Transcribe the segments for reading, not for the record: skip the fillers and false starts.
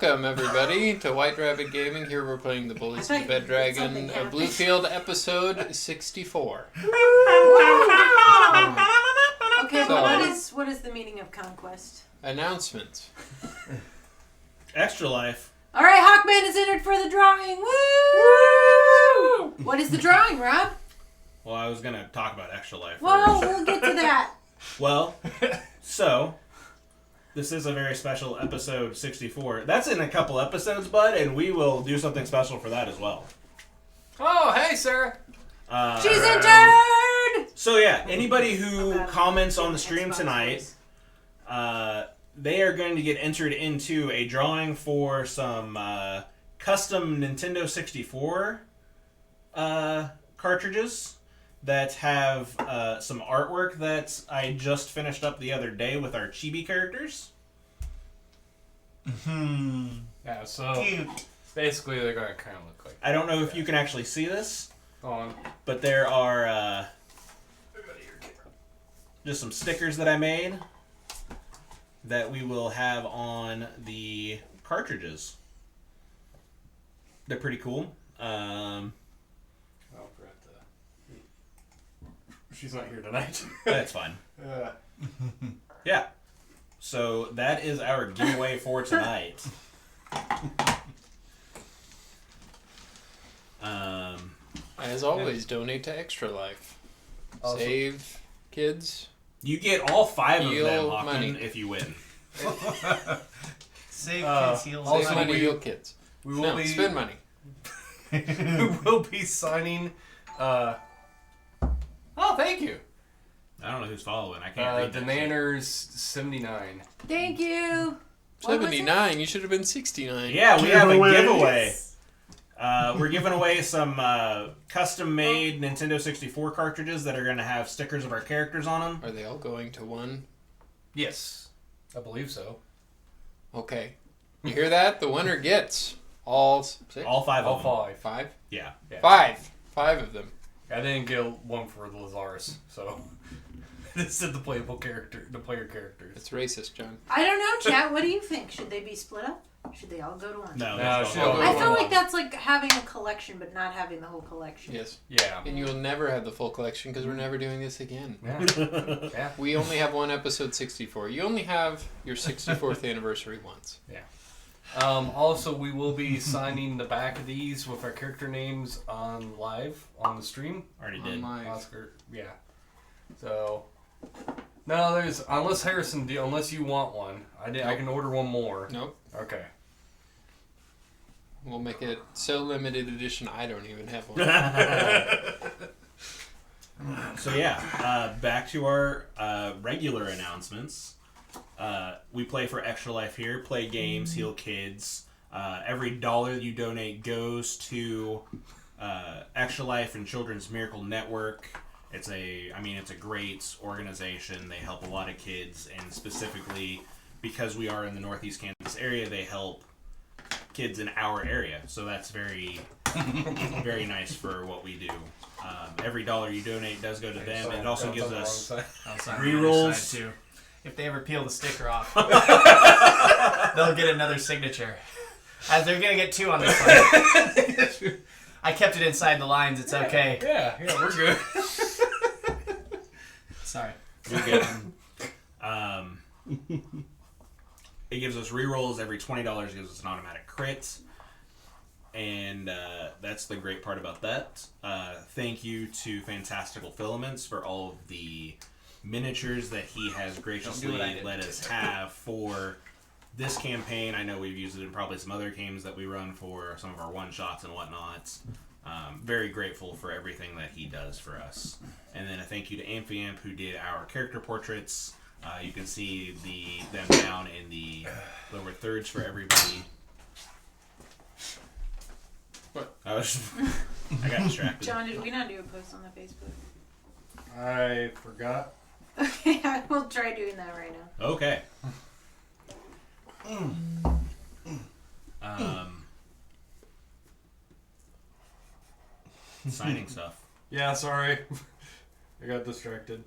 Welcome, everybody, to White Rabbit Gaming. Here we're playing the Bullies of the Bed Dragon, Bluefield, episode 64. Okay, but what is the meaning of conquest? Announcements. Extra life. All right, Hawkman is entered for the drawing. Woo! What is the drawing, Rob? Well, I was going to talk about extra life first. Well, we'll get to that. Well, so... This is a very special episode 64. That's in a couple episodes, bud, and we will do something special for that as well. Oh, hey, Sarah. She's entered! So yeah, anybody who comments on the stream tonight, they are going to get entered into a drawing for some custom Nintendo 64 cartridges that have some artwork that I just finished up the other day with our chibi characters. Yeah, so basically they're going to kind of look like... I don't know if you can actually see this, Go on. but there are just some stickers that I made that we will have on the cartridges. They're pretty cool. She's not here tonight. That's fine. Yeah. So that is our giveaway for tonight. As always, donate to Extra Life. Also, Save kids. You get all 5 of Heal them, Hawkman, money. if you win. Save kids, heal Save Also, money, we- heal kids. we will No, be spend money. we will be signing. Oh, thank you. I don't know who's following. I can't read The that. Nanners 79. Thank you. What was it? 79. You should have been 69. Yeah, we have a giveaway. We're giving away some custom-made Nintendo 64 cartridges that are going to have stickers of our characters on them. Are they all going to one? Yes, I believe so. Okay. You hear that? The winner gets all 6? All 5 All of them. 5. 5? Yeah. Yeah. 5. 5 of them. I didn't get one for the Lazarus, so this is the playable character, the player characters. It's racist, John. I don't know, chat. What do you think? Should they be split up? Should they all go to one? No, No, that's she'll all. go I to feel one. like that's like having a collection, but not having the whole collection. Yes. Yeah. And you'll never have the full collection because we're never doing this again. Yeah. Yeah. We only have one episode 64. You only have your 64th anniversary once. Also, we will be signing the back of these with our character names on live on the stream. Already did. Oscar, yeah. So, no, there's unless Harrison, unless you want one, I can order one more. Nope. Okay. We'll make it so limited edition I don't even have one. So yeah, back to our regular announcements. We play for Extra Life here, play games, heal kids. Every $1 you donate goes to Extra Life and Children's Miracle Network. It's a great organization. They help a lot of kids, and specifically because we are in the Northeast Kansas area, they help kids in our area. So that's very, very nice for what we do. Every $1 you donate does go to them, and it also gives us rerolls too. If they ever peel the sticker off, they'll get another signature. As they're gonna get 2 on this one. I kept it inside the lines. It's okay. Yeah, we're good. Sorry. You're good. It gives us rerolls. Every $20 gives us an automatic crit. And that's the great part about that. Thank you to Fantastical Filaments for all of the miniatures that he has graciously let us have for this campaign. I know we've used it in probably some other games that we run for some of our one-shots and whatnot. Very grateful for everything that he does for us. And then a thank you to Amphiamp, who did our character portraits. You can see them down in the lower thirds for everybody. What? I got distracted. John, did we not do a post on the Facebook? I forgot. Okay, I will try doing that right now. Okay. Signing stuff. Yeah, sorry. I got distracted.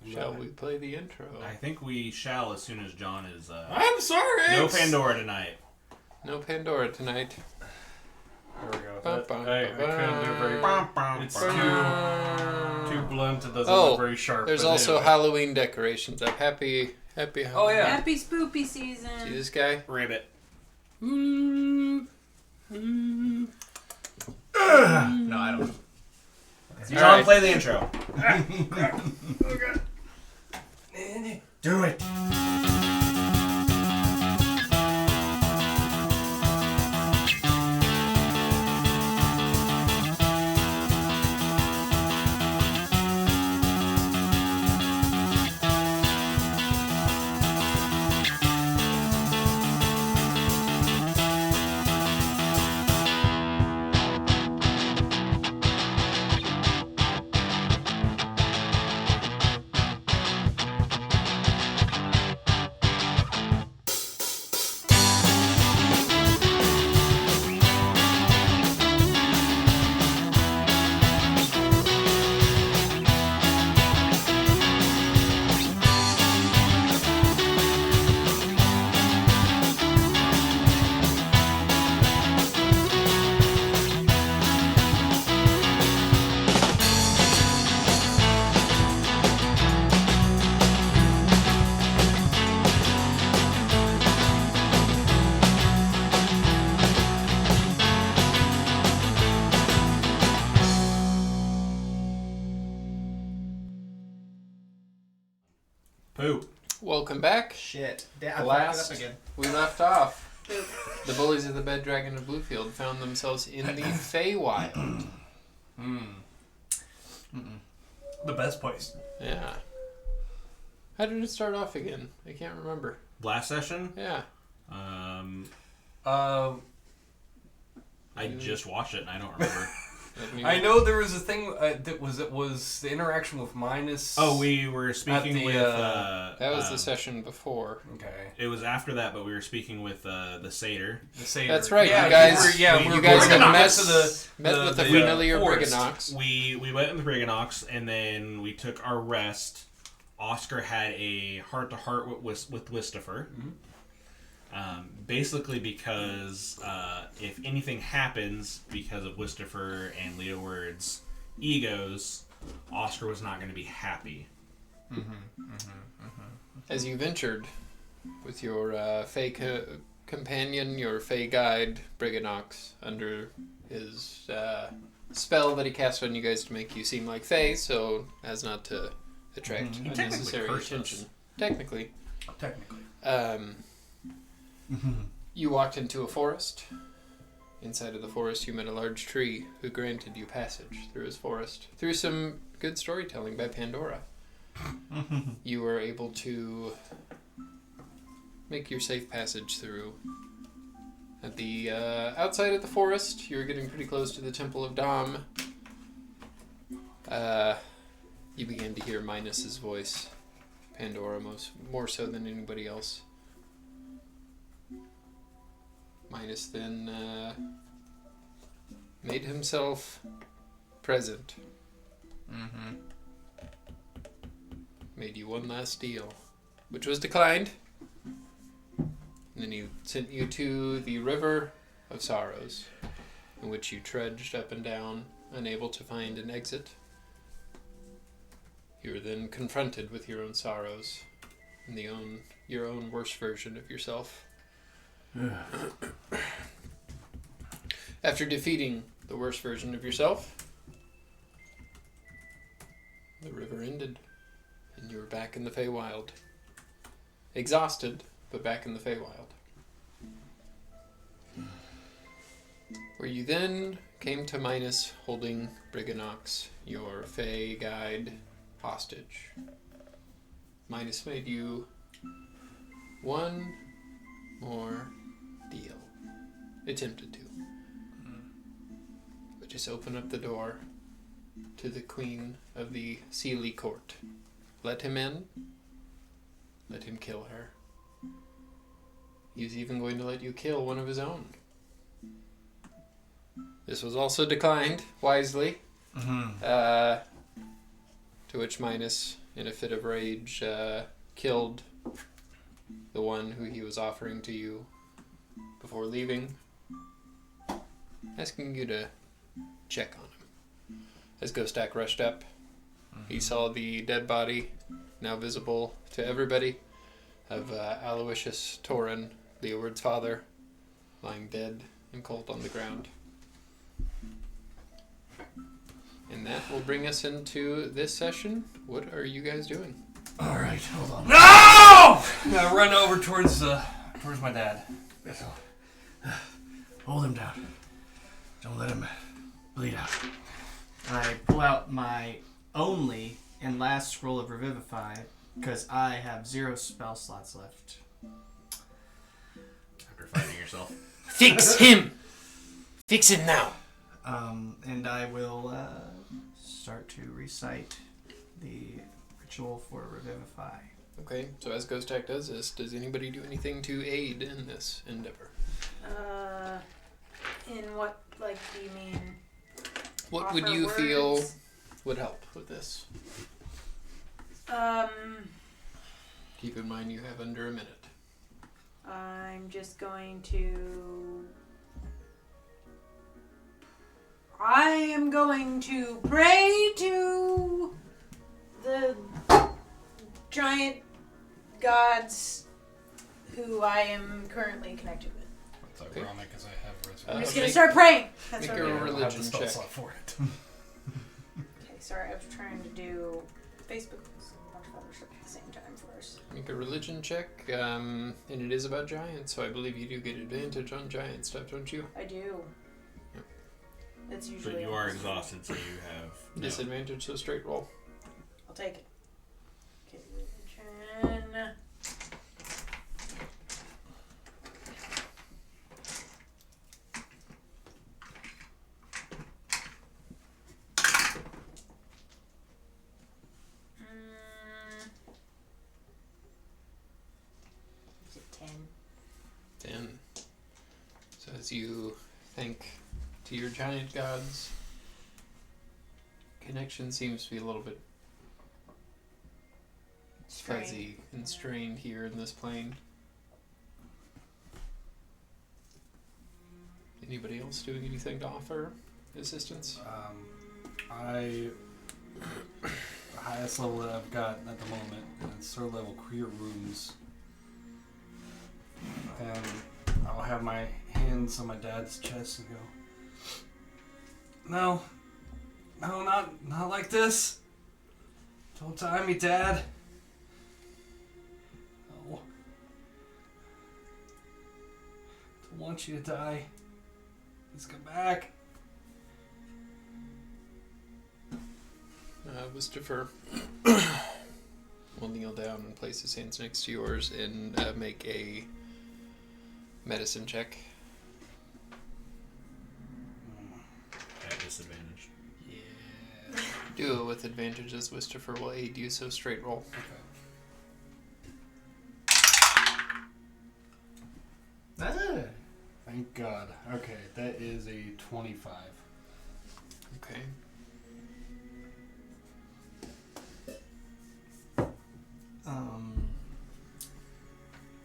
Shall we play the intro? I think we shall as soon as John is. I'm sorry. No Pandora tonight. No Pandora tonight. There we go. Bum, bum, I couldn't do very. It's too blunt. It doesn't look very sharp. There's but also anyway. Halloween decorations up. Happy Halloween. Oh yeah. Happy spoopy season. See this guy? Ribbit. No, I don't. John, right. play the intro. Do it. Poop. Welcome back. Shit. I Last- fucked it up again. We left off. Boop. The bullies of the Bed Dragon of Bluefield found themselves in the Feywild. The best place. Yeah. How did it start off again? I can't remember. Last session. Yeah. I just watched it and I don't remember. I know there was a thing that was the interaction with Minus. Oh, we were speaking the, with. That was the session before. Okay. It was after that, but we were speaking with the satyr. The Satyr. That's right. Yeah, you guys, we were you guys going have to met, the with the familiar forest. Briganox. We went in the Briganox and then we took our rest. Oscar had a heart-to-heart with Wistifer. Basically because if anything happens because of Wistifer and Leoward's egos, Oscar was not going to be happy. As you ventured with your Fey companion, your Fey guide, Briganox, under his spell that he cast on you guys to make you seem like Fey, so as not to attract He unnecessary technically cursed attention. us. Technically. You walked into a forest. Inside of the forest, you met a large tree who granted you passage through his forest. Through some good storytelling by Pandora, you were able to make your safe passage through. At the outside of the forest, you were getting pretty close to the Temple of Dom. You began to hear Minus's voice. Pandora more so than anybody else. Minus then made himself present. Made you one last deal, which was declined. And then he sent you to the River of Sorrows, in which you trudged up and down, unable to find an exit. You were then confronted with your own sorrows and your own worst version of yourself. After defeating the worst version of yourself, the river ended, and you were back in the Feywild. Exhausted, but back in the Feywild. Where you then came to Minus holding Briganox, your Fey guide, hostage. Minus made you one more deal. Attempted to. But just open up the door to the Queen of the Sealy Court. Let him in. Let him kill her. He's even going to let you kill one of his own. This was also declined, wisely. To which Minus in a fit of rage, killed the one who he was offering to you before leaving, asking you to check on him. As Ghostak rushed up, he saw the dead body, now visible to everybody, of Aloysius Torin, Leeward's father, lying dead and cold on the ground. And that will bring us into this session. What are you guys doing? All right, hold on. No! I'm gonna run over towards my dad. Hold him down. Don't let him bleed out. I pull out my only and last scroll of Revivify because I have 0 spell slots left. After fighting yourself. Fix him! Fix him now! And I will start to recite the ritual for Revivify. Okay, so as Ghostak does this, does anybody do anything to aid in this endeavor? In what, like, do you mean? What would offer you feel words? would help with this? Keep in mind you have under a minute. I'm just going to... I am going to pray to the giant gods who I am currently connected with. That's Okay. ironic because I have resurrection. I'm just make- going to start praying. That's make what a I'm doing. religion I have the spell check. slot for it. Okay, sorry, I was trying to do Facebook and a bunch of other stuff at the same time first. Make a religion check, and it is about giants, so I believe you do get advantage on giant stuff, don't you? I do. Yep. That's usually But you are almost- exhausted, so you have no. Disadvantage, so straight roll. I'll take it. Okay, religion. Is it 10? 10. So as you thank to your giant gods, connection seems to be a little bit fuzzy and strained here in this plane. Anybody else doing anything to offer assistance? The highest level that I've got at the moment is 3rd level Create Rooms. And I'll have my hands on my dad's chest and go, No, not like this. Don't tie me, Dad. No. Don't want you to die. Please come back. Christopher will kneel down and place his hands next to yours and make a medicine check. At disadvantage. Yeah. Do it with advantage as Christopher will aid you, so straight roll. Okay. Thank God. Okay, that is a 25. Okay.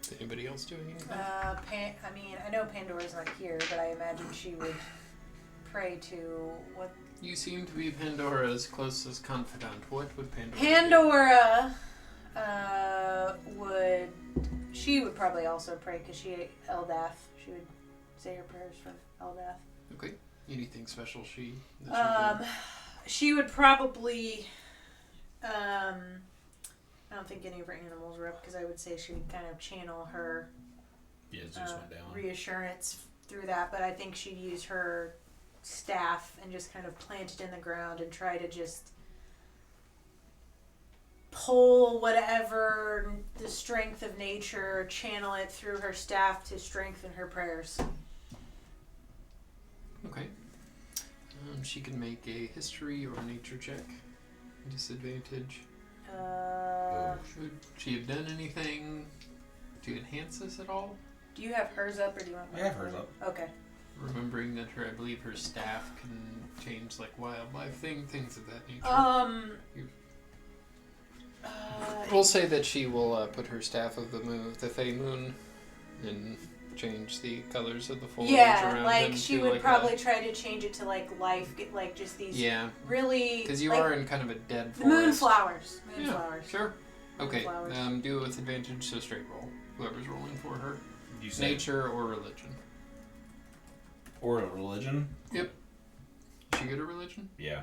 Is anybody else doing anything? I know Pandora's not here, but I imagine she would pray to what? You seem to be Pandora's closest confidant. What would Pandora Pandora she would probably also pray because she ate Eldath. She would say her prayers for Eldath. do? Okay. Anything special she? She would probably. I don't think any of her animals were up because I would say she would kind of channel her Yeah, Zeus went down. reassurance through that, but I think she'd use her staff and just kind of plant it in the ground and try to just pull whatever the strength of nature, channel it through her staff to strengthen her prayers. Okay. She can make a history or nature check. Disadvantage. Should she have done anything to enhance this at all? Do you have hers up, or do you want me I have hers up. Okay. Remembering that I believe her staff can change like wildlife things of that nature. We'll say that she will put her staff of the Fey Moon, and change the colors of the foliage around like him she to would like probably try to change it to like life, get like just these really. Because you like, are in kind of a dead forest. The moonflowers. Moonflowers. Sure. Okay. Moonflowers. Do it with advantage, so straight roll. Whoever's rolling for her. You say Nature or religion. or a religion? Yep. Is she good at religion? Yeah.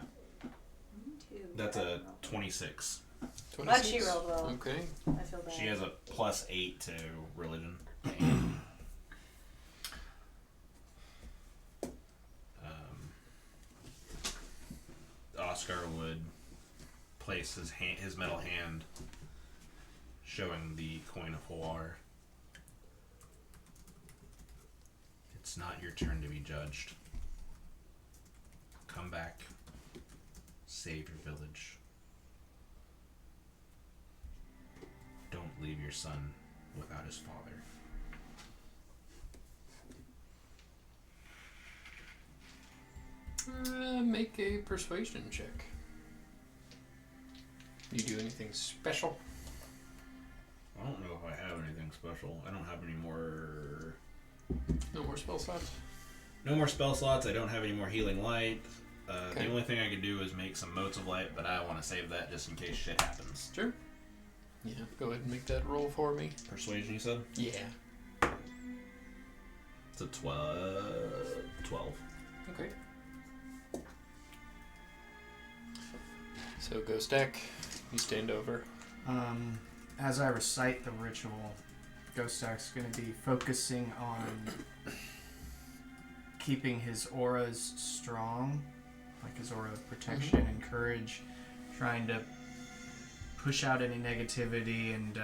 Me too. That's a 26. 26? But she rolled well. Okay. I feel bad. She has a +8 to religion. Oscar would place his metal hand, showing the coin of Hoar. It's not your turn to be judged. Come back. Save your village. Don't leave your son without his father. Make a persuasion check. You do anything special? I don't know if I have anything special. I don't have any more... No more spell slots? No more spell slots. I don't have any more healing light. Okay. The only thing I could do is make some motes of light, but I want to save that just in case shit happens. Sure. Yeah, go ahead and make that roll for me. Persuasion, you said? Yeah. It's a 12. Okay. So, Ghost Deck, you stand over. As I recite the ritual, Ghost Deck's going to be focusing on keeping his auras strong, like his aura of protection and courage, trying to push out any negativity, and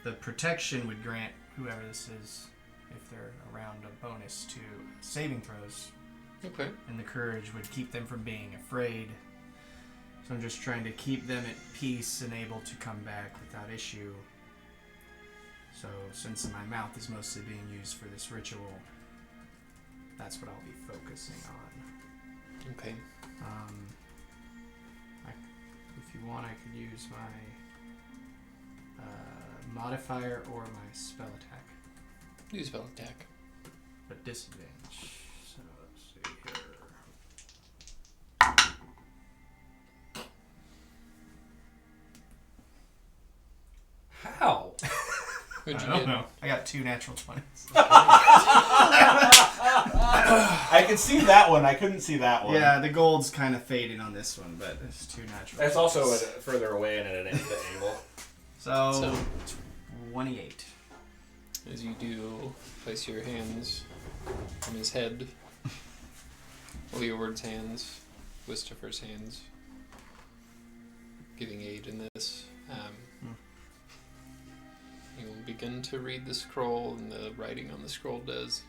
the protection would grant whoever this is, if they're around, a bonus to saving throws. Okay. And the courage would keep them from being afraid. So I'm just trying to keep them at peace and able to come back without issue. So since my mouth is mostly being used for this ritual, that's what I'll be focusing on. Okay. If you want, I could use my modifier or my spell attack, Do spell attack. but disadvantage. So let's see here. How? What'd you I don't get? know. I got 2 natural 20s. I could see that one. I couldn't see that one. Yeah, the gold's kind of fading on this one, but it's 2 natural. That's also 20s. further away and at an angle. So 28. As you do, place your hands on his head. Leeward's hands, Christopher's hands, giving aid in this. You will begin to read the scroll, and the writing on the scroll does.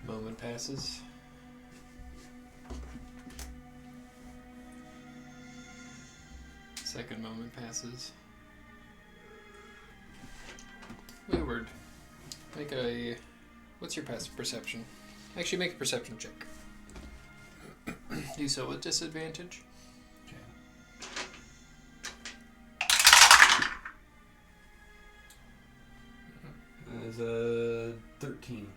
Moment passes. Second moment passes. Wayward, make a... What's your passive perception? Actually, make a perception check. Do so with disadvantage. That is a 13.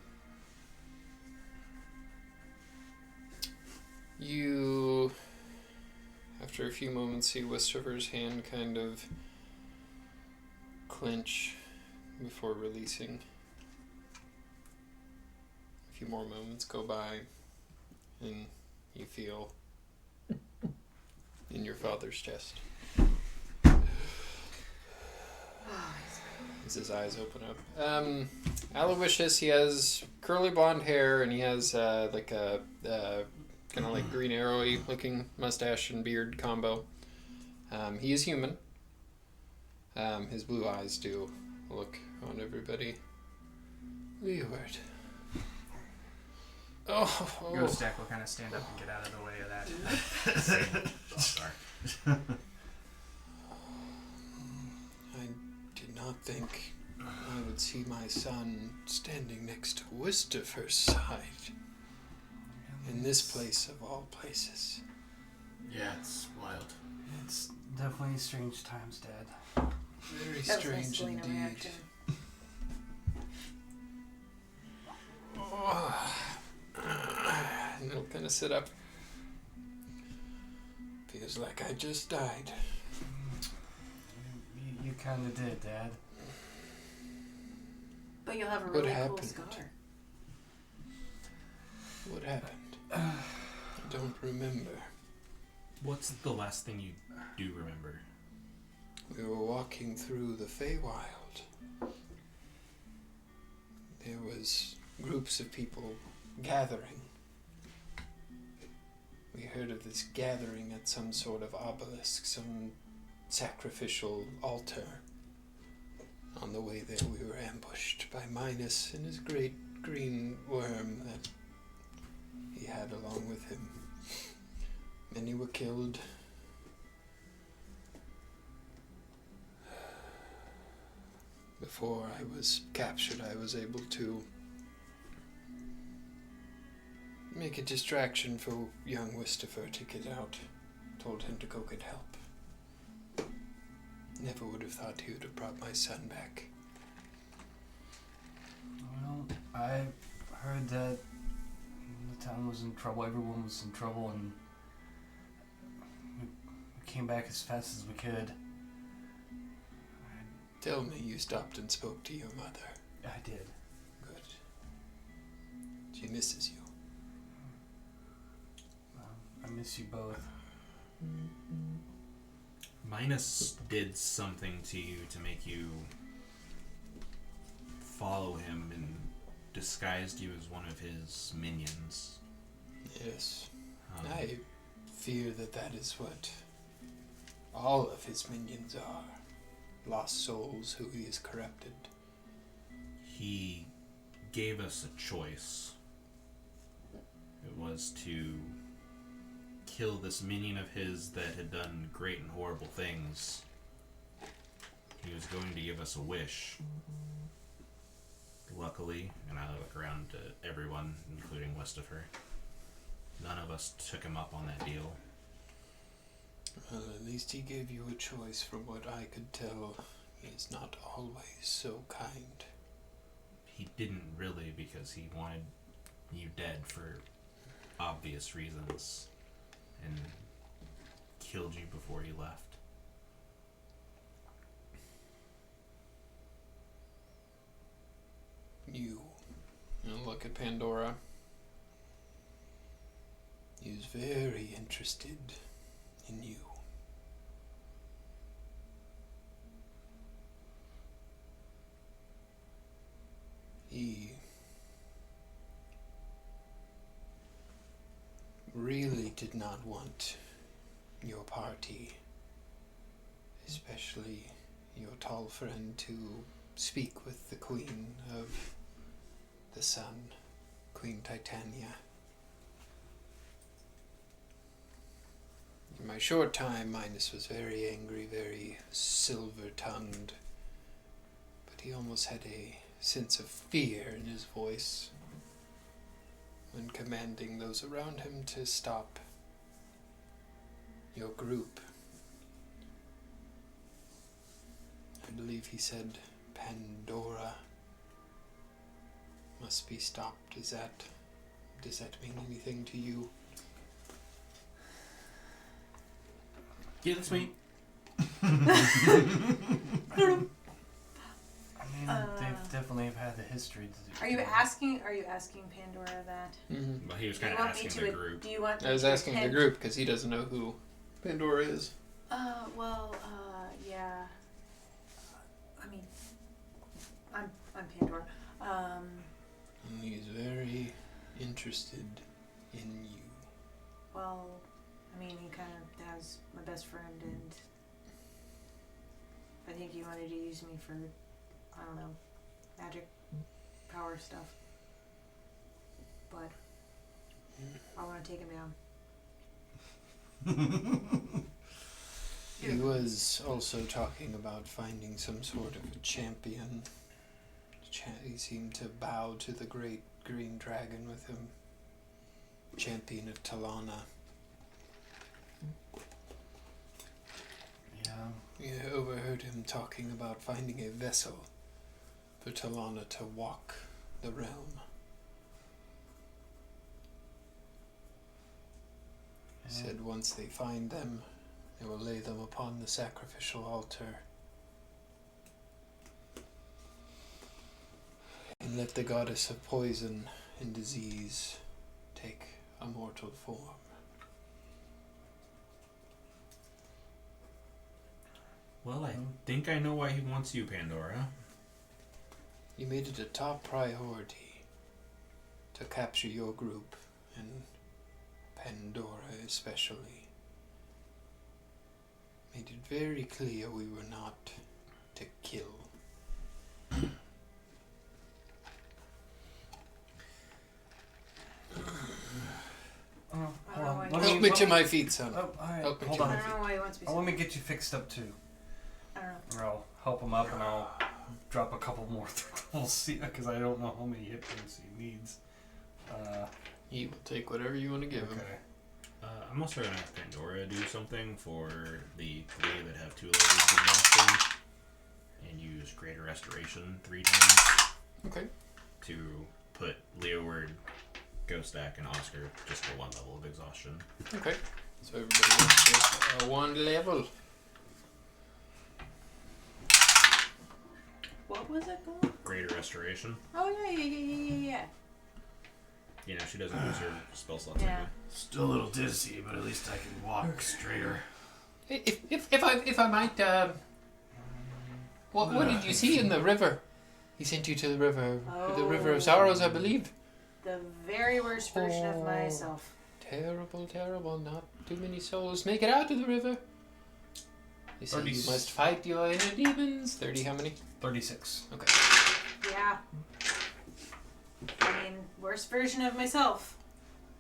You, after a few moments, see Westover's hand kind of clench before releasing. A few more moments go by, and you feel in your father's chest. As his eyes open up. Aloysius, he has curly blonde hair, and he has like a kind of like Green Arrow-y looking mustache and beard combo. He is human. His blue eyes do look on everybody. Leeward. Oh. Ghost Deck will kind of stand up and get out of the way of that. Sorry. I did not think see my son standing next to Wistifer's side. In this place of all places. Yeah, it's wild. It's definitely strange times, Dad. Very That was strange nice Selena indeed. reaction. And he'll kind of sit up. Feels like I just died. You kind of did, Dad. But you'll have a What really cool happened? scar. What happened? I don't remember. What's the last thing you do remember? We were walking through the Feywild. There was groups of people gathering. We heard of this gathering at some sort of obelisk, some sacrificial altar. On the way there we were ambushed by Minos and his great green worm that he had along with him. Many were killed. Before I was captured, I was able to make a distraction for young Wistifer to get out. Told him to go get help. Never would have thought he would have brought my son back. Well, I heard that the town was in trouble, everyone was in trouble, and we came back as fast as we could. Tell me you stopped and spoke to your mother. I did. Good. She misses you. I miss you both. Minos did something to you to make you follow him and disguised you as one of his minions. Yes. I fear that that is what all of his minions are. Lost souls who he has corrupted. He gave us a choice. It was to kill this minion of his that had done great and horrible things. He was going to give us a wish. Luckily, and I look around to everyone, including Westifer, none of us took him up on that deal. Well, at least he gave you a choice. From what I could tell, he is not always so kind. He didn't really, because he wanted you dead for obvious reasons and killed you before he left. You look at Pandora. He is very interested in you. He really did not want your party, especially your tall friend, to speak with the Queen of the Sun, Queen Titania. In my short time, Minos was very angry, very silver-tongued, but he almost had a sense of fear in his voice when commanding those around him to stop your group. I believe he said Pandora must be stopped. Does that mean anything to you? Yeah, that's me. I mean, they've definitely have had the history to do. Are you asking Pandora that? Mm-hmm. Well, he was Do you kind of want me asking to? the group. Do you want? I was me to asking the attend- group because he doesn't know who Pandora is. Yeah. I mean, I'm Pandora. And he's very interested in you. Well, I mean, he kind of has my best friend, and I think he wanted to use me for, I don't know, magic, power stuff. But I want to take him down. He was also talking about finding some sort of a champion to He seemed to bow to the great green dragon with him, champion of Talana. Yeah. You overheard him talking about finding a vessel for Talana to walk the realm. He said once they find them, they will lay them upon the sacrificial altar and let the goddess of poison and disease take a mortal form. Well, I think I know why he wants you, Pandora. He made it a top priority to capture your group, and Pandora especially. Made it very clear we were not to kill. Hold on. Help me to my feet, son. Oh, alright. Help me Hold to on. I don't know why he wants me. Let me get you fixed up too. I don't know. Or I'll help him up and I'll drop a couple more. We'll see, because I don't know how many hit points he needs. He will take whatever you want to give him. Okay. I'm also gonna have Pandora do something for the 3 that have 2 levels of exhaustion, and use Greater Restoration 3 times. Okay. To put Leeward, Ghostak, and Oscar just for 1 level of exhaustion. Okay. So everybody gets just 1 level. What was it called? Greater Restoration. Oh yeah. You know, she doesn't use her spell slots Yeah. anyway. Still a little dizzy, but at least I can walk straighter. If I might, what did you see in the river? He sent you to the river, the River of Sorrows, I believe. The very worst version of myself. Terrible, terrible. Not too many souls make it out of the river. They say you must fight your inner demons. 30, how many? 36. Okay. Yeah. I mean, worst version of myself.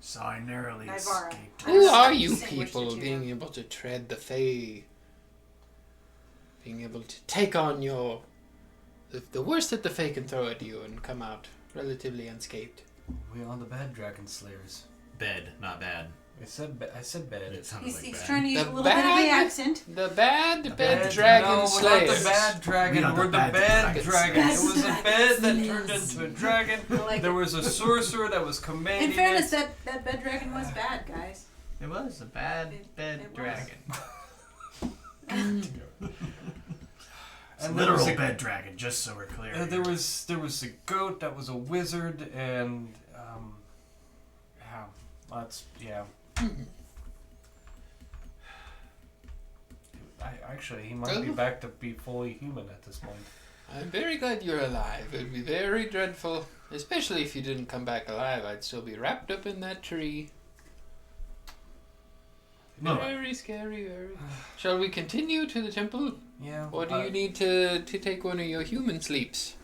So I narrowly Nivara. escaped. Who are you Distinguished people the two. being able to tread the Fae? Being able to take on the worst that the Fae can throw at you and come out relatively unscathed. We are the bad dragon slayers. Bed, not bad. I said bed. It sounds He's, like he's bad. trying to use The a little bit of the bad- accent. The bad Bad- dragon no, we're slayers. not the bad dragon. We are the We're the bad bad dragons. dragon. Bad It was a dragon bed that slayers. turned into a dragon. I like There it. was a sorcerer that was commanding In fairness, it. that bed dragon was bad, guys. It was a bad bed it was. dragon. And there Literal was a- bed dragon, just so we're clear. there was a goat that was a wizard, and yeah. He might be Well- back to be fully human at this point. I'm very glad you're alive. It would be very dreadful, especially if you didn't come back alive. I'd still be wrapped up in that tree. No. Very scary, very. Shall we continue to the temple? Yeah. Or do you need to take one of your human sleeps?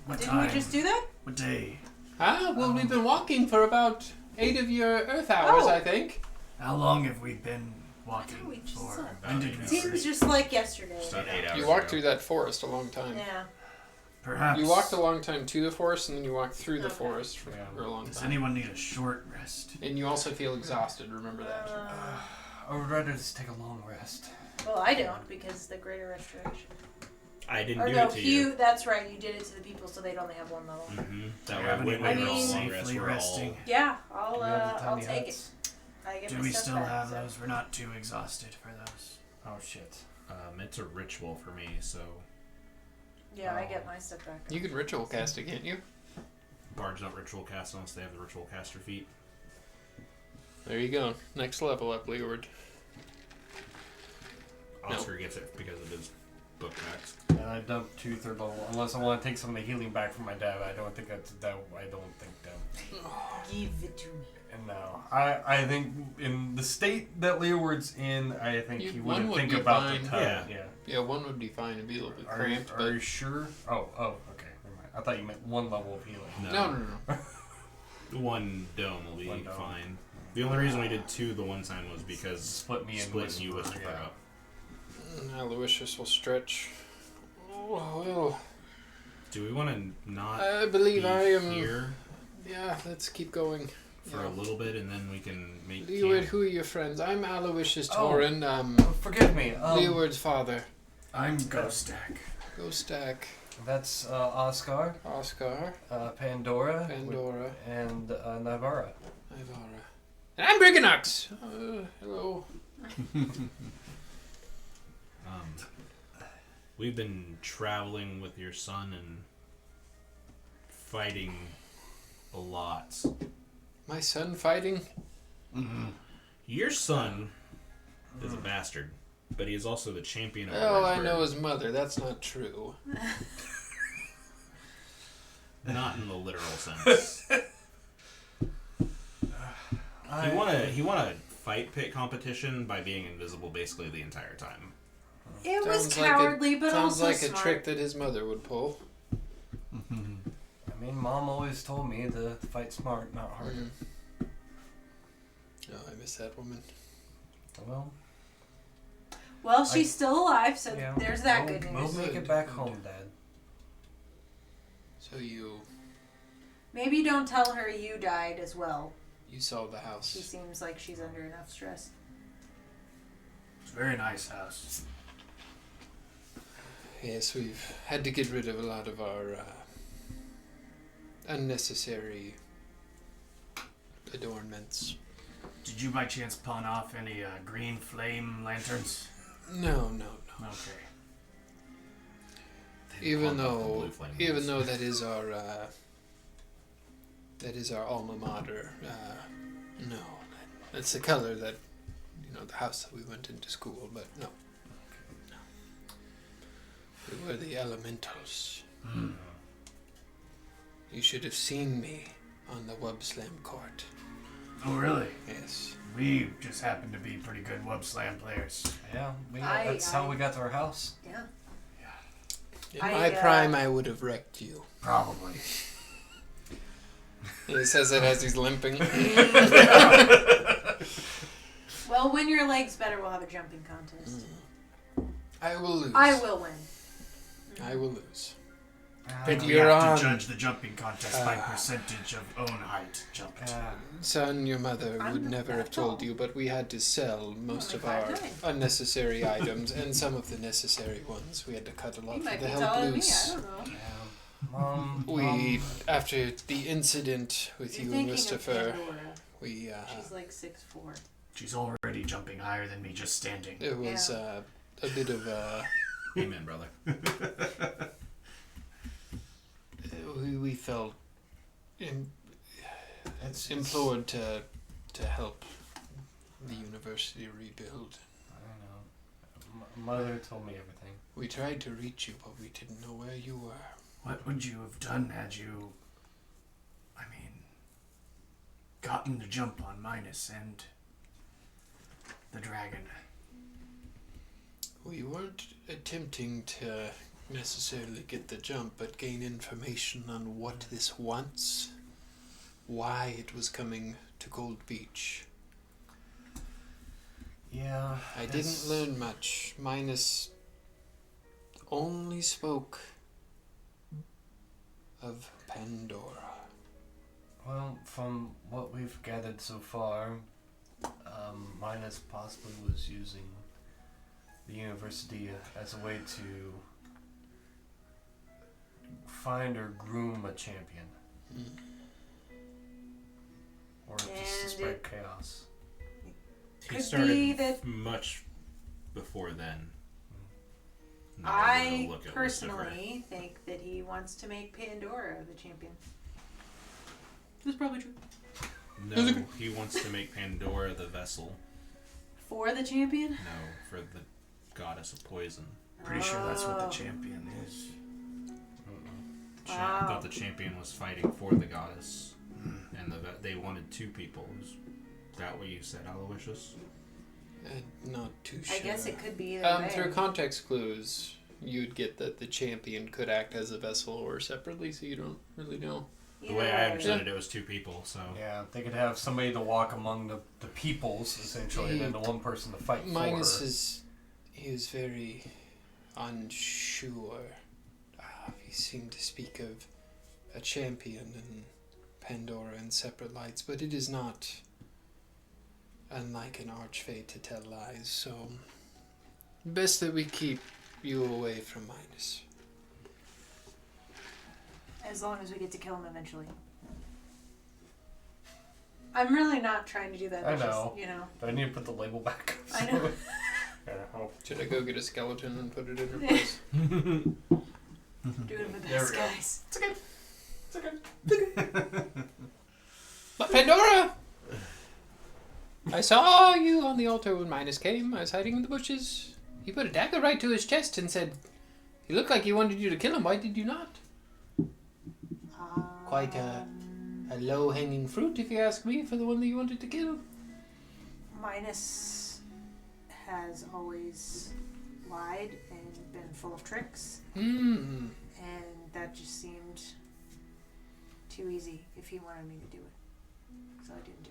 What Didn't time? we just do that? What day? Well, we've been walking for about 8 of your Earth hours, Oh. I think. How long have we been I walking thought we just for? saw- When did we Seems start? just like yesterday. It's about 8 hours You walked ago. through that forest a long time. Yeah. Perhaps. You walked a long time to the forest, and then you walked through the Okay. forest for Yeah. a long Does time. anyone need a short rest? And you also feel exhausted, remember that. I would rather just take a long rest. Well, I don't because the Greater Restoration. I didn't Or do no, it to you. that's right. You did it to the people, so they'd only have 1 level. Mm-hmm. That Have way, any when way we're of all long rest, safely we're resting? all... Yeah, We have the I'll tiny take huts. it. I get Do my we stuff still back, have so- those? We're not too exhausted for those. Oh shit. It's a ritual for me, so Yeah, I get my stuff back. You can ritual cast it, can't you? bards don't ritual cast unless they have the ritual caster feat. There you go. Next level up, Leeward. Oscar gets it because of his book backs. And I dumped 2 third level. Unless I want to take some of the healing back from my dad. I don't think that. Give it to me. And no, I think in the state that Leeward's in, I think he One wouldn't would think be about fine. the time. Yeah. Yeah, 1 would be fine. It'd be a little bit Are you, cramped, are you sure? Oh, okay. Never mind. I thought you meant 1 level of healing. but... No. One dome will be One dome. fine. The only reason we did 2 the one time was because Split me and Split and you Whisper, Whisper yeah. up. Aloysius will stretch. Oh, well. Do we want to not I believe be I am. here Yeah, let's keep going. for a little bit, and then we can make Leeward, camp? who are your friends? I'm Aloysius Oh. Torin, Forgive me. Leeward's father. I'm Ghostak. Ghostak, That's Oscar, Oscar, Pandora, Pandora, and Navarra. Ivara. And I'm Briganox! Hello. We've been traveling with your son and fighting a lot. My son fighting? Your son is a bastard, but he is also the champion of Oh, I Orangeburg. know his mother. That's not true. Not in the literal sense. He won a fight pit competition by being invisible basically the entire time. It was Sounds like cowardly, but Sounds also like smart. a trick that his mother would pull. I mean, Mom always told me to fight smart, not harder. Oh, I miss that woman. Well, Well, she's still alive, so yeah, there's that we'll, good We'll news. make it back home, Dad. So you Maybe don't tell her you died as well. saw the She house. seems like she's under enough stress. It's a very nice house. Yes, we've had to get rid of a lot of our unnecessary adornments. Did you by chance pawn off any green flame lanterns? No. Okay. Even Pawned off the though blue flame ones. that is our alma mater. No, that's the color that the house that we went into school. But no. We were the elementals. You should have seen me on the Wub Slam court. Oh, really? Yes. We just happen to be pretty good Wub Slam players. Yeah, I- that's how we got to our house. Yeah. In my prime, I would have wrecked you. Probably. He says it as he's limping. Well, when your leg's better, we'll have a jumping contest. I will lose. I will win. I will lose. But But we you're have on. to judge the jumping contest by percentage of own height jumped. Son, your mother I'm would not never that have told tall. you, but we had to sell most Only of our 5'9". unnecessary items and some of the necessary ones. We had to cut a lot You for might the be help taller than me. I loose. don't know. Mom, After the incident with You're you and thinking of Christopher, Pandora. we She's like 6'4". She's already jumping higher than me just standing. it was a bit of a Amen, brother. we felt implored to help the university rebuild. I don't know. Mother told me everything. We tried to reach you, but we didn't know where you were. What would you have done had you, gotten the jump on Minus and the dragon? We weren't attempting to necessarily get the jump, but gain information on what this wants, why it was coming to Gold Beach. Yeah. I didn't learn much. Minus only spoke of Pandora. Well, from what we've gathered so far, Minus possibly was using the university as a way to find or groom a champion. Or just to And spread chaos. He Could started be that much before then. Now we're gonna I look at personally think that he wants to make Pandora the champion. That's probably true. Lucifer. No, he wants to make Pandora the vessel. For the champion? No, for the goddess of poison. Pretty sure that's what the Oh. champion is. I Wow. thought the champion was fighting for the goddess, and they wanted two people. Is that what you said, Aloysius? Not too sure. I guess it could be either way. Through context clues, you'd get that the champion could act as a vessel or separately, so you don't really know. The way I understood it was two people. So Yeah, they could have somebody to walk among the peoples, essentially, and then the one person to fight Minus for her. he was very unsure. He seemed to speak of a champion in Pandora and separate lights, but it is not unlike an archfey to tell lies, so best that we keep you away from Midas. As long as we get to kill him eventually. I'm really not trying to do that. I It's know. Just, you know. Do I need to put the label back up? I know. Should I go get a skeleton and put it in her place? Doing my There best, we go. guys. It's okay. It's okay. But Pandora! I saw you on the altar when Midas came. I was hiding in the bushes. He put a dagger right to his chest and said, he looked like he wanted you to kill him. Why did you not? Quite a low-hanging fruit, if you ask me, for the one that you wanted to kill. Midas has always lied and been full of tricks, Hmm. and that just seemed too easy if he wanted me to do it. So I didn't do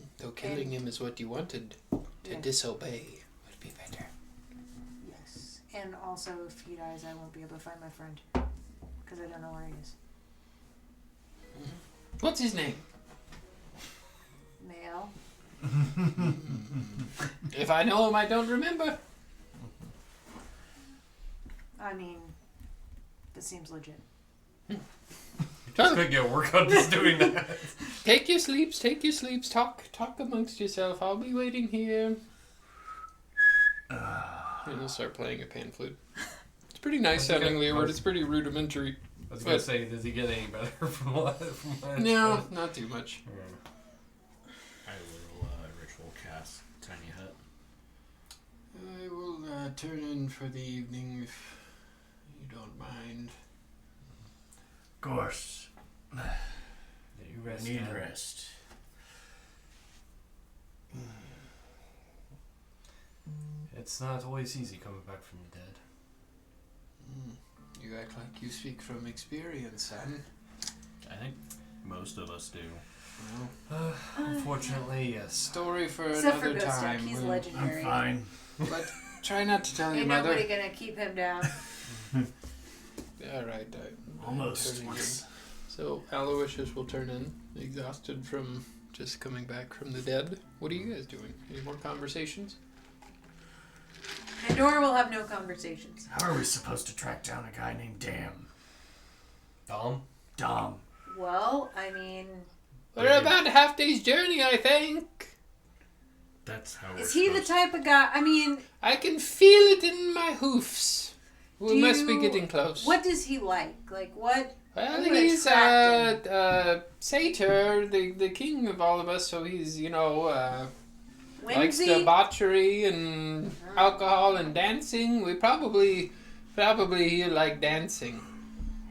it. Though killing him is what you wanted. To Yeah. disobey would be better. Yes. And also, if he dies, I won't be able to find my friend. Because I don't know where he is. What's his name? Male. If I know him, I don't remember. I mean, that seems legit. Just gonna get work on just doing that. Take your sleeps, take your sleeps. Talk amongst yourself. I'll be waiting here. And he'll start playing a pan flute. It's pretty nice sounding, Leeward. It's pretty rudimentary. I was gonna say, does he get any better from last? No, not too much. I will ritual cast Tiny Hut. I will turn in for the evening if you don't mind. Of course. You rest. Need now. rest. It's not always easy coming back from the dead. You act like you speak from experience, son. I think most of us do. Well, Unfortunately, yes. story for Except for another Ghost Duck, time. he's We'll- I'm legendary. fine. But try not to tell your Ain't mother. nobody gonna keep him down. All right. I'm Almost. turning in. So Aloysius will turn in, exhausted from just coming back from the dead. What are you guys doing? Any more conversations? Pandora will have no conversations. How are we supposed to track down a guy named Dom? Dom? Well, I mean, We're about a half day's journey, I think. That's how is he the type of guy? I mean, I can feel it in my hoofs. We Do must be you- getting close. what does he like? Like, what? Well, What would he's attract satyr, the king of all of us. So he's likes Whimsy? debauchery and alcohol and dancing. We probably he'll like dancing.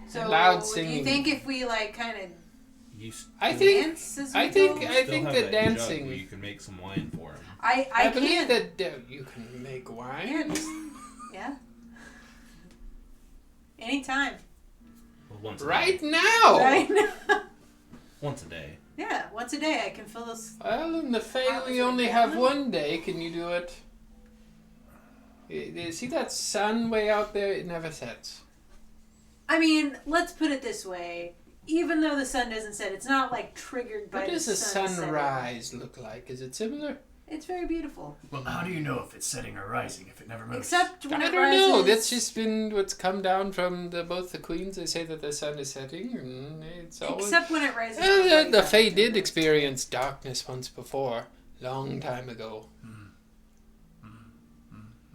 So, loud do singing. you think if we, like, kind of You I think dance as we I think go? I still think have that jug dancing. where you can make some wine for him. I believe can't. that you can make Yeah, wine. just, yeah. Anytime. Well, once a Right day. now. Right now. Once a day. Yeah, once a day I can fill this. Well, in the Fae Wow, we is it only a have gallon? one day. Can you do it? See that sun way out there? It never sets. I mean, let's put it this way. Even though the sun doesn't set, it's not like triggered by What does the a sun setting. sunrise look like? Is it similar? It's very beautiful. Well, how do you know if it's setting or rising if it never moves? Except when I it don't rises. know. That's just been what's come down from both the queens. They say that the sun is setting, and it's always. Except when it rises. The Fae did experience darkness once before, long time ago.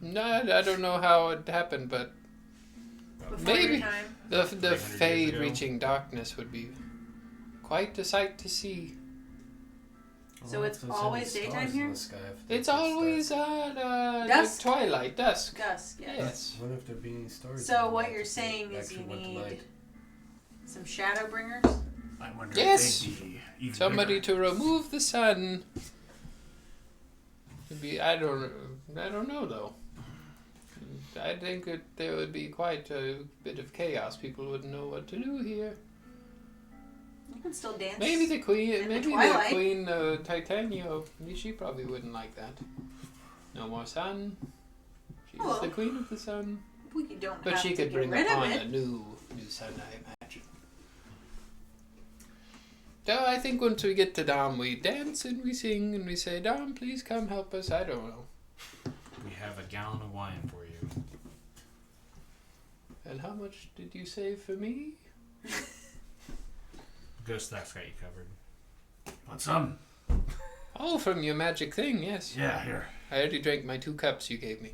No, I don't know how it happened, but Before your maybe. time. the 300 Fae years ago. reaching darkness would be quite a sight to see. So it's if there's always any daytime stars here? in the sky, if they It's could always start- at Dusk? like twilight, dusk. Dusk, yes. Yes. What if there be any stars? So in what the you're night if saying they is you actually went to need night? some shadow bringers. I wonder Yes! if they'd be even Somebody bigger. to remove the sun. Would be I don't know though. I think that there would be quite a bit of chaos. People wouldn't know what to do here. You can still dance. Maybe the queen, In the maybe the twilight. queen Titania. She probably wouldn't like that. No more sun. She's Oh. the queen of the sun. We don't But have she to could get bring rid of upon it. a new son, I imagine. So I think once we get to Dom, we dance and we sing and we say, Dom, please come help us. I don't know. We have a gallon of wine for you. And how much did you save for me? Ghost Stack's got you covered. Want some? Oh, from your magic thing, yes. Yeah, here. I already drank my 2 cups you gave me.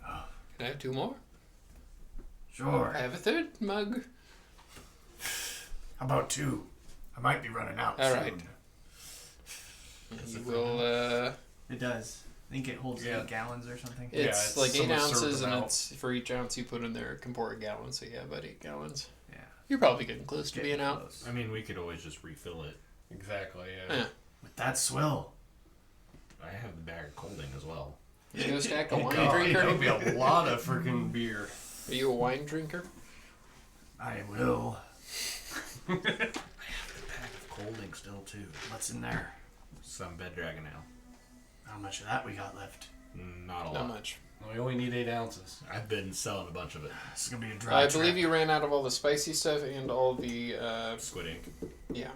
Oh. Can I have 2 more? Sure. I have a 3rd mug. How about 2? I might be running out All soon. right. You will, It does. I think it holds Yeah. 8 gallons or something. it's it's like 8 some ounces, absurd and amount. it's for each ounce you put in there, it can pour a gallon. So yeah, about 8 gallons. Yeah. You're probably getting close to Getting being out. close. I mean, we could always just refill it. Exactly, yeah. Yeah. With that swill. I have the bag of colding as well. You go stack a Oh, wine God, drinker. that'll be a lot of freaking beer. Are you a wine drinker? I will. The bag of colding still too. What's in there? Some Bed Dragon Ale. How much of that we got left? Not a Not lot. much. We only need 8 ounces. I've been selling a bunch of it. This is gonna be a dry I trap. believe you ran out of all the spicy stuff and all the Squid ink. yeah.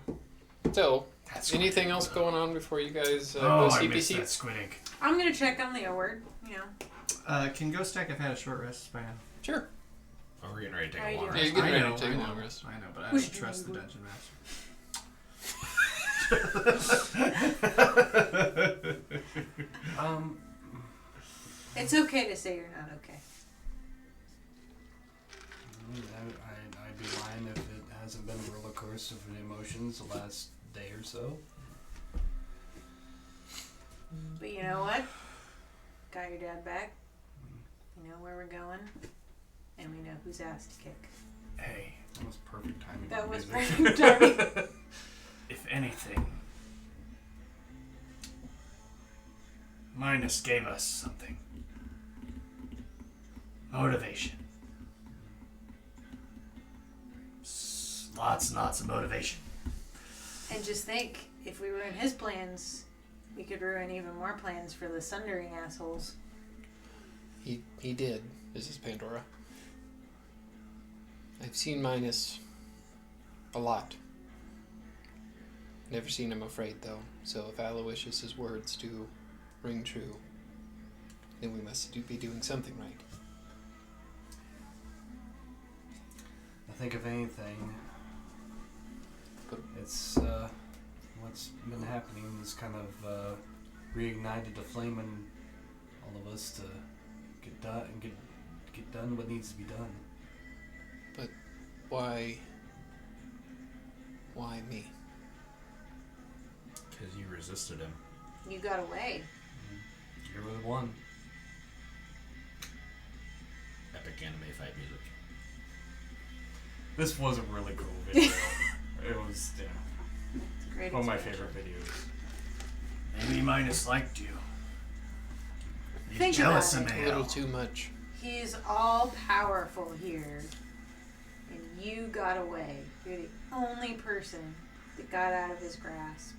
So, That's anything else going on before you guys Oh, go I missed CPC? that squid ink. I'm gonna check on the word. You know. Can Ghost Stack have had a short rest by now? Sure. Oh, we're getting ready to How take you a long doing? Yeah, rest. you're getting I ready know, to take I a know. long rest. I know, but I We don't should trust the do it. Dungeon Master. It's okay to say you're not okay. I'd be lying if it hasn't been a roller coaster of emotions the last day or so. But you know what? Got your dad back. You know where we're going, and we know whose ass to kick. Hey, That was perfect timing. That on was music. perfect timing. if anything, Minus gave us something. Motivation. Lots and lots of motivation. And just think, if we ruin his plans, we could ruin even more plans for the sundering assholes. He did. This is Pandora. I've seen Minus a lot. Never seen him afraid, though. So if Aloysius' words do ring true, then we must be doing something right. I think if anything, it's what's been happening is kind of reignited the flame in all of us to get done what needs to be done. Why me? Because you resisted him. You got away. You were the one. Epic anime fight music. This was a really cool video. It was It's a great one of my expansion. favorite videos. Maybe Minus liked you. He's Think jealous about of it. me. A little too much. He's all powerful here, and you got away. You're the only person that got out of his grasp.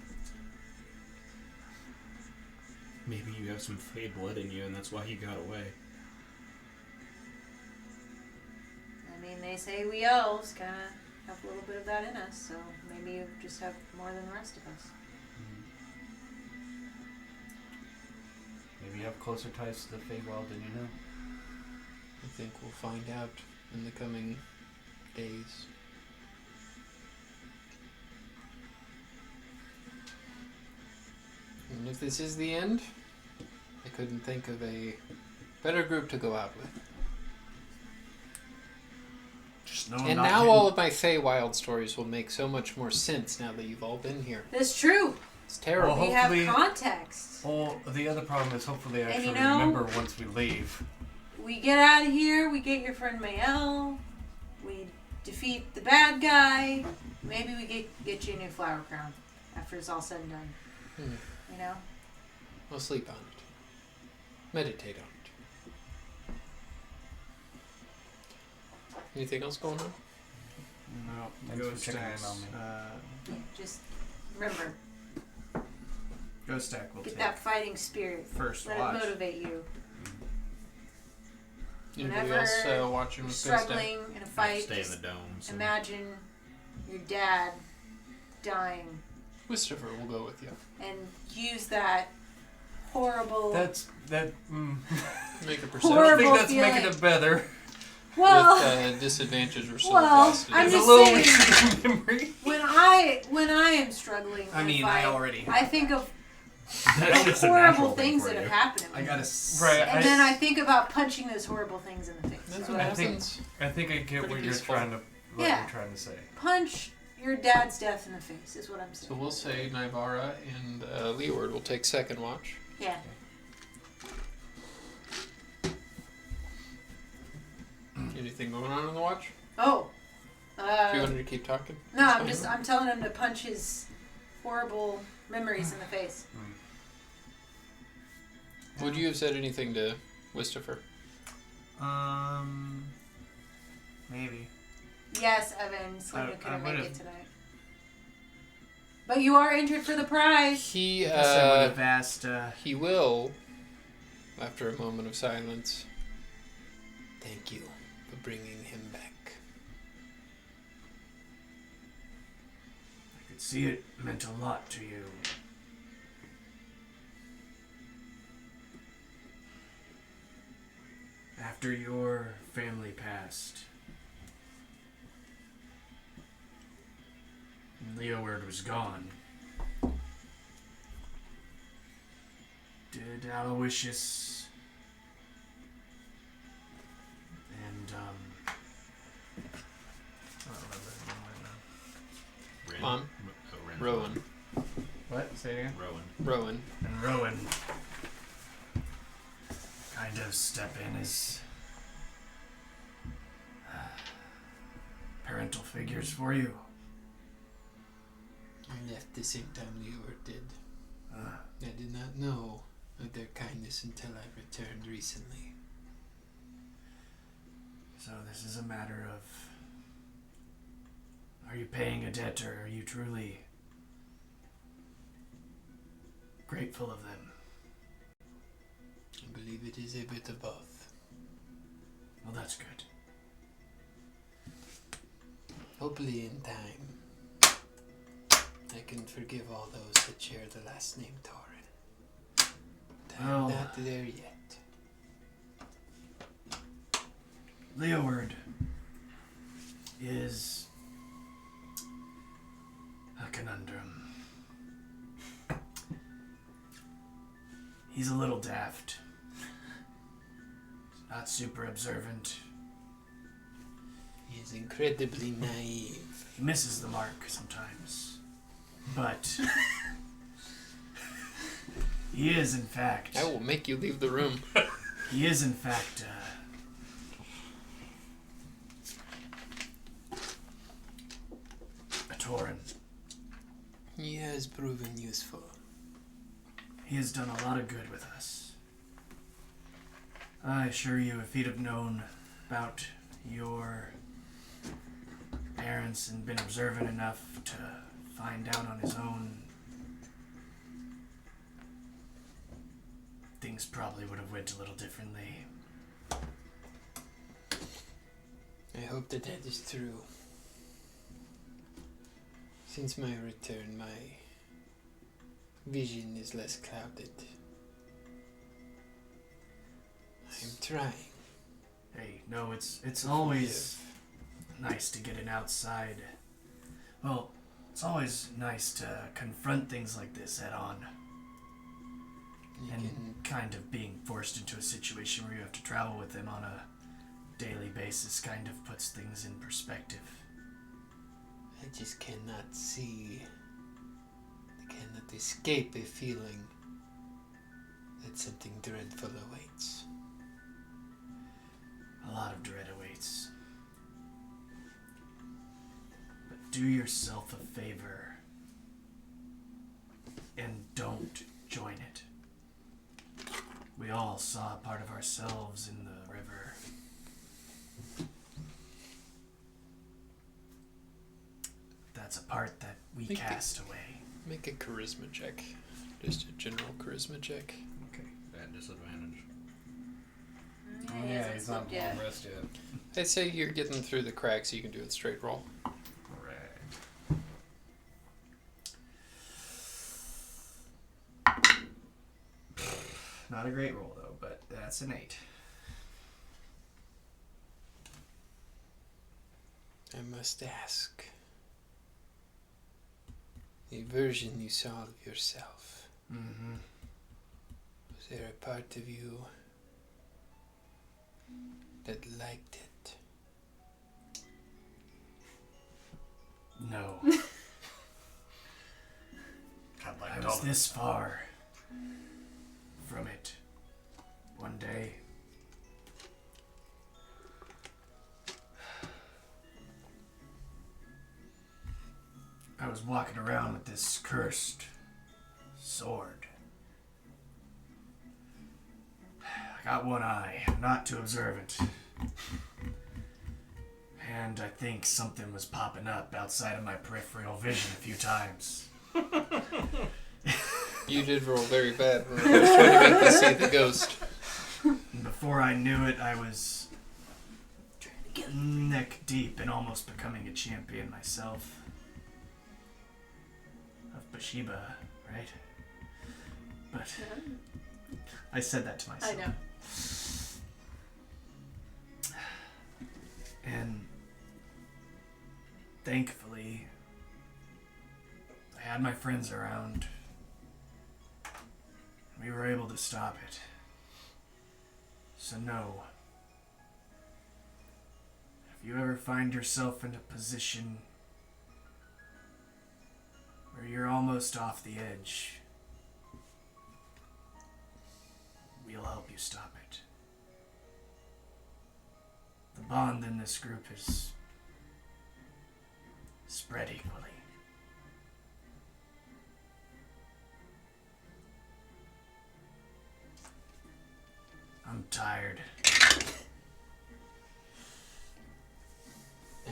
Maybe you have some Fey blood in you and that's why you got away. I mean, they say we elves kind of have a little bit of that in us, so maybe you just have more than the rest of us. Maybe you have closer ties to the Feywild than you know. I think we'll find out in the coming days. And if this is the end, I couldn't think of a better group to go out with. Just know And not now getting- all of my Feywild stories will make so much more sense now that you've all been here. That's true. It's terrible. Well, We have hopefully- context. Well, the other problem is hopefully they And actually you know- remember once we leave. We get out of here, we get your friend Mael, we defeat the bad guy, maybe we get you a new flower crown after it's all said and done. You know? I'll sleep on it. Meditate on it. Anything else going on? No, Thanks Ghost for checking in Stack's, on me. Yeah, just remember, Ghost Stack will get take that fighting spirit. first Let watch. it motivate you. Anybody Whenever else watching you're with Ghost struggling in a I fight, stay in just the dome. So. imagine your dad dying Christopher will go with you. and use that horrible. Make a I perception. don't Horrible think that's feeling. making it better. well, with disadvantage or soul well, cost. I'm It's a just little saying, recent memory. when I am struggling, I in a mean, fight, I already. I think of That's just a horrible natural thing things for that you. have happened. I gotta. Right. And then I think about punching those horrible things in the face. That's So what I think- happens. I think I get Pretty what peaceful. you're trying to say. punch your dad's death in the face is what I'm So saying. we'll say Nybara and Leeward will take second watch. Yeah. Anything going on in the watch? Oh. If you wanted to keep talking. No, it's fine. I'm telling him to punch his horrible memories in the face. Would you have said anything to Christopher? Maybe. Yes, Evan, Selena I couldn't make would've- it tonight. But you are entered for the prize. He Guess I would have asked. he will, after a moment of silence. Thank you for bringing him back. I could see it meant a lot to you. After your family passed, and Leoward was gone, did Aloysius and I don't remember his name right now. Ren? Mom? Oh, Ren. Rowan. What? Say it again. Rowan. And Rowan kind of step in as parental figures for you. I left the same time Leeward did. Uh, I did not know of their kindness until I returned recently. so this is a matter of, are you paying a debt or are you truly grateful of them? I believe it is a bit of both. Well, that's good. Hopefully in time, I can forgive all those that share the last name Torin. But I'm Well- not there yet. Leoward is a conundrum. He's a little daft. Not super observant. He is incredibly naive. He misses the mark sometimes. But he is in fact I will make you leave the room. he is in fact a Tauren. He has proven useful. He has done a lot of good with us. I assure you, if he'd have known about your parents and been observant enough to find out on his own, things probably would have went a little differently. I hope that is true. Since my return, my vision is less clouded. I'm trying. Hey, no, it's always nice to get an outside. Well, it's always nice to confront things like this head on. You And can, kind of being forced into a situation where you have to travel with him on a daily basis kind of puts things in perspective. I just cannot see, I cannot escape a feeling that something dreadful awaits. A lot of dread awaits. But do yourself a favor and don't join it. We all saw a part of ourselves in the river. That's a part that we Make it- cast away. Make a charisma check. Just a general charisma check. Okay. At disadvantage. He Yeah, hasn't he's not slept yet. long rest yet. I'd say you're getting through the cracks, so you can do it straight roll. Not a great roll though, but that's an 8. I must ask. The version you saw of yourself, Mm-hmm. was there a part of you that liked it? No. I'd I was this far from it one day. I was walking around with this cursed sword. I got one eye, not too observant. And I think something was popping up outside of my peripheral vision a few times. You did roll very bad when I was trying to make you see the ghost. And before I knew it, I was neck deep and almost becoming a champion myself. Of Bathsheba, right? But I said that to myself. I know. And thankfully, I had my friends around. We were able to stop it. So no. If you ever find yourself in a position where you're almost off the edge, we'll help you stop it. The bond in this group is spread equally. I'm tired.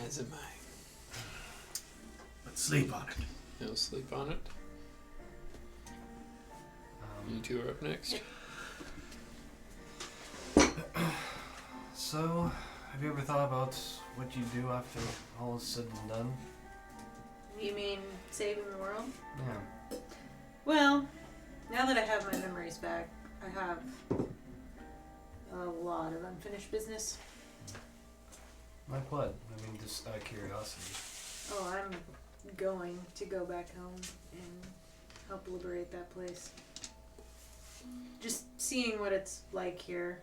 As am I. But sleep on it. You'll sleep on it. You two are up next. So, have you ever thought about what you do after all is said and done? You mean saving the world? Yeah. Well, now that I have my memories back, I have a lot of unfinished business. Like what? I mean, just out of curiosity. Oh, I'm going to go back home and help liberate that place. Just seeing what it's like here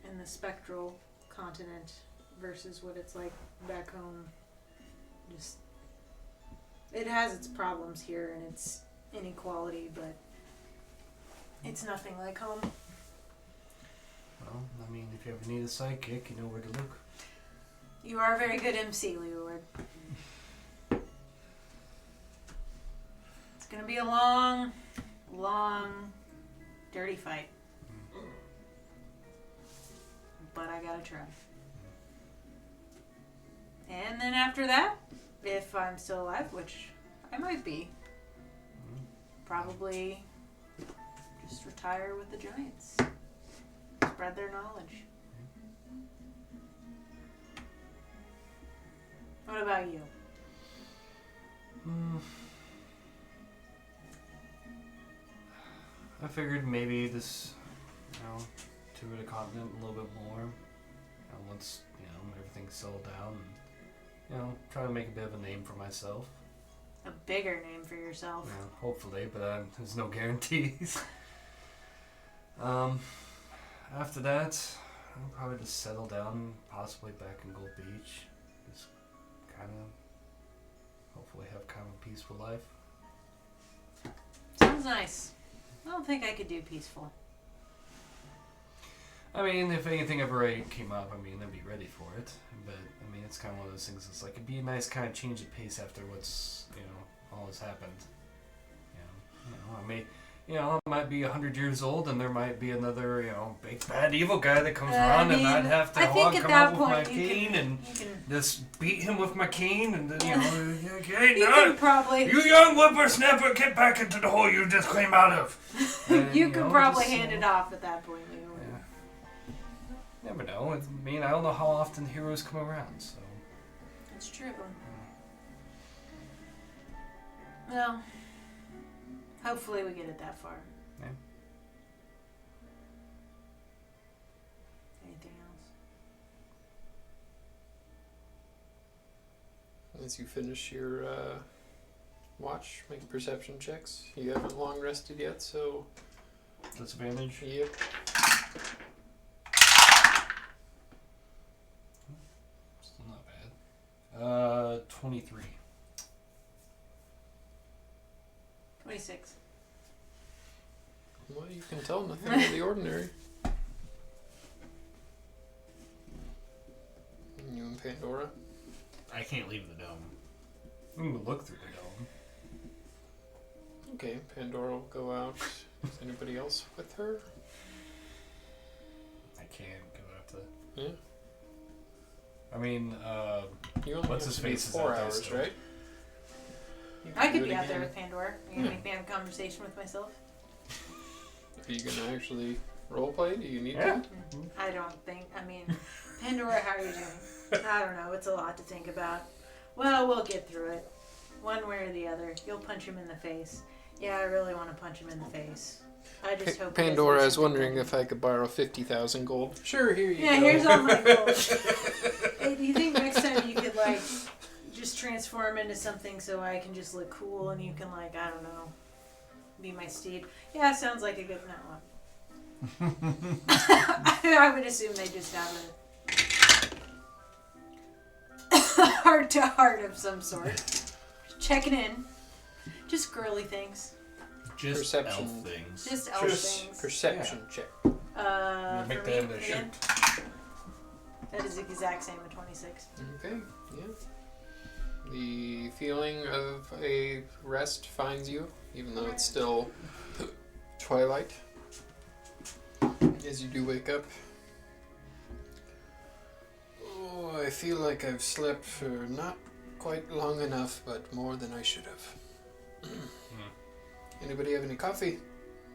in the spectral continent versus what it's like back home. Just, it has its problems here and its inequality, but it's nothing like home. Well, I mean, if you ever need a sidekick, you know where to look. You are a very good MC, Leeward. It's gonna be a long, dirty fight. But I gotta try. And then after that, if I'm still alive, which I might be, probably just retire with the Giants. Spread their knowledge. What about you? I figured maybe this, tour the continent a little bit more. Once, everything's settled down and, try to make a bit of a name for myself. A bigger name for yourself. Hopefully, but there's no guarantees. After that, I'll probably just settle down, possibly back in Gold Beach. Just kind of, hopefully have kind of a peaceful life. Sounds nice. I don't think I could do peaceful. I mean, if anything ever came up, I'd be ready for it. But, it's kind of one of those things, it's like, it'd be a nice kind of change of pace after what's, all has happened. I might be 100 years old and there might be another, big bad evil guy that comes around and I'd have to come up with my cane and just beat him with my cane and then, probably... You young whippersnapper, get back into the hole you just came out of. And, you could probably hand it off at that point, Leo. never know. I mean, I don't know how often heroes come around, so. It's true. Well, hopefully we get it that far. Yeah. Anything else? As you finish your watch, make perception checks. You haven't long rested yet, so Disadvantage? yep. Still not bad. 23. 26. Well, you can tell nothing out of the ordinary. You and Pandora. I can't leave the dome. I'm gonna look through the dome. Okay, Pandora will go out. Is anybody else with her? I can't go out to. Yeah. I mean, You only What's have his to be face is 4 out there hours, still. right? You I can could do be it out there again. with Pandora. Are you gonna make me have a conversation with myself? Are you gonna actually roleplay? Do you need Yeah. to? I don't think. I mean, Pandora, how are you doing? I don't know. It's a lot to think about. Well, we'll get through it. One way or the other. You'll punch him in the face. Yeah, I really want to punch him in the face. I just hope. Pandora, I was wondering if I could borrow 50,000 gold. Sure, here you Yeah, go. here's all my gold. Hey, do you think next time you could like just transform into something so I can just look cool and you can like I don't know, be my steed? Yeah, sounds like a good one. I would assume they just have a heart to heart of some sort. Checking in, just girly things, Just Perception. elf things. just elf things. Perception check. make For that me, into a shirt. again, that is the exact same with 26. Okay, yeah. The feeling of a rest finds you, even though it's still twilight. As you do wake up. Oh, I feel like I've slept for not quite long enough, but more than I should have. Anybody have any coffee?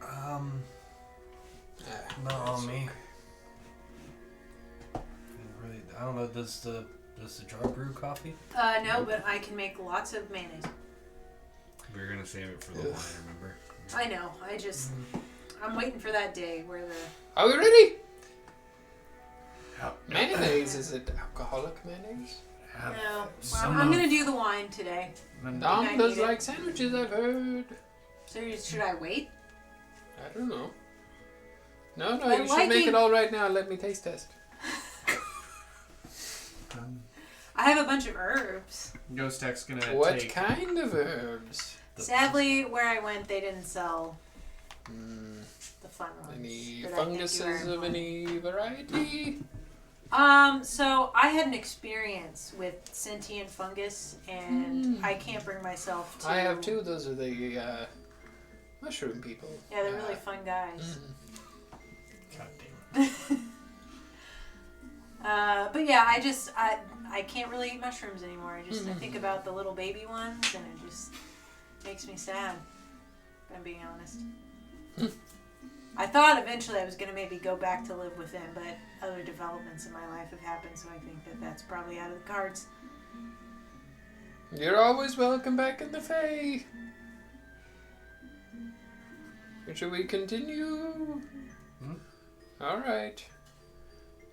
Not on that's me. okay. Really, I don't know. Does the jar brew coffee? No, but I can make lots of mayonnaise. We were gonna save it for the Ugh. line, remember? I know. I'm waiting for that day where the. Are we ready? Yeah. Mayonnaise, is it alcoholic mayonnaise? Have No. Well, some I'm of- gonna do the wine today. Dom I does need it. like sandwiches, I've heard. So should I wait? I don't know. No, I'm you should make liking- it all right now. Let me taste test. I have a bunch of herbs. Ghost Tech's gonna What take. kind of herbs? Sadly, where I went, they didn't sell Mm, the fun ones. any that I think you funguses are of important. any variety? So I had an experience with sentient fungus, and I can't bring myself to. I have two. Those are the mushroom people. Yeah, they're really fun guys. God damn. But yeah, I can't really eat mushrooms anymore. I think about the little baby ones, and it just makes me sad. If I'm being honest. I thought eventually I was gonna maybe go back to live with him, but other developments in my life have happened, so I think that that's probably out of the cards. You're always welcome back in the Fae. Should we continue? All right.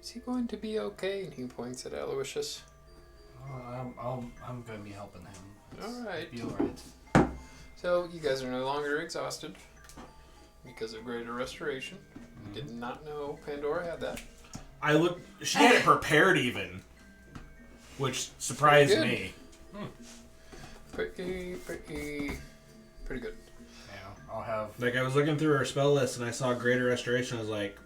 Is he going to be okay? And he points at Aloysius. I'm gonna be helping him. All right. Be alright. So you guys are no longer exhausted because of greater restoration. You did not know Pandora had that. I looked. She had it prepared even, which surprised Pretty me. Pretty good. Yeah, I'll have. Like I was looking through her spell list and I saw greater restoration. I was like,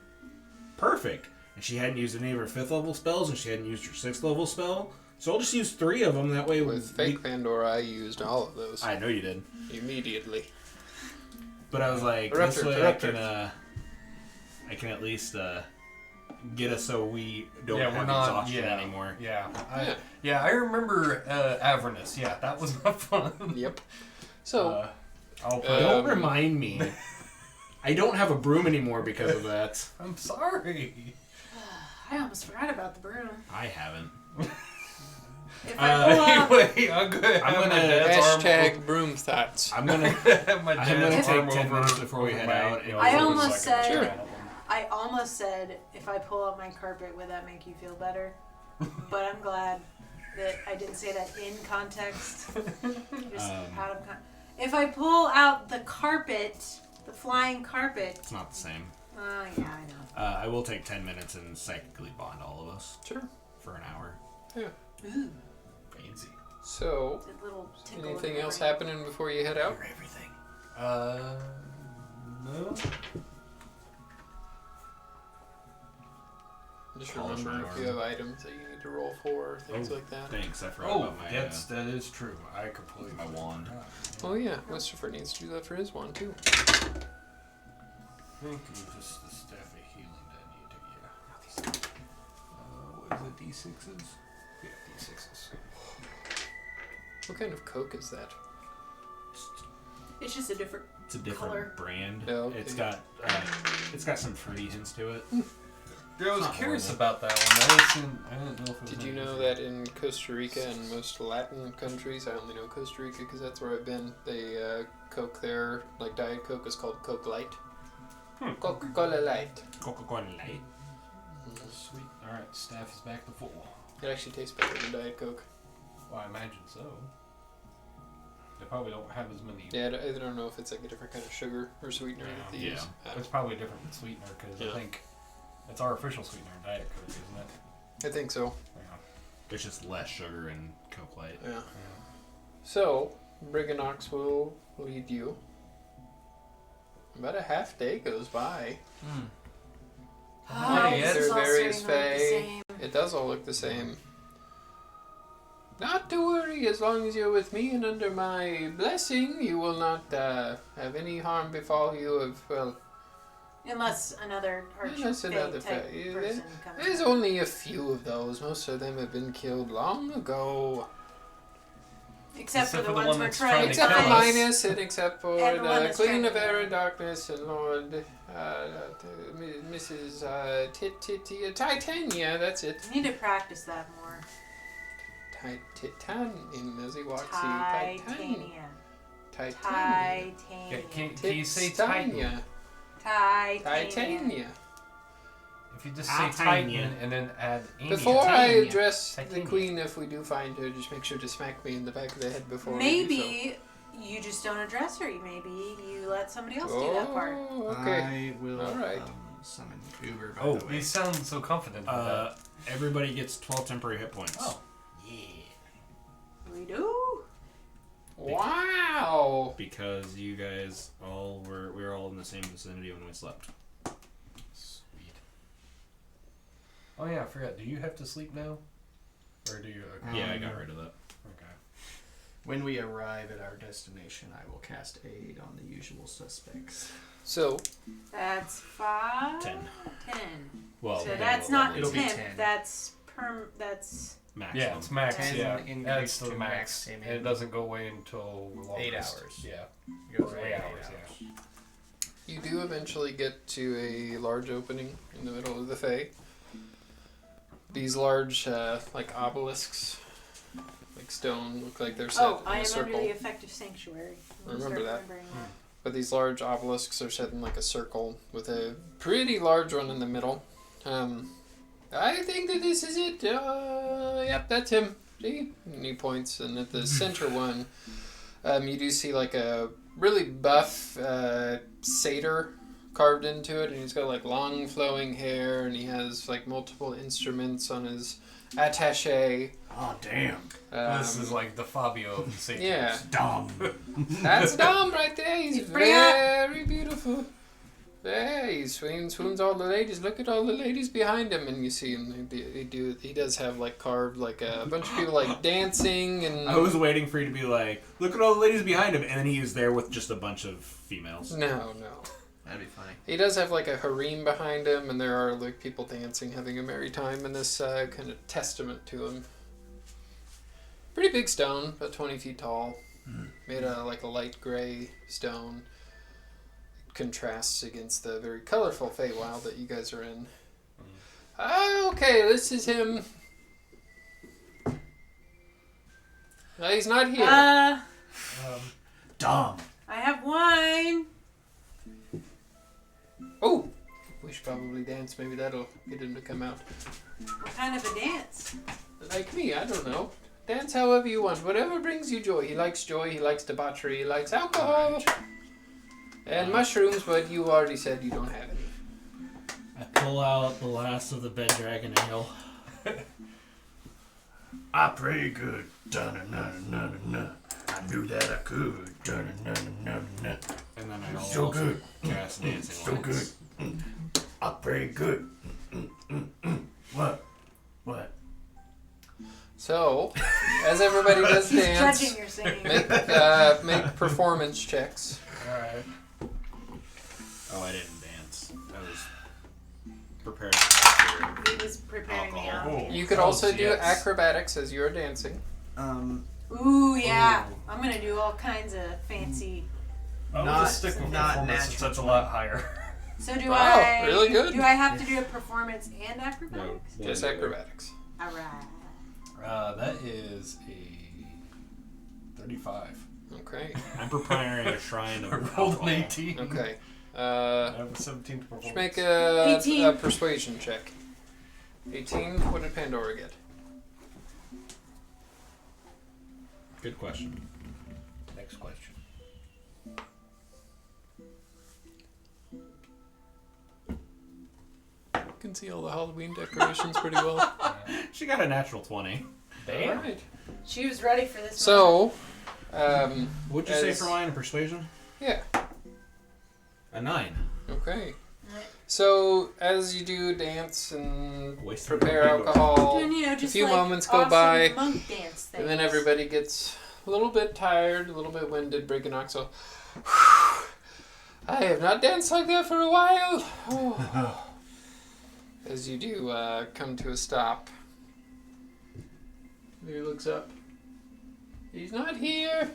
perfect. And she hadn't used any of her 5th level spells, and she hadn't used her 6th level spell. So I'll just use 3 of them. That way, With fake Pandora, I used all of those I know you did. immediately. But I was like, Correct this her, way correct I can at least get us so we don't Yeah, have we're not exhaustion anymore. Yeah, I remember Avernus. Yeah, that was not fun. Yep. So I'll put. Don't remind me. I don't have a broom anymore because of that. I'm sorry. I almost forgot about the broom. I haven't. If I pull out, Anyway, I'm gonna Hashtag broom thoughts. I'm gonna have my I'm dad's gonna arm take 10 over minutes before we over head my out. And elbow I so almost I can said- straddle Sure. them. I almost said, if I pull out my carpet, would that make you feel better? But I'm glad that I didn't say that in context. Just out of If I pull out the carpet, the flying carpet. It's not the same. Yeah, I know. I will take 10 minutes and psychically bond all of us Sure. for an hour. Yeah. Ooh, Fancy. So, a little tickle. anything in the else brain. happening before you head out? For everything. No. Just Polish remember my if you arm. have items that you need to roll for, things like that. Thanks, I forgot Oh, about my, that is true. I completely my wand. forgot. Oh yeah, Christopher needs to do that for his one too. I think it was just the staff of healing that I need to get. What is it, D6s? Yeah, D6s. What kind of Coke is that? It's just a different. It's a different Color. brand. Oh, okay. It's got some fruity hints to it. Yeah, I was not curious horrible. about that one. I didn't know if it was. Did you know that in Costa Rica and most Latin countries, I only know Costa Rica because that's where I've been, they Coke there, like Diet Coke is called Coke Light. Coca-Cola Light. Coca-Cola Light. Sweet. All right, staff is back to full. It actually tastes better than Diet Coke. Well, I imagine so. They probably don't have as many. Yeah, I don't know if it's like a different kind of sugar or sweetener that they Yeah. use. I don't It's probably a different sweetener because Yeah. I think it's our official sweetener, Diet Coke, isn't it? I think so. Yeah. There's just less sugar in Coke Light. Yeah. So, Briganox will lead you. About a half day goes by. Oh, Yeah, this is they're all various starting to look the Fae. same. It does all look the same. Not to worry, as long as you're with me and under my blessing, you will not have any harm befall you of, well, Unless another Unless another type Fae. person comes. there's only a few of those. Most of them have been killed long ago. Except for the one ones we're that's trying to Except for kill kill. us. Linus and except for And the one the that's Queen trying of to Air kill and Darkness and Lord Mrs. Titania, that's it. I need to practice that more. Titanium as he walks you. Titania. Titania. Yeah, Titania. can you say Titan? Titania. Titania. Titania. If you just say Titania. Titan and then add Ania. Before I Titania. address the Titania. Queen, if we do find her, just make sure to smack me in the back of the head before we do Maybe you just don't address her. Maybe you let somebody else do that part. Oh, okay. I will Alright. summon Uber, by Oh, the way. You sound so confident with that. Everybody gets 12 temporary hit points. Oh. Yeah. We do. Wow. Because you guys we were all in the same vicinity when we slept. Sweet. Oh yeah, I forgot. Do you have to sleep now? Or do you? Yeah, I got rid of that. Okay. When we arrive at our destination, I will cast aid on the usual suspects. So, That's 5. 10. 10. Well, So depending that's on not what the It'll be 10. 10. That's That's maximum. Yeah, it's max. 10 Yeah, increase that's the to max. maximum. And it doesn't go away until 8 longest. hours. Yeah, It goes or away 8 in hours. 8 Yeah. you do eventually get to a large opening in the middle of the Fae. These large, like obelisks, like stone, look like they're set Oh, in I a am circle. under the effective sanctuary. I'm gonna Remember start that. remembering that. But these large obelisks are set in like a circle with a pretty large one in the middle. I think that this is it. Yep, that's him. See? And he points, and at the center one, you do see like a really buff satyr carved into it, and he's got like long flowing hair, and he has like multiple instruments on his attaché. Oh, damn. This is like the Fabio of the Satyrs. Yeah. Dumb. That's Dom right there. He's He's pretty hot. very beautiful. There, he swoons all the ladies. Look at all the ladies behind him, and you see him. He does have like carved like a bunch of people like dancing and. I was waiting for you to be like, look at all the ladies behind him, and then he was there with just a bunch of females. No. That'd be funny. He does have like a harem behind him, and there are like people dancing, having a merry time in this kind of testament to him. Pretty big stone, about 20 feet tall, made out of like a light gray stone. It contrasts against the very colorful Feywild that you guys are in. Okay, this is him. He's not here. Dom. I have wine. Oh, we should probably dance. Maybe that'll get him to come out. What kind of a dance? Like me, I don't know. Dance however you want. Whatever brings you joy. He likes joy. He likes debauchery. He likes alcohol. And mushrooms, but you already said you don't have any. I pull out the last of the Bed Dragon Ale. I pray good. Dun-na-na-na-na-na. I knew that I could. Dun-na-na-na-na. And then I So also good. cast Dancing So Lights. good. I pray good. What? What? So, as everybody does He's dance, judging your singing. make performance checks. Alright. Oh, I didn't dance. I was preparing for He was preparing the Alcohol. ambience. You could also do acrobatics as you're dancing. Ooh, yeah. I'm gonna do all kinds of fancy. I'll Not- just stick with not performance since natural. that's a lot higher. So do Wow, I? really good. Do I have to do a performance and acrobatics? No. Just acrobatics. All right. That is a 35. Okay. I'm preparing a shrine of I rolled alcohol. an 18. Okay. I have a 17 to performance. Just make a 18. persuasion check. 18. What did Pandora get? Good question. Next question. You can see all the Halloween decorations pretty well. She got a natural 20. Damn. Alright. She was ready for this. So, What'd you say As- for mine in persuasion? yeah. A 9. Okay. So, as you do dance and Waste prepare alcohol, Doing, you know, just a few like moments go awesome by, monk dance and then things. everybody gets a little bit tired, a little bit winded, breaking oxo. I have not danced like that for a while. Oh. As you do come to a stop. He looks up. He's not here.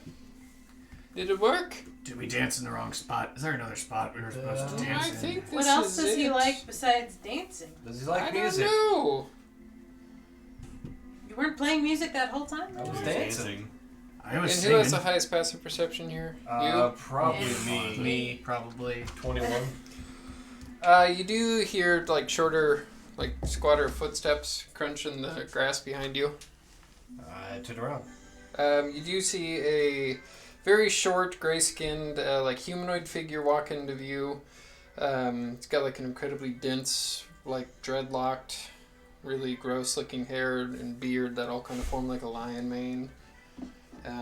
Did it work? Did we dance in the wrong spot? Is there another spot we were supposed to I dance in? think this What else is does he it. like besides dancing? Does he like I music? don't know. You weren't playing music that whole time? I was though? dancing. I was And who singing. has the highest passive perception here? Probably Yeah. me. Me, probably. 21. You. You do hear like shorter, like squatter footsteps crunch in the grass behind you. I turned around. You do see a very short, gray-skinned, like humanoid figure walk into view. It's got like an incredibly dense, like dreadlocked, really gross-looking hair and beard that all kind of form like a lion mane.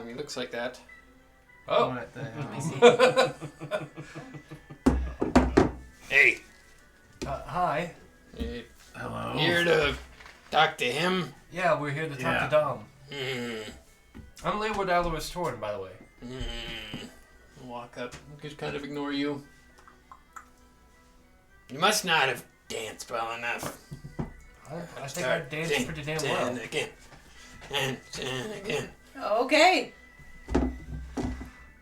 He looks like that. Oh. What the hell? Let me see. Hey, Hi. you Hello. here to talk to him? Yeah, we're here to talk Yeah. to Dom. Mm, I'm Leeward Alois Torn, by the way. Walk up, just kind of ignore you. You must not have danced well enough. I think I danced pretty damn well. And again. And again. Okay.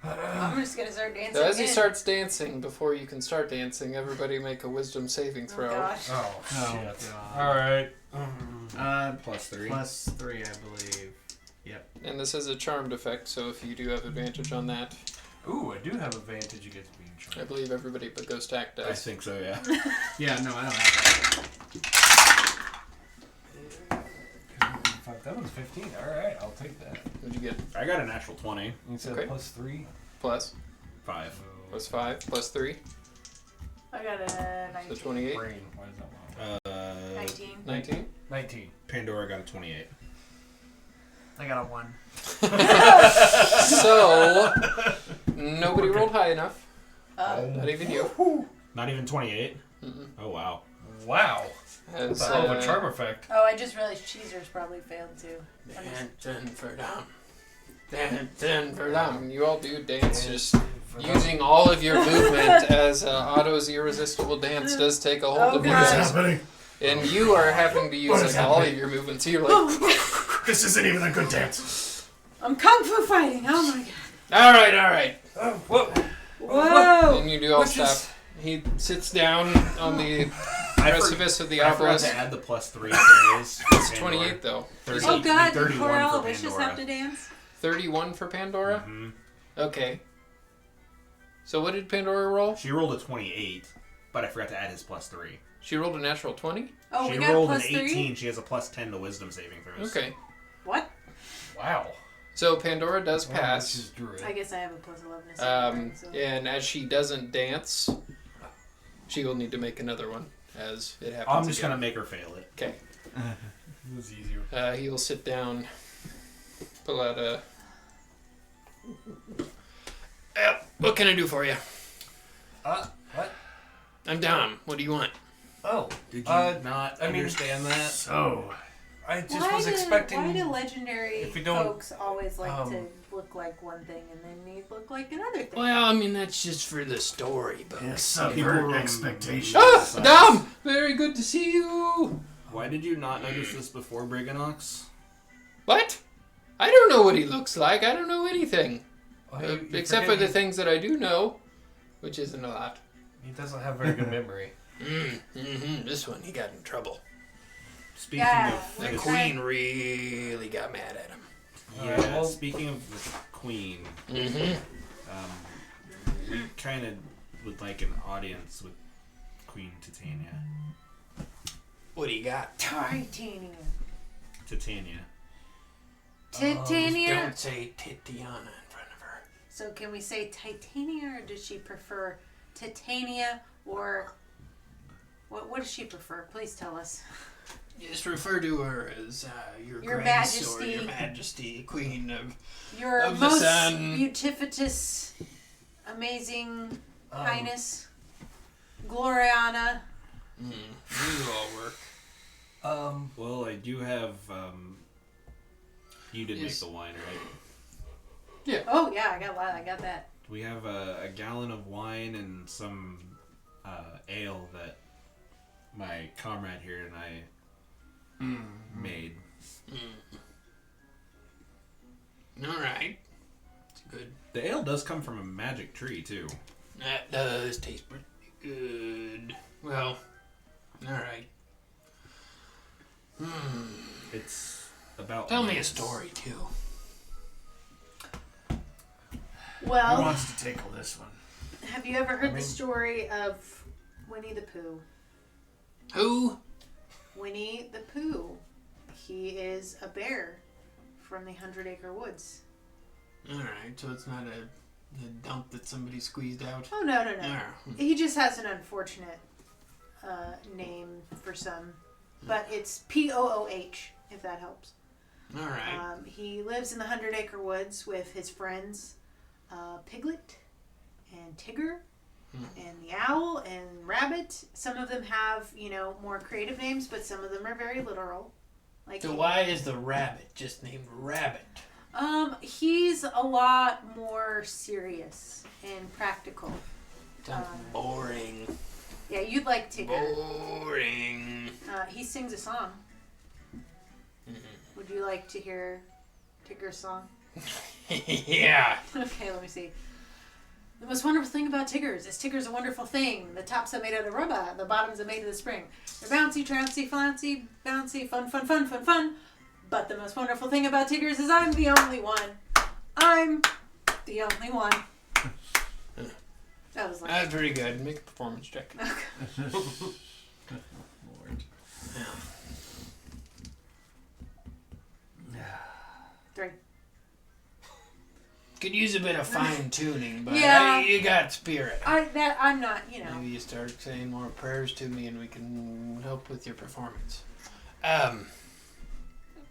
I'm just gonna start dancing. So as he again. starts dancing, before you can start dancing, everybody make a wisdom saving Oh throw. gosh. Oh, Oh, shit. God. Alright. Plus 3. Plus 3, I believe. Yep. And this is a charmed effect, so if you do have advantage on that, Ooh, I do have advantage against being I charmed. believe everybody but Ghost Act I does. think so, yeah. Yeah, no, I don't have That was 15. Alright, I'll take that. What'd you get? I got a natural 20. You said Okay. plus 3? Plus? 5. Plus 5? Plus 3? I got a 19. So 28? Brain. Why is that long? 19. 19? 19. Pandora got a 28. I got a 1. So, nobody rolled high enough. Not even you. Not even 28? Mm-mm. Oh, wow. Wow. As, That's a hell of a charm effect. Oh, I just realized Cheezer's probably failed too. Dancing for Dom. Dancing for Dom. You all do dance, just using all of your movement as Otto's irresistible dance does take a hold Oh, of you God. What's guys. happening? And you are having to use What is like all of happening? your movements. So you're like, This isn't even a good dance. I'm kung fu fighting. Oh my god. all right. Whoa. Whoa. And you do all Which stop. is- He sits down on the precipice of the I forgot obelisk. to add the +3 for his. It's 28 though. 30, Oh God! Did 31 poor for Aloysius Pandora. have to dance? 31 for Pandora. Mm-hmm. Okay. So what did Pandora roll? She rolled a 28, but I forgot to add his +3. She rolled a natural 20. Oh, She we got rolled an +3. 18. She has a +10 to wisdom saving throws. Okay. What? Wow. So Pandora does Well, pass. she's druid. I guess I have a +11. or something, so. And as she doesn't dance, she will need to make another one as it happens. I'm just going to make her fail it. Okay. It was easier. He'll sit down, pull out a. What can I do for you? What? I'm Dom. What do you want? Oh. Did you not understand that? So, I just was Why expecting... do legendary if we don't- folks always like to look like one thing and then they look like another thing? Well, I mean that's just for the story, but. Yeah, subvert expectations. Ah, Dom! Very good to see you. Why did you not notice this before, Briganox? What? I don't know what he looks like. I don't know anything. Except for the thing. things that I do know, which isn't a lot. He doesn't have very good memory. This one, he got in trouble. Speaking Yeah, of The We're queen really got mad at him. Yeah, well- speaking of the queen, Mm-hmm. we kind of would like an audience with Queen Titania. What do you got? Titania. Titania. Titania. Don't say Titiana in front of her. So can we say Titania, or does she prefer Titania, or what does she prefer? Please tell us. Just refer to her as your Majesty. Grace or Your Majesty, Queen of... Your Of the most sun. beautifitous, amazing highness, Gloriana. These will all work. Well, I do have. You did make Is- the wine, right? Oh yeah, I got that. We have a gallon of wine and some ale that my comrade here and I made. All right. It's good. The ale does come from a magic tree, too. That does taste pretty good. Well, all right. It's about. Tell me a wines. story, too. Who Well, wants to tackle this one? have you ever heard the story of Winnie the Pooh? Who? Winnie the Pooh. He is a bear from the 100 Acre Woods. All right, so it's not a dump that somebody squeezed out. Oh no. Ah, He just has an unfortunate name for some, but it's Pooh, if that helps. all right. He lives in the 100 Acre Woods with his friends Piglet and Tigger and the Owl and Rabbit. Some of them have, more creative names, but some of them are very literal. Like So why is the rabbit just named Rabbit? he's a lot more serious and practical. Sounds boring. Yeah, you'd like Tigger. Boring. He sings a song. Would you like to hear Tigger's song? Yeah. Okay, let me see. The most wonderful thing about Tiggers is Tigger's a wonderful thing. The tops are made out of rubber, the bottoms are made of the spring. They're bouncy, trouncy, flouncy, bouncy, fun, fun, fun, fun, fun. But the most wonderful thing about Tiggers is I'm the only one. I'm the only one. That was like... That's pretty good. Make a performance check. Lord. 3. Could use a bit of fine tuning, but Yeah. you got spirit. I'm not, Maybe you start saying more prayers to me and we can help with your performance. I'm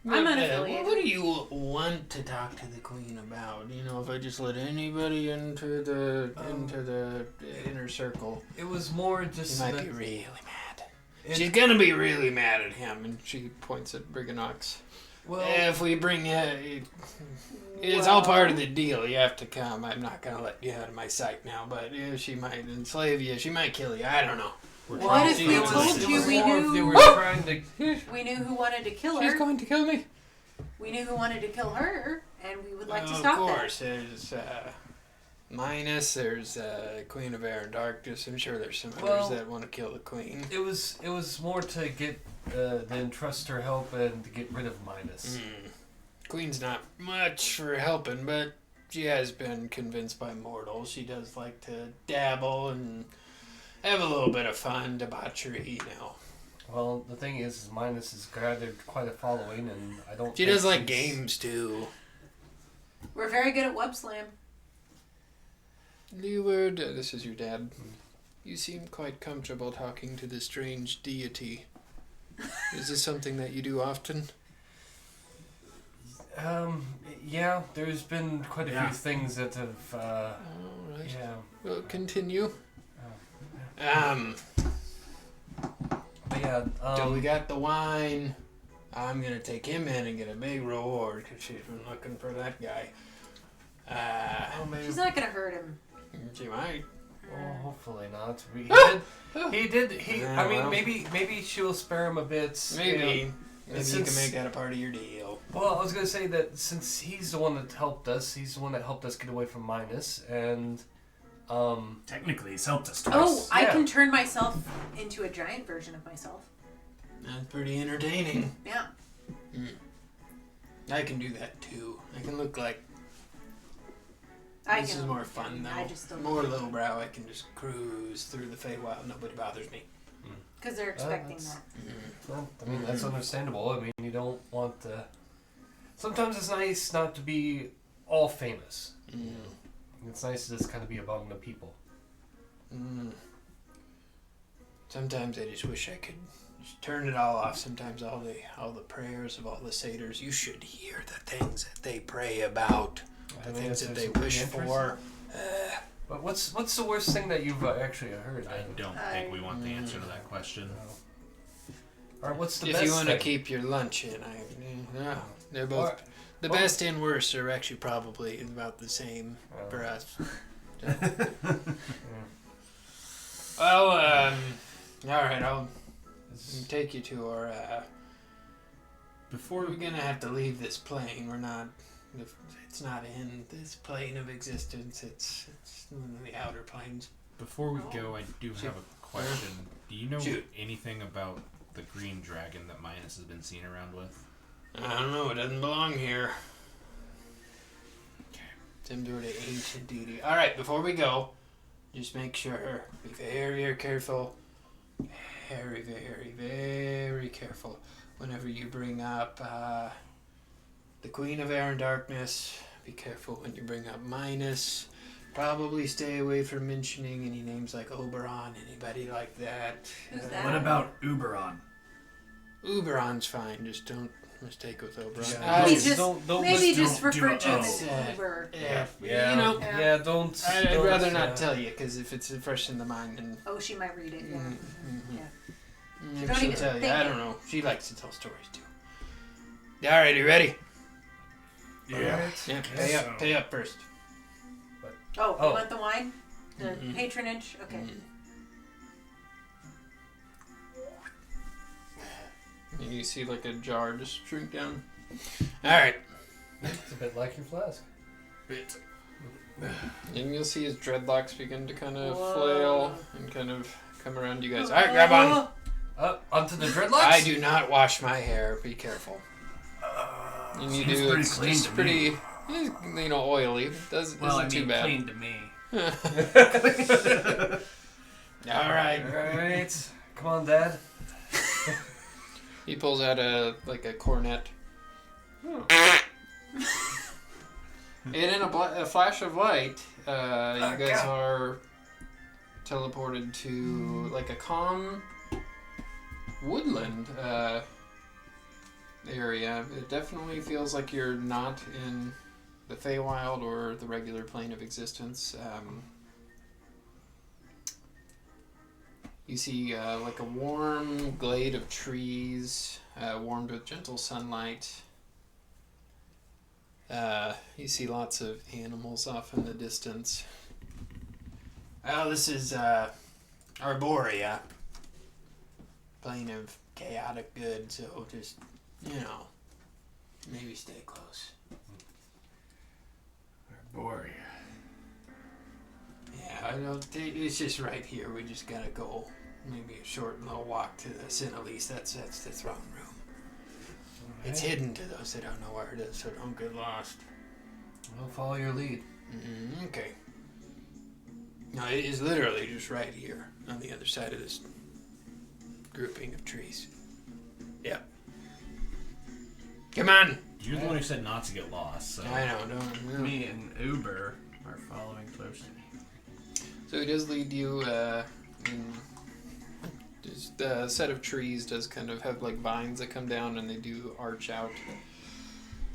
unaffiliated. What do you want to talk to the queen about? If I just let anybody into the inner circle, It was more she just might that be really mad. it- She's gonna be really mad at him, and she points at Briganox. well, If we bring you, it's all part of the deal. You have to come. I'm not gonna let you out of my sight now, but she might enslave you. She might kill you. I don't know. What if It we was- told it you was we more if they knew... were trying to. We knew who wanted to kill She's her. going to kill me. We knew who wanted to kill her, and we would like to Of stop course, there's Minus, there's Queen of Air and Darkness. I'm sure there's some Well, others that want to kill the Queen. It was more to get the entrust her help and to get rid of Minus. Queen's not much for helping, but she has been convinced by mortals. She does like to dabble and have a little bit of fun, debauchery, Well, the thing is Minus has gathered quite a following, and I don't. She think does like she's- games too. We're very good at web slam. Leeward, this is your dad. You seem quite comfortable talking to this strange deity. Is this something that you do often? Yeah, there's been quite a Yeah. few things that have. All right. Yeah. Well, continue. But yeah. Till we got the wine, I'm gonna take him in and get a big reward because she's been looking for that guy. Oh, maybe. She's not gonna hurt him. She might. Well, hopefully not. He Yeah, I mean, well. maybe she'll spare him a bit. Maybe. You know. Maybe you can Since- make that a part of your deal. Well, I was gonna say that since he's the one that helped us, he's the one that helped us get away from Minus, and Technically, he's helped us twice. Oh, I Yeah. can turn myself into a giant version of myself. That's pretty entertaining. Yeah. I can do that too. I can look like. This is more fun though. I just don't. More lowbrow. I can just cruise through the Feywild. Nobody bothers me. Because they're expecting that's- that. well, I mean that's understandable. I mean, you don't want to. Sometimes it's nice not to be all famous. It's nice to just kind of be among the people. Sometimes I just wish I could just turn it all off. Sometimes all the prayers of all the satyrs. You should hear the things that they pray about. The I mean, things it's- that they it's wish pretty for. But what's the worst thing that you've actually heard? I don't think we want the answer to that question. All right, what's the If best you want to thing? keep your lunch in, they're both. Alright. The best and worst are actually probably about the same for us. Well, all right, I'll take you to our. Before We're gonna have to leave this plane. We're not. It's not in this plane of existence. It's in the outer planes. Before we go, I do have a question. Do you know Shoot. anything about the green dragon that Minus has been seen around with? I don't know. It doesn't belong here. Some sort of ancient deity. All right, before we go, just make sure. Be very, very careful. Very, very, very careful. Whenever you bring up the Queen of Air and Darkness, be careful when you bring up Minus. Probably stay away from mentioning any names like Oberon, anybody like that. Who's that? What about Uberon? Uberon's fine, just don't mistake with Oberon. Yeah, Maybe don't- just, don't maybe listen- just don't do refer it. to him Oh. as Uber. Yeah, Yeah, you know, yeah, don't. I'd don't, rather not tell you, because if it's fresh in the mind, then Oh, she might read it. Yeah. Mhm. Yeah. maybe Don't she'll even tell you. think I it. don't know. She likes to tell stories too. All right, you ready? Yeah. Yeah, Yes. pay up first. Oh, Oh. you want the wine? The Mhm. patronage? Okay. And you see like a jar just shrink down. All right, It's a bit like your flask. and you'll see his dreadlocks begin to kind of Whoa. flail and kind of come around you guys. All right, grab on. Onto the dreadlocks. I do not wash my hair. Be careful. And you Seems do. pretty It's clean just to pretty, me. oily. It doesn't Well, I isn't mean, too bad. clean to me. All right. All right, come on, Dad. He pulls out a cornet. And in a flash of light, you guys are teleported to like a calm woodland area. It definitely feels like you're not in the Feywild or the regular plane of existence. You see like a warm glade of trees, warmed with gentle sunlight. You see lots of animals off in the distance. Oh, this is Arborea. Plane of chaotic good, so just, maybe stay close. Boy. Yeah, I don't think it's just right here. We just gotta go maybe a short little walk to the Sinalise. That's the throne room. It's hidden to those that don't know where it is, so don't get lost. We'll follow your lead. Okay. No, it is literally just right here on the other side of this grouping of trees. Yep. Come on! You're the one who said not to get lost, so... I know, don't. Me and Uber are following closely. So he does lead you in just a set of trees does kind of have like vines that come down and they do arch out.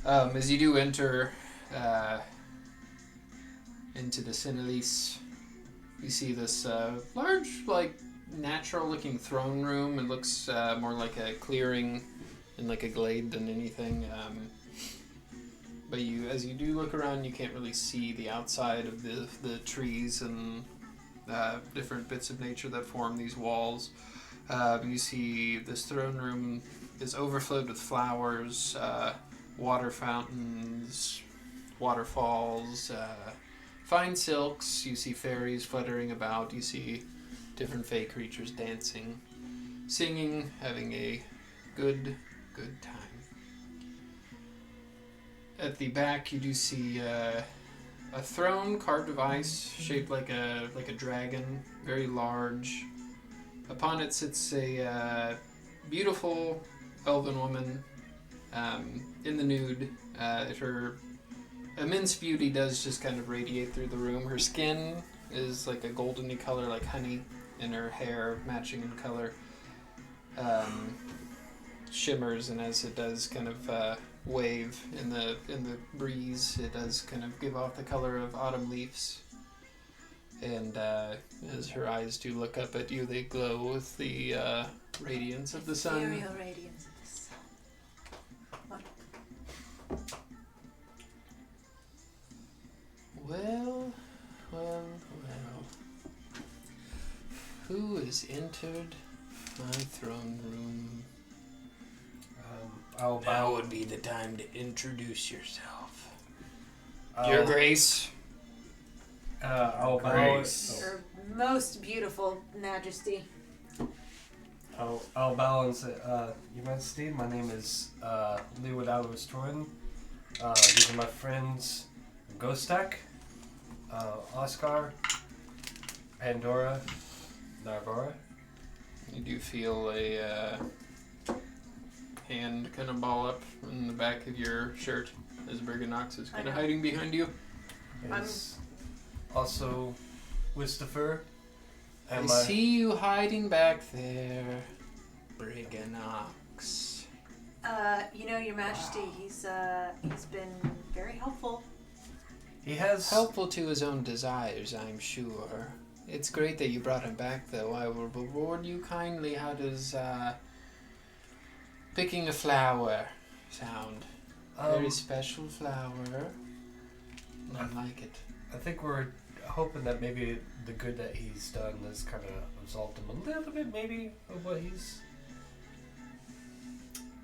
As you do enter into the Sinalise, you see this large, like, natural-looking throne room. It looks more like a clearing and like a glade than anything. But as you do look around, you can't really see the outside of the trees and different bits of nature that form these walls. You see this throne room is overflowed with flowers, water fountains, waterfalls, fine silks. You see fairies fluttering about. You see different fey creatures dancing, singing, having a good time. At the back, you do see a throne carved of ice, shaped like a dragon, very large. Upon it sits a beautiful elven woman in the nude. Her immense beauty does just kind of radiate through the room. Her skin is like a goldeny color, like honey, and her hair matching in color shimmers, and as it does kind of wave in the breeze, it does kind of give off the color of autumn leaves. And as her eyes do look up at you, they glow with the radiance of the sun. Ethereal radiance of the sun. Well. Who has entered my throne room? I'll Now bow. would be the time to introduce yourself. I'll- Your Grace. I'll bow. Grace. Your most beautiful majesty. I'll bow and say, Your Majesty, my name is Leeward Alvarez Torin. These are my friends Ghostak, Oscar, Pandora, Narvara. You do feel a hand kind of ball up in the back of your shirt as Briganox is kind of hiding behind you. Is also Wistifer. I And see you hiding back there, Briganox. Your majesty, he's been very helpful. he has Helpful to his own desires, I'm sure. It's great that you brought him back, though. I will reward you kindly. How does picking a flower sound? Very special flower. I like it. I think we're hoping that maybe the good that he's done has kind of absolved him a little bit, maybe, of what he's...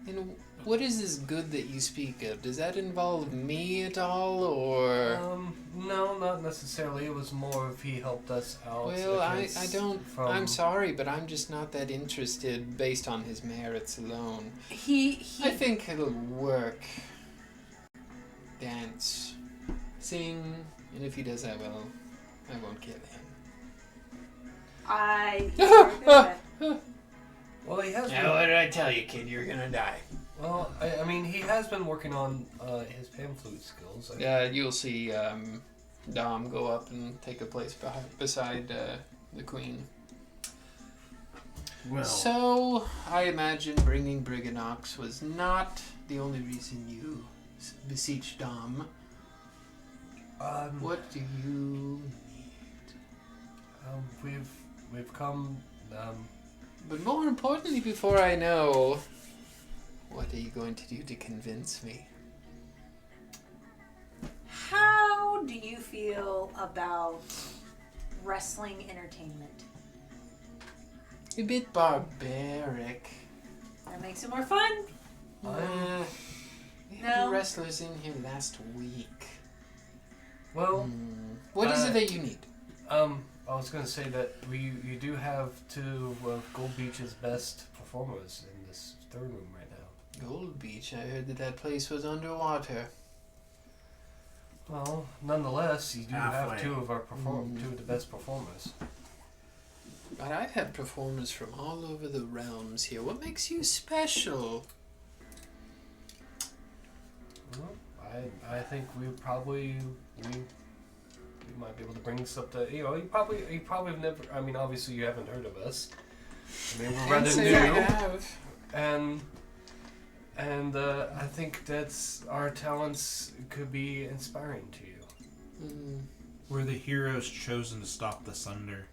And what is this good that you speak of? Does that involve me at all, or...? No, not necessarily. It was more if he helped us out. Well, I against- don't... from- I'm sorry, but I'm just not that interested based on his merits alone. He I think it'll work. Dance. Sing. And if he does that well, I won't kill him. Well, he has Now, what did I tell you, kid? You're gonna die. Well, I mean, he has been working on his pan flute skills. You'll see Dom go up and take a place beside the queen. Well, So, I imagine bringing Briganox was not the only reason you beseeched Dom. What do you need? We've come. But more importantly, before I know, what are you going to do to convince me? How do you feel about wrestling entertainment? A bit barbaric. That makes it more fun. We had No. wrestlers in here last week. Well, What is it that you need? I was going to say that you do have two of Gold Beach's best performers in this throne room right now. Gold Beach, I heard that place was underwater. Well, nonetheless, you do have Halfway. two of the best performers. But I've had performers from all over the realms here. What makes you special? Well, I think we might be able to bring stuff to you probably have never. I mean, obviously you haven't heard of us. I mean, we're Can't rather say I new, have. and I think that's our talents could be inspiring to you. We're the heroes chosen to stop the Sunder.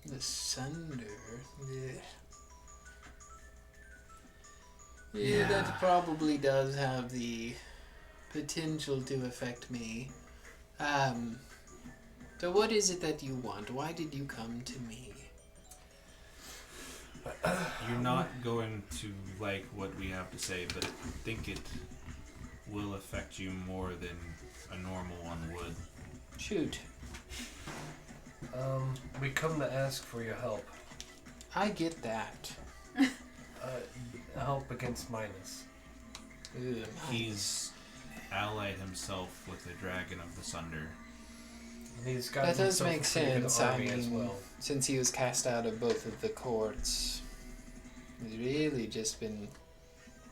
The Sunder. Yeah, that probably does have the potential to affect me. So what is it that you want? Why did you come to me? You're not going to like what we have to say, but I think it will affect you more than a normal one would. Shoot. We come to ask for your help. I get that. Help against Midas. He's allied himself with the Dragon of the Sunder. And he's got That does himself make a pretty good sense. I army as mean, well. since he was cast out of both of the courts, he's really just been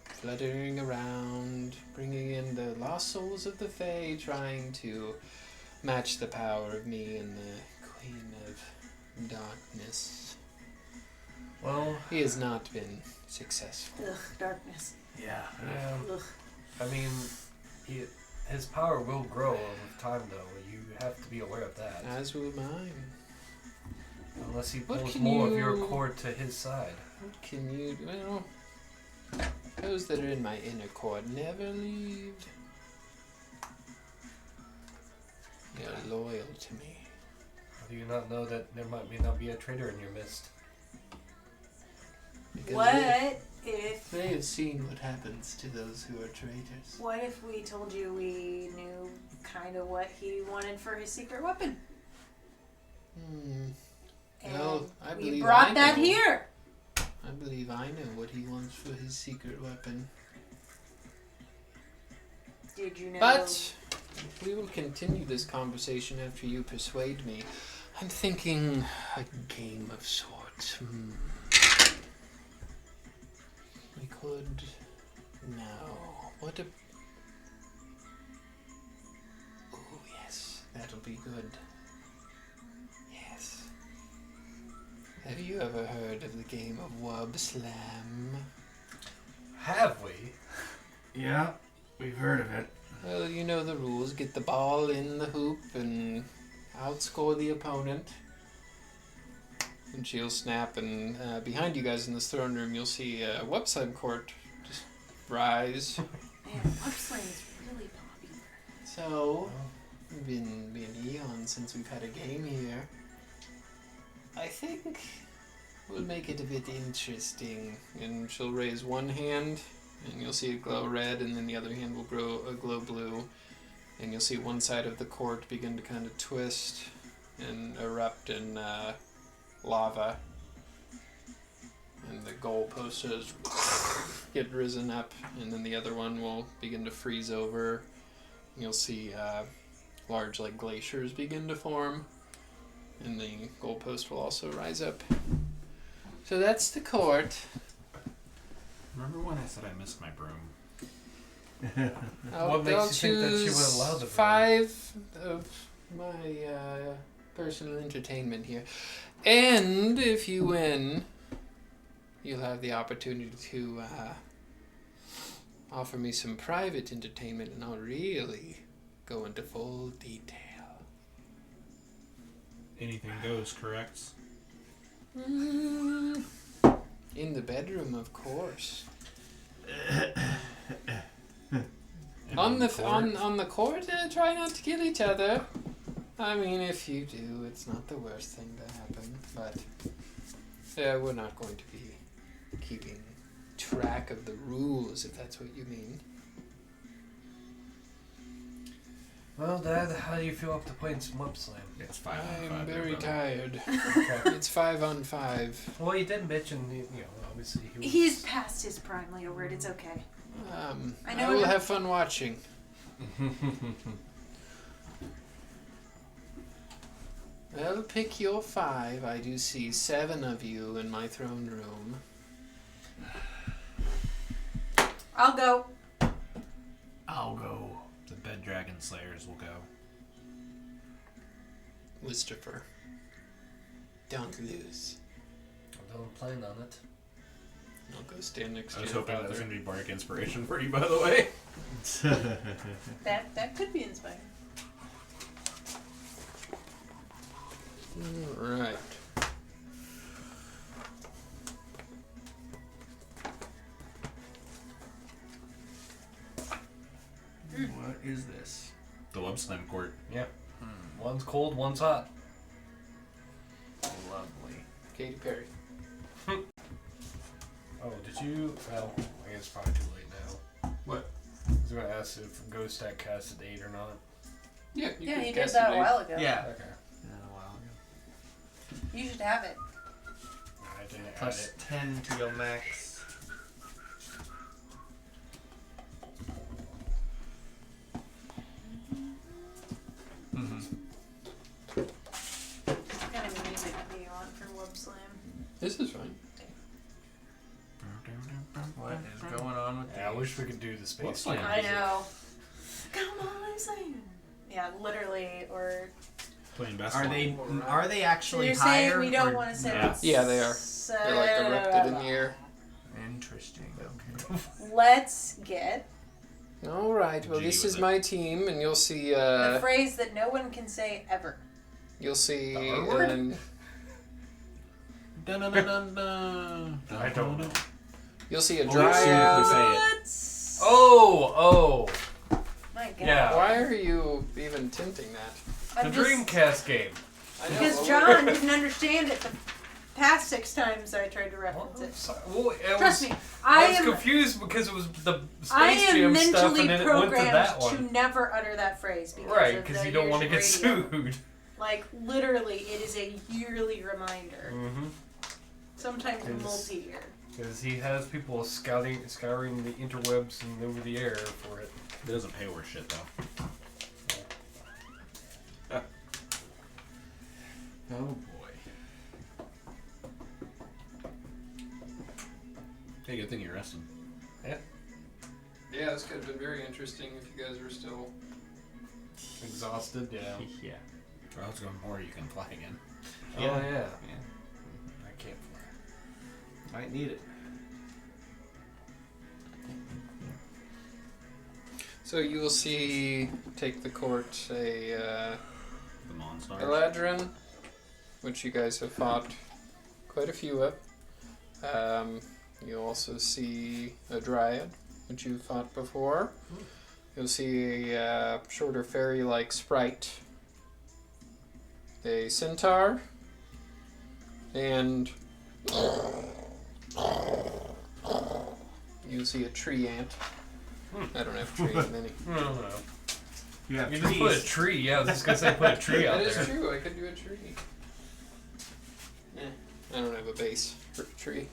fluttering around, bringing in the lost souls of the Fae, trying to match the power of me and the Queen of Darkness. Well, He has not been successful. Ugh, darkness. Yeah. yeah. Ugh. I mean, his power will grow over time, though. You have to be aware of that. As will mine. Unless he What pulls can more of your you- cord to his side. What can you... Well, those that are in my inner court never leave. They're loyal to me. Do you not know that there may not be a traitor in your midst? Because What if They have seen what happens to those who are traitors. What if we told you we knew kind of what he wanted for his secret weapon? And Well, I we believe brought I that know. here. I believe I know what he wants for his secret weapon. Did you know? But we will continue this conversation after you persuade me. I'm thinking a game of sorts. We could... No. What a... Oh, yes. That'll be good. Yes. Have you ever heard of the game of Wub Slam? Have we? Yeah, we've heard of it. Well, you know the rules. Get the ball in the hoop and outscore the opponent. And she'll snap, and behind you guys in this throne room, you'll see a web slime court just rise. Man, Web Slam is really popular. So, it's been eons since we've had a game here. I think we'll make it a bit interesting. And she'll raise one hand, and you'll see it glow red, and then the other hand will glow blue. And you'll see one side of the court begin to kind of twist and erupt in lava. And the goalposts get risen up, and then the other one will begin to freeze over. You'll see large like glaciers begin to form, and the goalpost will also rise up. So that's the court. Remember when I said I missed my broom? I'll What makes you think that she would choose allow the broom? 5 of my personal entertainment here. And if you win, you'll have the opportunity to offer me some private entertainment, and I'll really go into full detail. Anything goes, correct? In the bedroom, of course. On the court, try not to kill each other. I mean, if you do, it's not the worst thing to happen. But we're not going to be keeping track of the rules, if that's what you mean. Well, Dad, how do you feel after playing some Web Slam? It's 5 on 5. I'm very brother. tired. Okay. It's 5 on 5. Well, he did mention, obviously he was... He's past his prime, Leo Word. It's okay. I know I will it- have fun watching. Well, pick your 5. I do see 7 of you in my throne room. I'll go. I'll go. The Bed Dragon Slayers will go. Christopher, don't lose. I don't plan on it. I'll go stand next to I was you. hoping that was going to be Bardic Inspiration for you, by the way. That could be inspiring. Alright. What is this? The Web Slam Court. Yep. One's cold, one's hot. Lovely. Katy Perry. Oh, did you... Well, I guess it's probably too late now. What? I was going to ask if Ghost Stack casted 8 or not. Yeah, Yeah, could he did guess that it, a while ago. Yeah. Okay. A while ago. You should have it. I didn't add Plus it. 10 to your max. What kind of music do you want for Web Slam? This is fine. What is going on with Yeah, I these? wish we could do the Space What's Jam. like- I know. Come on, Slam. Yeah, literally, or... Playing basketball. Are they actually You're higher? saying we don't or- want to say Yeah. it's... Yeah, they are. They're like erected in the air. Interesting. Okay. Let's get Alright, well Gee, this was is it- my team, and you'll see, the phrase that no one can say ever. you'll see, The R word? I don't know. you'll see a Well, dryad. let's see if we say it. Let's... Oh! My God. Yeah. Why are you even tinting that? I'm The just- Dreamcast game. I know, Because well, John didn't understand it the past 6 times I tried to reference it. Well, it Trust was, me, I was am confused because it was the I Space am Jam stuff mentally and then it went to programmed that to one. never utter that phrase because Right, of because the you don't want to get years radio. sued. Like literally, it is a yearly reminder. Mm-hmm. Sometimes It's- multi-year. Because he has people scouring the interwebs and over the air for it. It doesn't pay worth shit, though. Oh boy. Hey, good thing you're resting. Yeah, this could have been very interesting if you guys were still... Exhausted, yeah. Yeah. Or else going more, you can fly again. Oh, yeah. Yeah. I can't fly. Might need it. So you will see, take the court, a The monster. Eladrin, which you guys have fought quite a few of. You'll also see a Dryad, which you've fought before. You'll see a shorter fairy-like sprite, a centaur, and you'll see a tree ant. I don't have tree ant many. No. You have You just put a tree. Yeah, I was just going to say put a tree out That is there. true, I could do a tree. I don't have a base for a tree.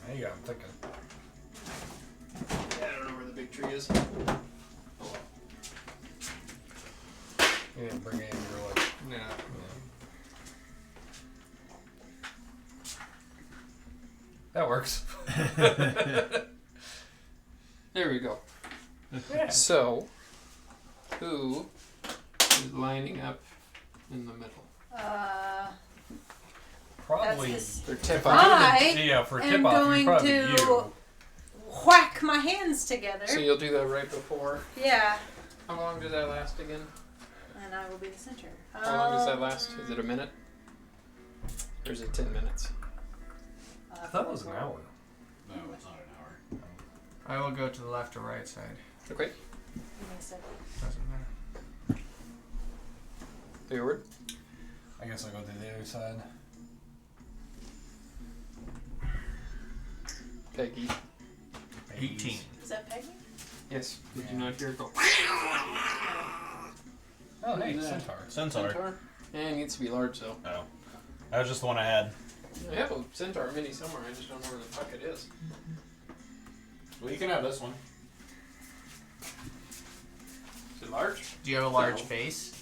There you go, I'm thinking. I don't know where the big tree is. Yeah, bring it in your like. Yeah. That works. There we go. Yeah. So, who is lining up in the middle? Probably. That's For tip I Yeah, for am tip off, going probably to you. whack my hands together. So you'll do that right before. Yeah, How long does that last again? and I will be the center. How long does that last? Is it a minute? Or is it 10 minutes? I thought it was an hour. No, it's not an hour. I will go to the left or right side. Okay. Give me a second. Doesn't matter. Forward. I guess I'll go to the other side. Peggy. 18. Is that Peggy? Yes. Did you not hear it go? Oh, hey, Who's that? Centaur. Yeah, it needs to be large though. Oh. That was just the one I had. I have a Centaur mini somewhere. I just don't know where the fuck it is. Well, you can have this one. Is it large? Do you have a large base?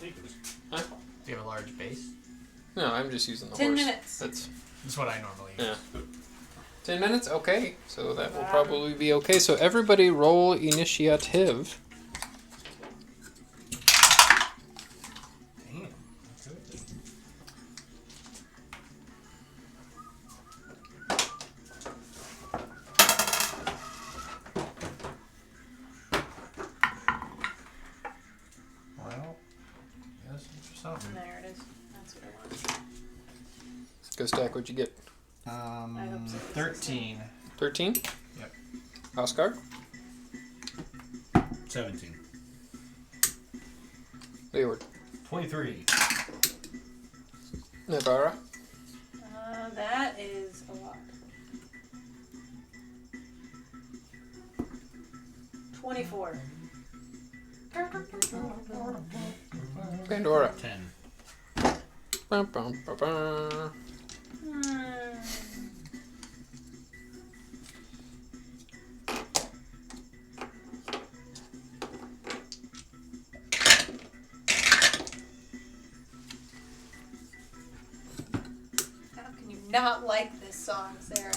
Huh? Do you have a large base? No, I'm just using the 10 horse. minutes. That's what I normally use. Yeah. 10 minutes? Okay. So that will probably be okay. So everybody roll initiative. Damn. Well, yes, for something. There it is. That's what I want. Go stack, what'd you get? I hope so. 13. 13? Yep. Oscar? 17. Leeward? 23. Navarra? That is a lot. 24. Pandora? 10. Bum, bum, bum, bum. How can you not like this song, Sarah?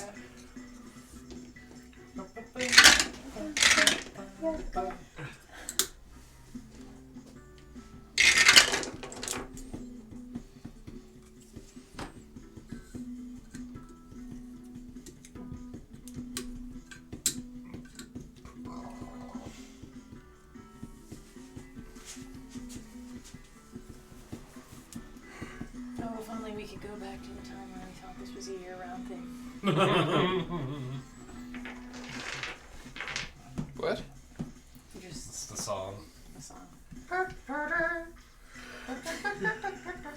Oh, if only we could go back to the time when we thought this was a year-round thing. What? Just It's the song. the song.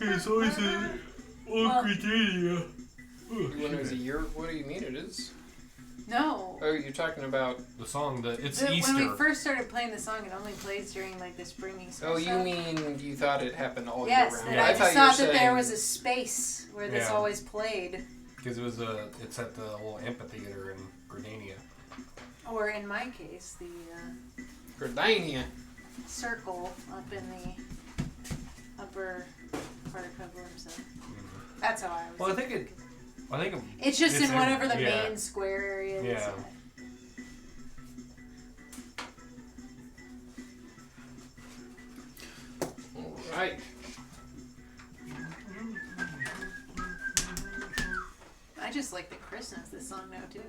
It's always a Well- criteria. When it was a year? What do you mean it is? No. Oh, you're talking about... The song, it's When Easter. we first started playing the song, it only plays during like the spring Easter Oh, you stuff. mean you thought it happened all Yes, year round? and Yeah. I I just thought thought you that were there saying... was a space where this Yeah. always played. Because it's at the little amphitheater in Grenania. Or in my case, the Gardania. circle up in the upper part of Pueblo. So that's how I was. Well, I think it's just it's in whatever the yeah. main square area is. Yeah. Alright. I just like that Chris knows this song now too.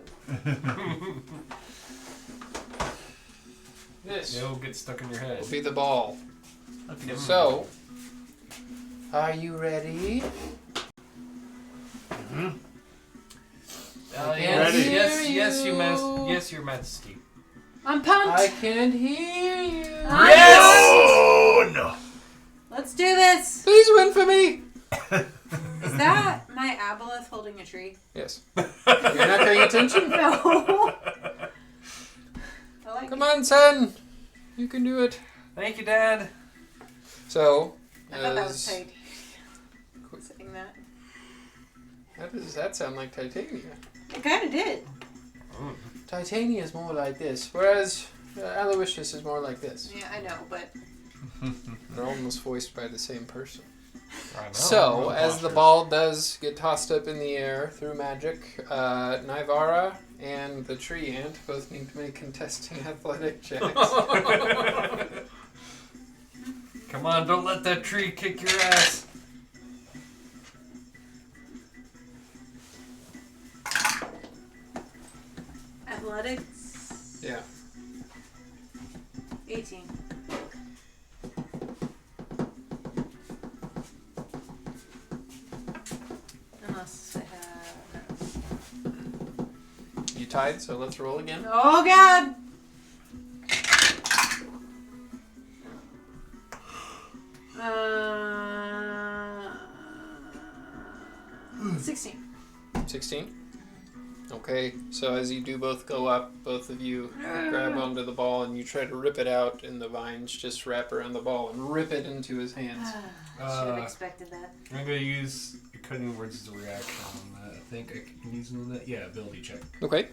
This it'll get stuck in your head. will be the ball. So, are you ready? Yes, you. yes, Your Majesty. I'm pumped. I can't hear you. Yes! no! Let's do this. Please win for me. Is that my aboleth holding a tree? Yes. You're not paying attention? No. I like Come it. on, son. You can do it. Thank you, Dad. So, I thought that was tight. Saying that. How does that sound like Titania? It kind of did. Titania is more like this, whereas Aloysius is more like this. Yeah, I know, but They're almost voiced by the same person. I know. So, as the ball does get tossed up in the air through magic, Nivara and the tree ant both need to make contesting athletic checks. Come on, don't let that tree kick your ass. athletics. Yeah. 18. Unless I have. You tied, so let's roll again. Oh God! Uh, 16. 16. Okay, so as you do both go up, both of you grab onto the ball and you try to rip it out, and the vines just wrap around the ball and rip it into his hands. Should have expected that. I'm going to use cutting words as a reaction on that. I think I can use it on that. Yeah, ability check. Okay.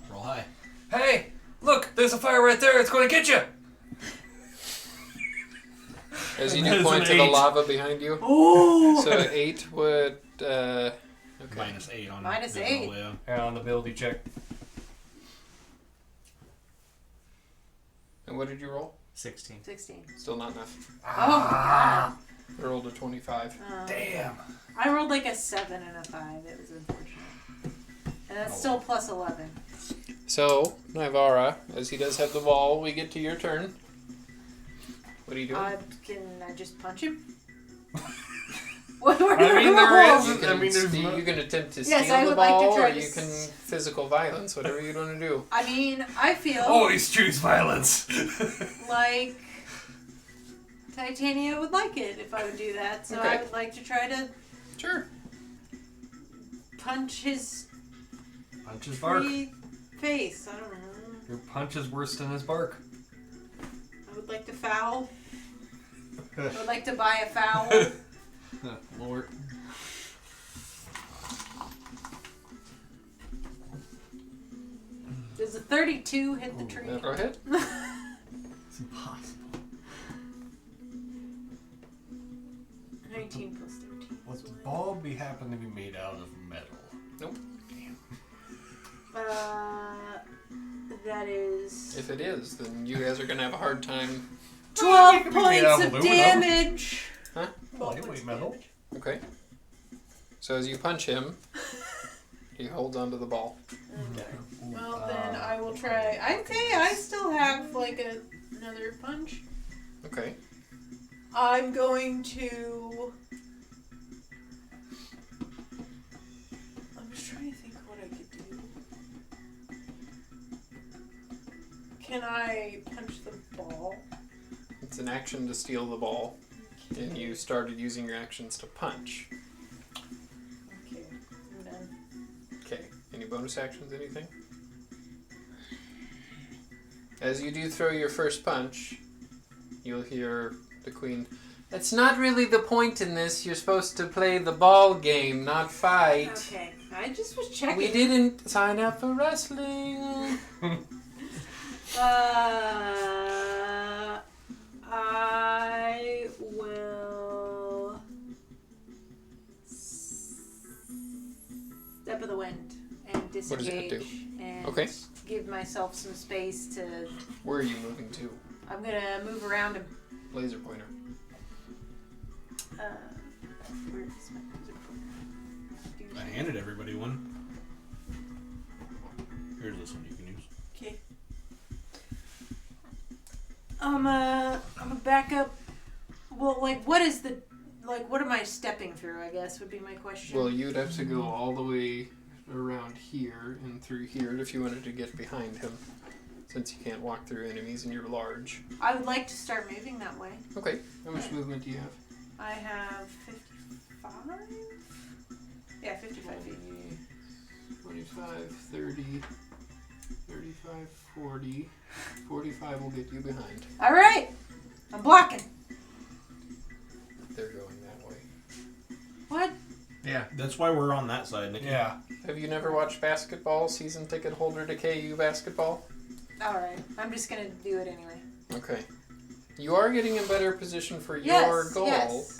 Roll high. Hey, look, there's a fire right there. It's going to get you. As you That do is point an to the 8. lava behind you. Ooh! So 8 would. Okay. -8 on Minus the 8. roll, yeah. Yeah, on the ability check. And what did you roll? 16. 16. Still not enough. Oh my god. I rolled a 25. Damn. I rolled like a 7 and a 5. It was unfortunate. And that's still plus 11. So, Nivara, as he does have the ball, we get to your turn. What are you doing? Can I just punch him? What are I mean, the there rules? is- I mean, there's no- you can attempt to Yes, steal I the would like to ball, try or to you can physical violence, whatever you want to do. I mean, I feel Always choose violence. like Titania would like it if I would do that. So I Okay. would like to try to Sure. punch his Punch his bark. tree face. I don't know. Your punch is worse than his bark. I would like to foul. I would like to buy a foul. Lord. Does a 32 hit the tree? Go ahead. It's impossible. 19 plus 13. Would the ball be happen to be made out of metal? Nope. That is If it is, then you guys are going to have a hard time. 12 It could be made out points of of aluminum. damage. Huh? Lightweight metal. Okay. So as you punch him, he holds onto the ball. Okay. Well, then I will try. I still have like another punch. Okay. I'm going to. I'm just trying to think what I could do. Can I punch the ball? It's an action to steal the ball, and you started using your actions to punch. Okay, I'm done. Okay. Any bonus actions, anything? As you do throw your first punch, you'll hear the queen. That's not really the point in this. You're supposed to play the ball game, not fight. Okay, I just was checking. We didn't sign up for wrestling. I will step of the wind and What does that do? disengage and Okay. give myself some space to. Where are you moving to? I'm gonna move around him. Laser pointer. Where is my laser pointer? I handed everybody one. Here's this one you can use. Okay. I'm a back up. Well, like, what is the, like, what am I stepping through? I guess would be my question. Well, you'd have to go all the way around here and through here if you wanted to get behind him, since you can't walk through enemies and you're large. I would like to start moving that way. Okay. How much movement do you have? I have 55. Yeah, 55 feet. 25, 30, 35, 40. 45 will get you behind. All right, I'm blocking. They're going that way. What? Yeah. That's why we're on that side, Nikki. Yeah. Have you never watched basketball, season ticket holder to KU basketball? All right, I'm just gonna do it anyway. Okay. You are getting in better position for Yes. your goal. Yes.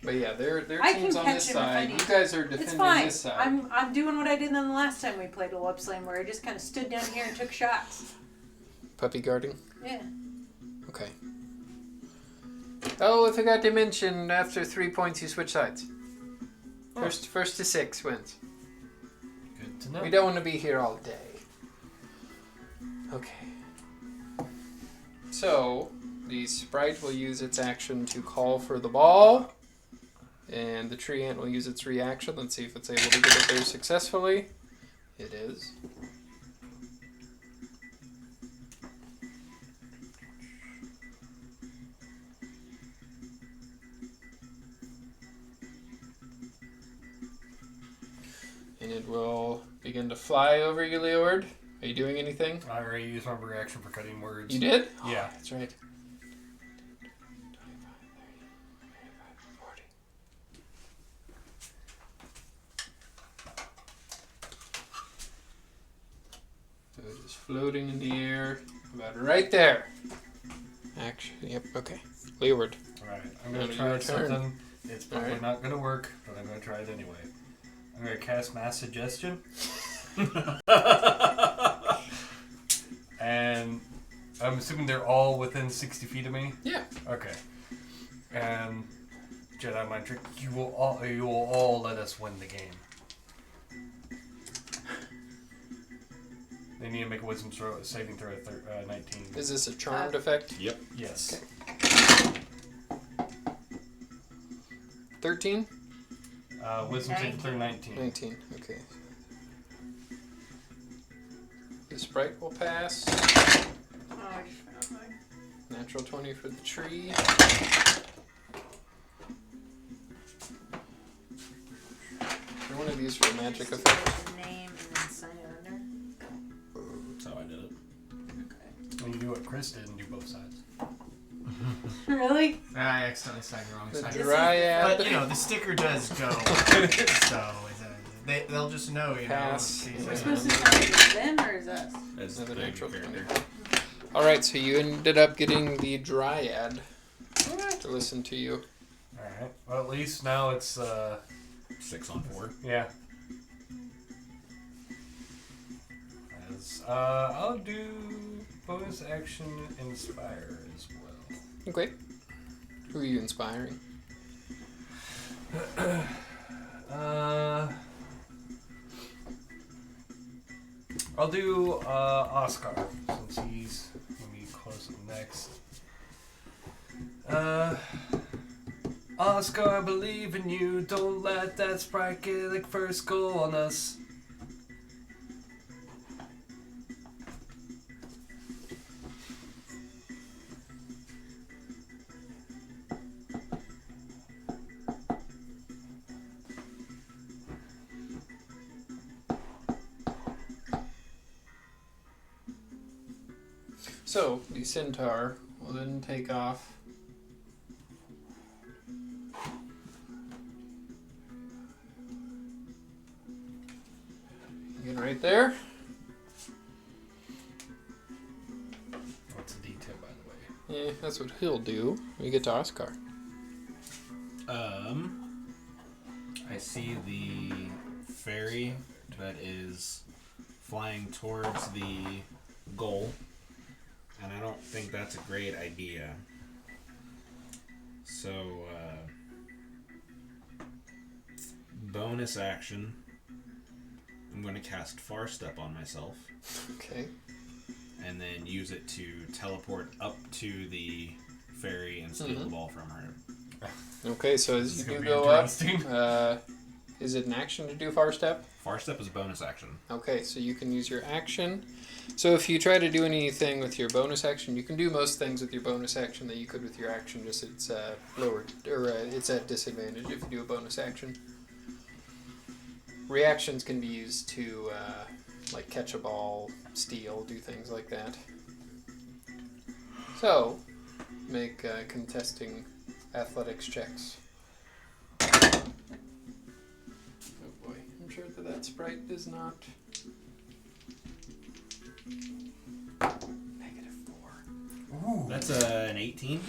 But yeah, their I can team's on catch this him if I side. need You to. guys are It's defending fine. this side. I'm doing what I did on the last time we played a web slam, where I just kind of stood down here and took shots. Puppy guarding? Yeah. Okay. Oh, I forgot to mention, after 3 points you switch sides. First to 6 wins. Good to know. We don't want to be here all day. Okay. So, the sprite will use its action to call for the ball. And the tree ant will use its reaction. Let's see if it's able to get it there successfully. It is. And it will begin to fly over you, Leeward. Are you doing anything? I already used my reaction for cutting words. You did? Yeah. Oh, that's right. 40. So it is floating in the air, about right there. Actually, yep, okay. Leeward. Alright, I'm going to Now try your turn. something. It's probably Alright. not going to work, but I'm going to try it anyway. I'm going to cast Mass Suggestion. And I'm assuming they're all within 60 feet of me? Yeah. Okay. And Jedi Mind Trick, you will all let us win the game. They need to make a wisdom saving throw at 19. Is this a charmed effect? Yep. Yes. 13? Wisdom saving throw 19. 19, okay. The sprite will pass. Oh, I just found mine. Natural 20 for the tree. Or one of these for a magic effect. Your name and then sign it under. That's how I did it. Okay. And you do what Chris did and do both sides. Really? I accidentally signed the wrong The side. dryad. But, you know, the sticker does go. So, they'll just know, you Pass. know. We're Yeah. supposed to sign it them or is us? That's Another the natural character. 20. Alright, so you ended up getting the dryad to listen to you. Alright. Well, at least now it's, 6 on 4. yeah. I'll do bonus action Inspire as well. Okay. Who are you inspiring? I'll do Oscar since he's gonna be close up next. Oscar, I believe in you. Don't let that sprite get like first goal on us. So, the centaur will then take off. Again, right there. What's the detail, by the way? Yeah, that's what he'll do. We get to Oscar. I see the fairy that is flying towards the goal, and I don't think that's a great idea. So, bonus action, I'm going to cast Far Step on myself, Okay. and then use it to teleport up to the fairy and steal the ball from her. Okay, so This as is you gonna do be go up, interesting. is it an action to do far step? Far Step is bonus action. Okay, so you can use your action. So if you try to do anything with your bonus action, you can do most things with your bonus action that you could with your action. Just it's lowered or it's at disadvantage if you do a bonus action. Reactions can be used to like catch a ball, steal, do things like that. So make contesting athletics checks. Oh boy, I'm sure that sprite is not. -4. That's an 18.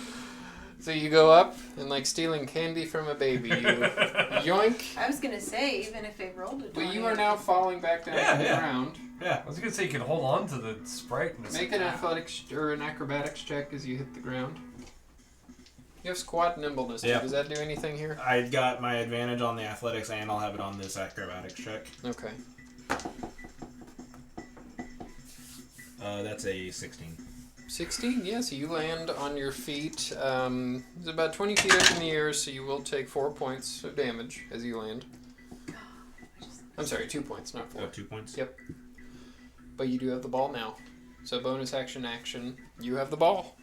So you go up and like stealing candy from a baby, you yoink. I was gonna say, even if they rolled a 20. But you are now falling back down to the ground. Yeah. I was gonna say you can hold on to the sprite and Make an athletics or an acrobatics check as you hit the ground. You have squat nimbleness too. Yeah. Does that do anything here? I got my advantage on the athletics, and I'll have it on this acrobatics check. Okay. That's a 16. 16? Yeah, so you land on your feet. It's about 20 feet up in the air, so you will take 4 points of damage as you land. I'm sorry, 2 points, not 4. 2 points? Yep. But you do have the ball now. So bonus action, you have the ball.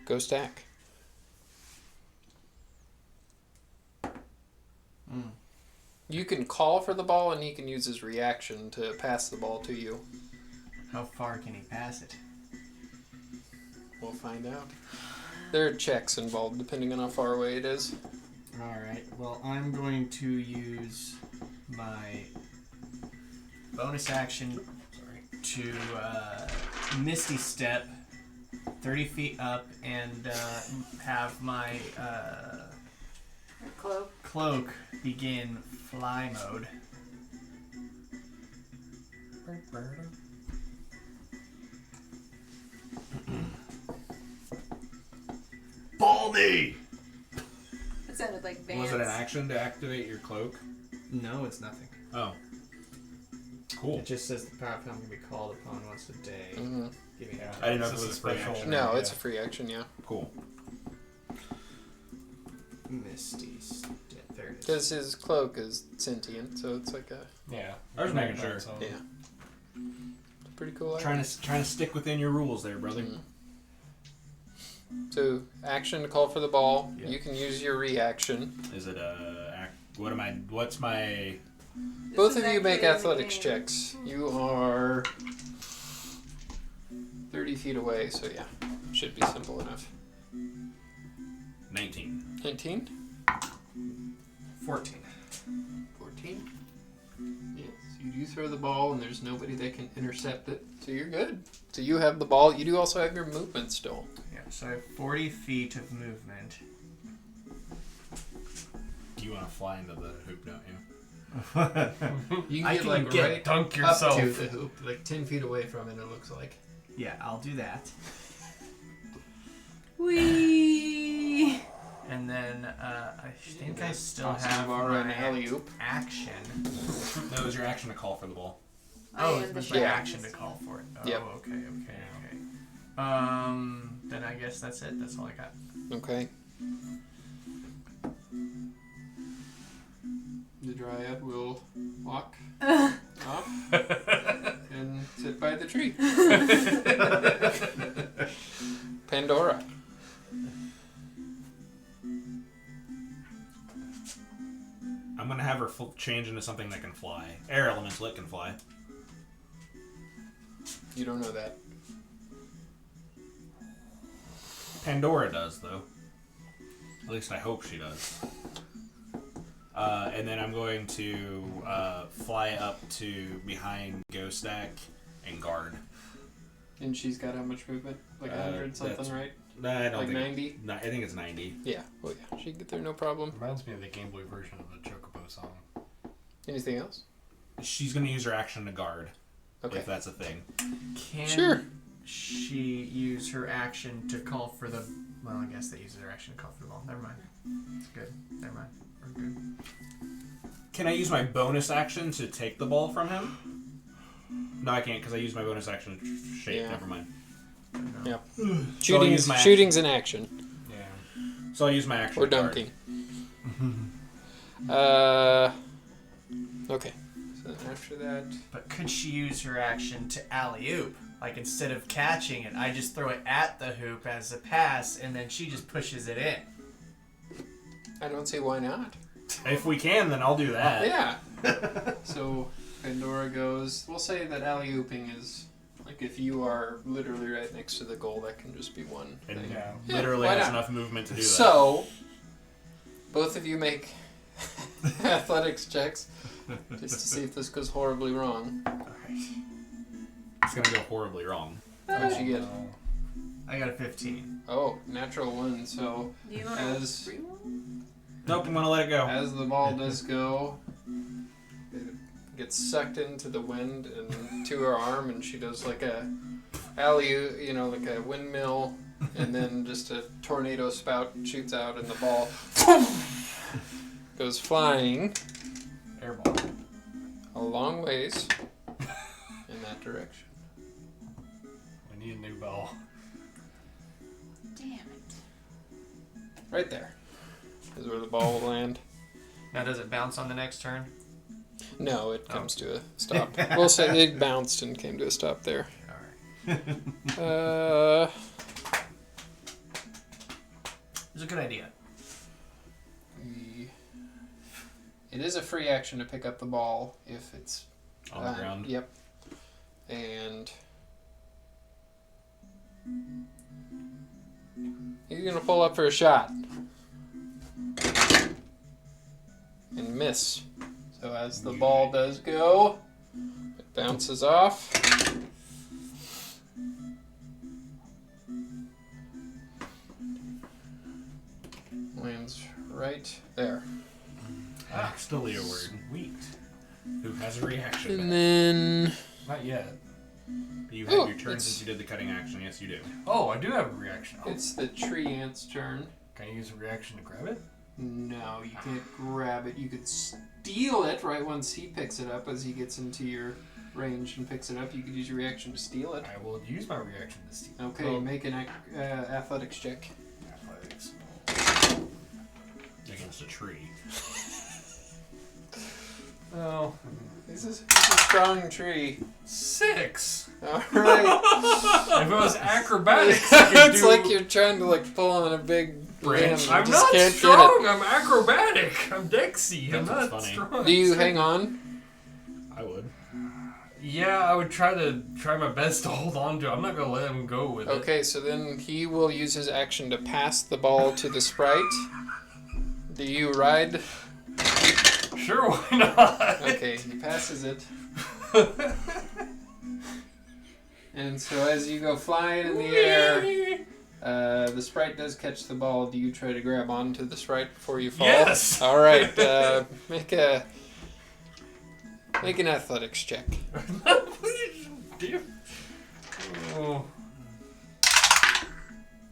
Go stack. You can call for the ball, and he can use his reaction to pass the ball to you. How far can he pass it? We'll find out. There are checks involved, depending on how far away it is. Alright, well, I'm going to use my bonus action to Misty Step 30 feet up and have my cloak begin fly mode. Ball me! It sounded like Vance. Was it an action to activate your cloak? No, it's nothing. Oh. Cool. It just says the power can be called upon once a day. Mm-hmm. Give me I didn't know if This it is was a free special. action. No, it's a free action, yeah. Cool. Misty Step. There it is. Because his cloak is sentient, so it's like a... Yeah. I was making sure. Yeah. It's pretty cool. Trying to stick within your rules there, brother. Mm. So, action to call for the ball. Yeah. You can use your reaction. Is it what's my... Both of you make athletics checks. You are 30 feet away, so yeah. Should be simple enough. 19. 19? 14. 14? Yes. You do throw the ball, and there's nobody that can intercept it, so you're good. So you have the ball. You do also have your movement still. Yeah, so I have 40 feet of movement. You want to fly into the hoop, don't you? You I get can like get right dunk up yourself. to the hoop, like 10 feet away from it, it looks like. Yeah, I'll do that. Whee! And then I think I still Toss the have ball right in my the alley-oop. action. No, it was your action to call for the ball. Oh, I it am was the my Yeah. action to call for it. Oh, Yep. okay. Then I guess that's it. That's all I got. Okay. The dryad will walk off and sit by the tree. Pandora. I'm going to have her change into something that can fly. Air elemental, it can fly. You don't know that. Pandora does, though. At least I hope she does. And then I'm going to fly up to behind Ghostak and guard. And she's got how much movement? Like 100 something, that's- right? Nah, I don't Like think 90? I think it's 90. Yeah. Oh yeah. She can get there no problem. Reminds me of the Game Boy version of the Chocobo song. Anything else? She's going to use her action to guard, Okay. if that's a thing. Can Sure. she use her action to call for the... Well, I guess they use their action to call for the ball. Never mind. It's good. Never mind. We're good. Can I use my bonus action to take the ball from him? No, I can't because I used my bonus action to shape. Yeah. Never mind. Yeah. So I'll use my Shooting's an action. Yeah. So I'll use my action Or to guard. dunking. Okay. So then after that... But could she use her action to alley-oop? Like, instead of catching it, I just throw it at the hoop as a pass, and then she just pushes it in. I don't see why not. If we can, then I'll do that. Yeah. So Pandora goes. We'll say that alley-ooping is like if you are literally right next to the goal, that can just be one And thing. Yeah. literally why has not? enough movement to do that. So both of you make athletics checks just to see if this goes horribly wrong. It's gonna go horribly wrong. What'd you get? I got a 15. Oh, natural one. So Do you want As- to reroll? Nope, I'm gonna let it go. as the ball does go, it gets sucked into the wind and to her arm, and she does like a alley, like a windmill, and then just a tornado spout shoots out, and the ball goes flying Airball. a long ways in that direction. We need a new ball. Damn it. Right there is where the ball will land. Now, does it bounce on the next turn? No, it comes to a stop. We'll say it bounced and came to a stop there. Alright. It's a good idea. It is a free action to pick up the ball if it's On the ground. Yep. And he's gonna pull up for a shot and miss. So as the ball does go, it bounces off. Lands right there. Next to Leeward. Sweet. Who has a reaction? And back. then Not yet. You have Oh, your turn it's- since you did the cutting action. Yes, you do. Oh, I do have a reaction. Oh, it's the tree ant's turn. can I use a reaction to grab it? No, you can't grab it. You could steal it right once he picks it up. As he gets into your range and picks it up, you could use your reaction to steal it. I will use my reaction to steal. Okay, Well, make an athletics check. athletics. Against a tree. Oh, This is a strong tree. 6. All right. If it was acrobatics, I could It's do... like you're trying to pull on a big branch. You I'm just not can't strong. I'm acrobatic. I'm Dexy. I'm That's not funny. strong. Get it. Do you hang on? I would. Yeah, I would try my best to hold on to it. I'm not gonna let him go with it. Okay, so then he will use his action to pass the ball to the sprite. Do you ride? Sure, why not? Okay, he passes it. And so as you go flying in the air, the sprite does catch the ball. Do you try to grab onto the sprite before you fall? Yes! All right, make an athletics check. Oh.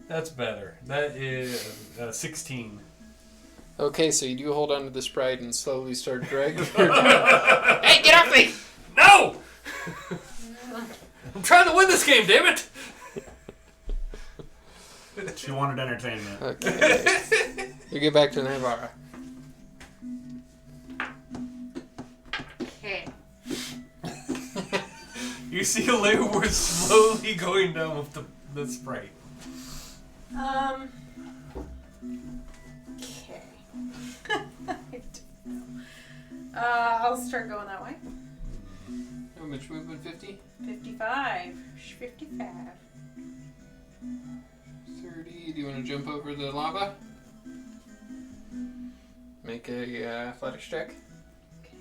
That's better. That is 16. Okay, so you do hold onto the sprite and slowly start dragging her down. Hey, get off me! No! I'm trying to win this game, damn it! She wanted entertainment. Okay. You get back to Navarra. Okay. You see Leeward slowly going down with the sprite. Okay. I'll start going that way. How much movement? 50? 55. 55. 30. Do you want to jump over the lava? Make a athletics check. Okay.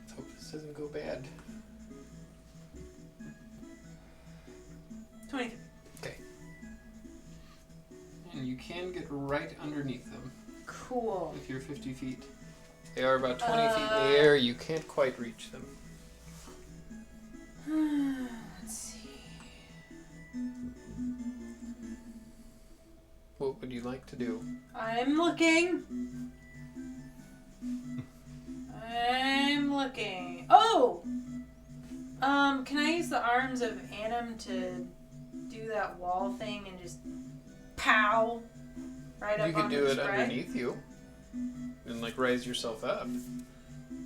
Let's hope this doesn't go bad. 23. And you can get right underneath them Cool. with your 50 feet. They are about 20 feet in the air. You can't quite reach them. Let's see. What would you like to do? I'm looking. Oh! Can I use the arms of Annam to do that wall thing and just pow right up You could onto do the it sprite? underneath you and raise yourself up.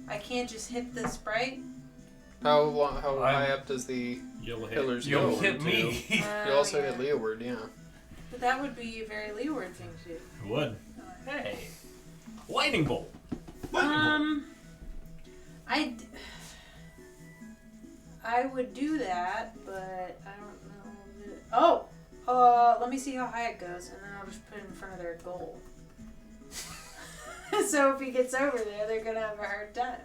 I can't just hit the sprite? How high up does the You'll hit. pillars You'll go? hit me. You also hit Leeward, yeah. But that would be a very Leeward thing to do. Would. Hey. Lightning bolt. I would do that, but I don't know. Let me see how high it goes, and then I'll just put it in front of their goal. So if he gets over there, they're gonna have a hard time.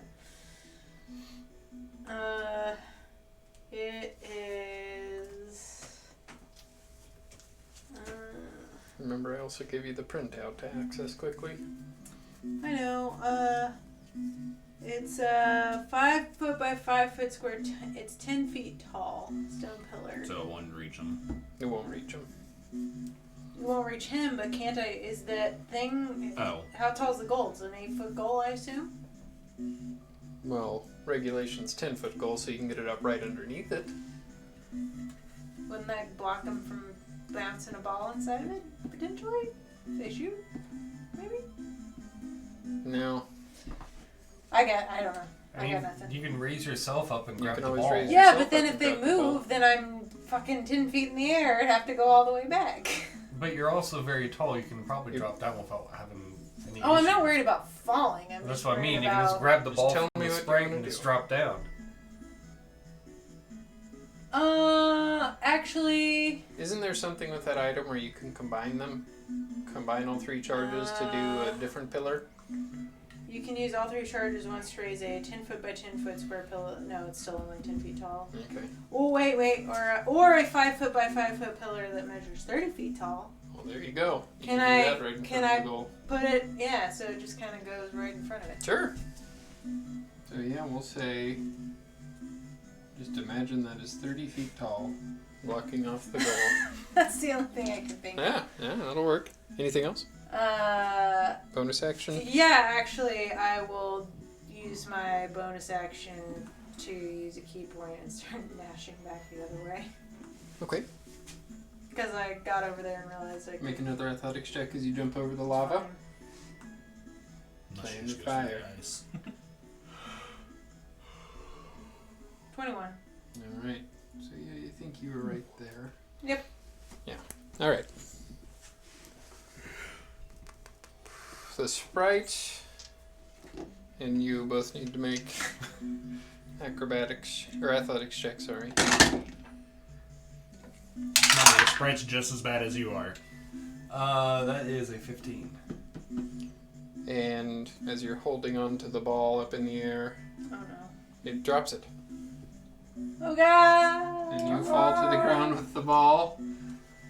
It is. Remember, I also gave you the printout to access quickly. I know. It's 5 foot by 5 foot square. It's 10 feet tall. Stone pillar. So it wouldn't reach them. It won't reach him. You won't reach him, but can't I? Is that thing? Oh. How tall is the goal? It's an 8-foot goal, I assume. Well, regulation's 10-foot goal, so you can get it up right underneath it. Wouldn't that block them from bouncing a ball inside of it potentially? If they shoot, maybe. No. I don't know. I I mean, got nothing. you can raise yourself up and You grab can the always ball. raise Yeah, yourself but then up if and they grab the ball. move, then I'm fucking 10 feet in the air and have to go all the way back. But you're also very tall. You can probably drop down without having any Oh, I'm not worried about falling. I'm That's just what I worried mean. You can just about... grab the ball tell from me the what you sprite wanna and do. just drop down. Actually... Isn't there something with that item where you can combine them? Combine all 3 charges to do a different pillar? You can use all 3 charges once to raise a 10 foot by 10 foot square pillar. No, it's still only 10 feet tall. Okay. Oh, wait. Or a 5 foot by 5 foot pillar that measures 30 feet tall. Well, there you go. You Can do I- that right in can front I- of the goal. Put it, yeah, so it just kind of goes right in front of it. Sure. So yeah, we'll say. Just imagine that is 30 feet tall, blocking off the goal. That's the only thing I can think of. Yeah, that'll work. Anything else? Bonus action. Yeah, actually, I will use my bonus action to use a key point and start dashing back the other way. Okay. Because I got over there and realized I Make another athletics check as you jump over the lava. Unless Playing you just with go for fire. the ice. 21. All right. So yeah, you think you were right there. Yep. Yeah. All right. The sprite and you both need to make acrobatics or athletics checks. Sorry. Remember, the sprite's just as bad as you are. That is a 15. And as you're holding on to the ball up in the air, Oh no. it drops it. Oh god! And you fall to the ground with the ball.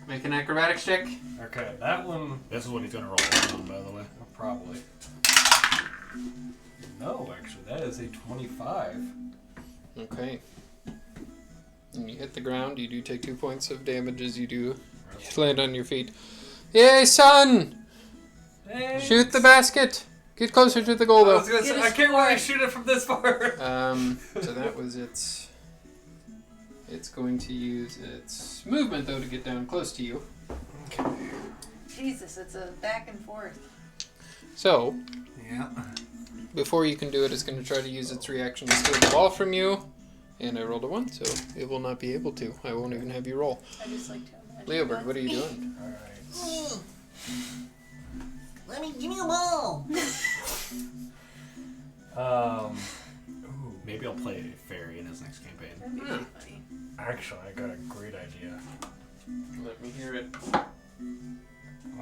Make an acrobatics check. Okay, that one This is what he's gonna roll on, by the way. probably. No, actually, that is a 25. Okay. And you hit the ground. You do take 2 points of damage as you do land on your feet. Yay, son! Shoot the basket! Get closer to the goal, I was though. gonna Get say, a I can't score. really shoot it from this far. So that was its... It's going to use its movement, though, to get down close to you. Jesus, it's a back and forth. So, Yeah. before you can do it, it's going to try to use its reaction to steal the ball from you. And I rolled a 1, so it will not be able to. I won't even have you roll. I just like to imagine. Leobert, what are you doing? Alright. Give me a ball. Ooh, Maybe I'll play a fairy in his next campaign. That'd be really funny. actually, I got a great idea. Let me hear it.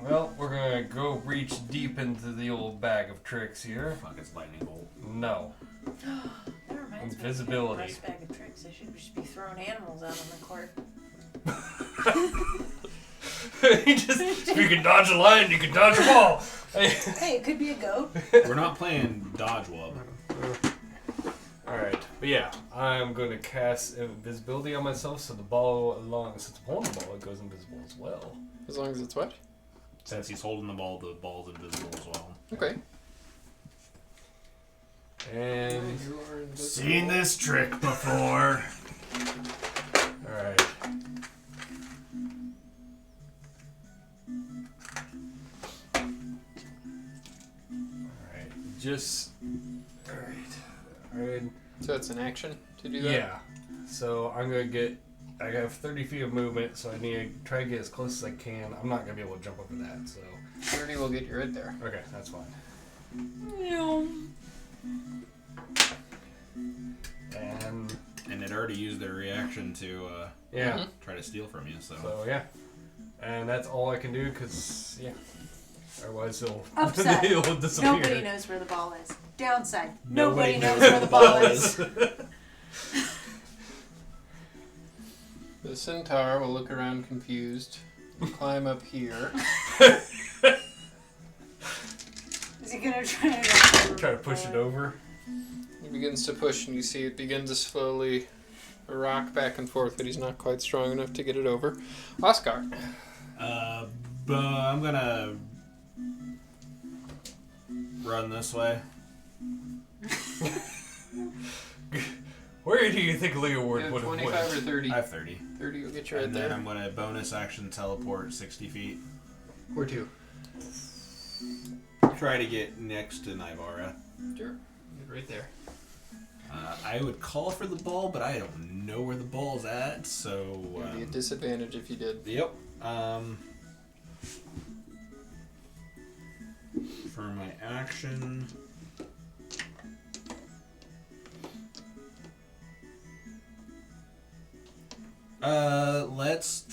Well, we're gonna go reach deep into the old bag of tricks here. Fuck, it's lightning bolt. No. That reminds Invisibility. me of a bag of tricks. I should just be throwing animals out on the court. If you can dodge a lion, you can dodge a ball. Hey, it could be a goat. We're not playing Dodge Wub. Alright, but yeah, I'm going to cast invisibility on myself so the ball, since I'm holding the ball, it goes invisible as well. As long as it's what? Since he's holding the ball's invisible as well. Okay. And, You are invisible. Seen this trick before. alright. Alright, just, alright. So it's an action to do that? Yeah. So I'm gonna get. I have 30 feet of movement, so I need to try to get as close as I can. I'm not gonna be able to jump over that, so 30 will get you right there. okay, that's fine. And it already used their reaction to Yeah. Mhm. try to steal from you, so. So yeah, and that's all I can do because yeah. Otherwise it'll Upside. it'll disappear. Nobody knows where the ball is. Downside. Nobody Nobody knows knows where the ball is. The centaur will look around confused, climb up here. Is he gonna try to Try to push it over. He begins to push, and you see it begin to slowly rock back and forth, but he's not quite strong enough to get it over. Oscar. But I'm gonna run this way. Where do you think Leo You Ward have would have 25 went? or 30? I have 30. 30 will get you right And then there. I'm gonna bonus action teleport 60 feet. Where to? Try to get next to Nivara. Sure. Get right there. I would call for the ball, but I don't know where the ball's at, so. It would be a disadvantage if you did. Yep. for my action. Let's.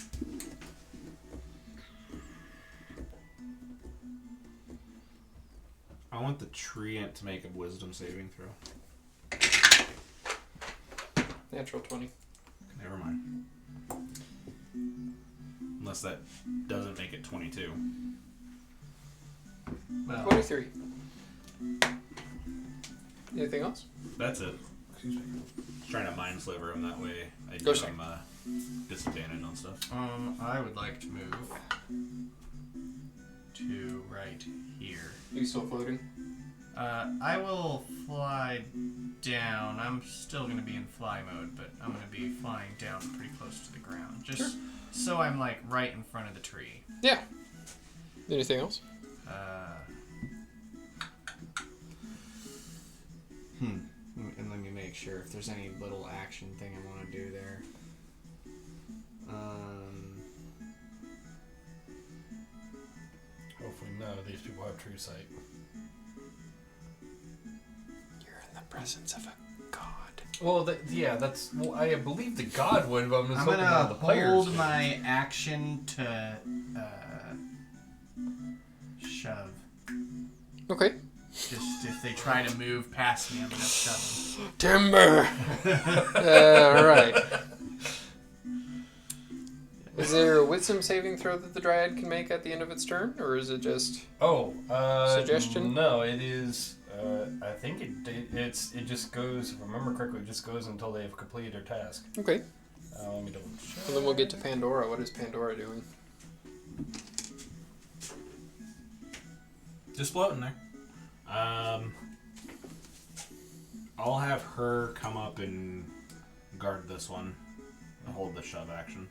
I want the treant to make a wisdom saving throw. Natural 20. Never mind. Unless that doesn't make it 22. Well, 23. Anything else? That's it. Excuse me. Trying to mind sliver him that way. I Go give him disadvantage on stuff. I would like to move to right here. Are you still floating? I will fly down. I'm still going to be in fly mode, but I'm going to be flying down pretty close to the ground. Just so I'm like right in front of the tree. Yeah. Anything else? And let me make sure if there's any little action thing I want to do there. Hopefully none of these people have true sight. You're in the presence of a god. Well, that's. Well, I believe the god would, but I'm just I'm hoping none gonna of the players hold would. my action to shove. Okay. Just if they try to move past me, I'm gonna shove them. Timber! Alright. Is there a wisdom saving throw that the dryad can make at the end of its turn? Or is it just... Suggestion? No, it is. I think it just goes. If I remember correctly, it just goes until they have completed their task. Okay. Let me double check. And then we'll get to Pandora. What is Pandora doing? Just floating there. I'll have her come up and guard this one. And hold the shove action.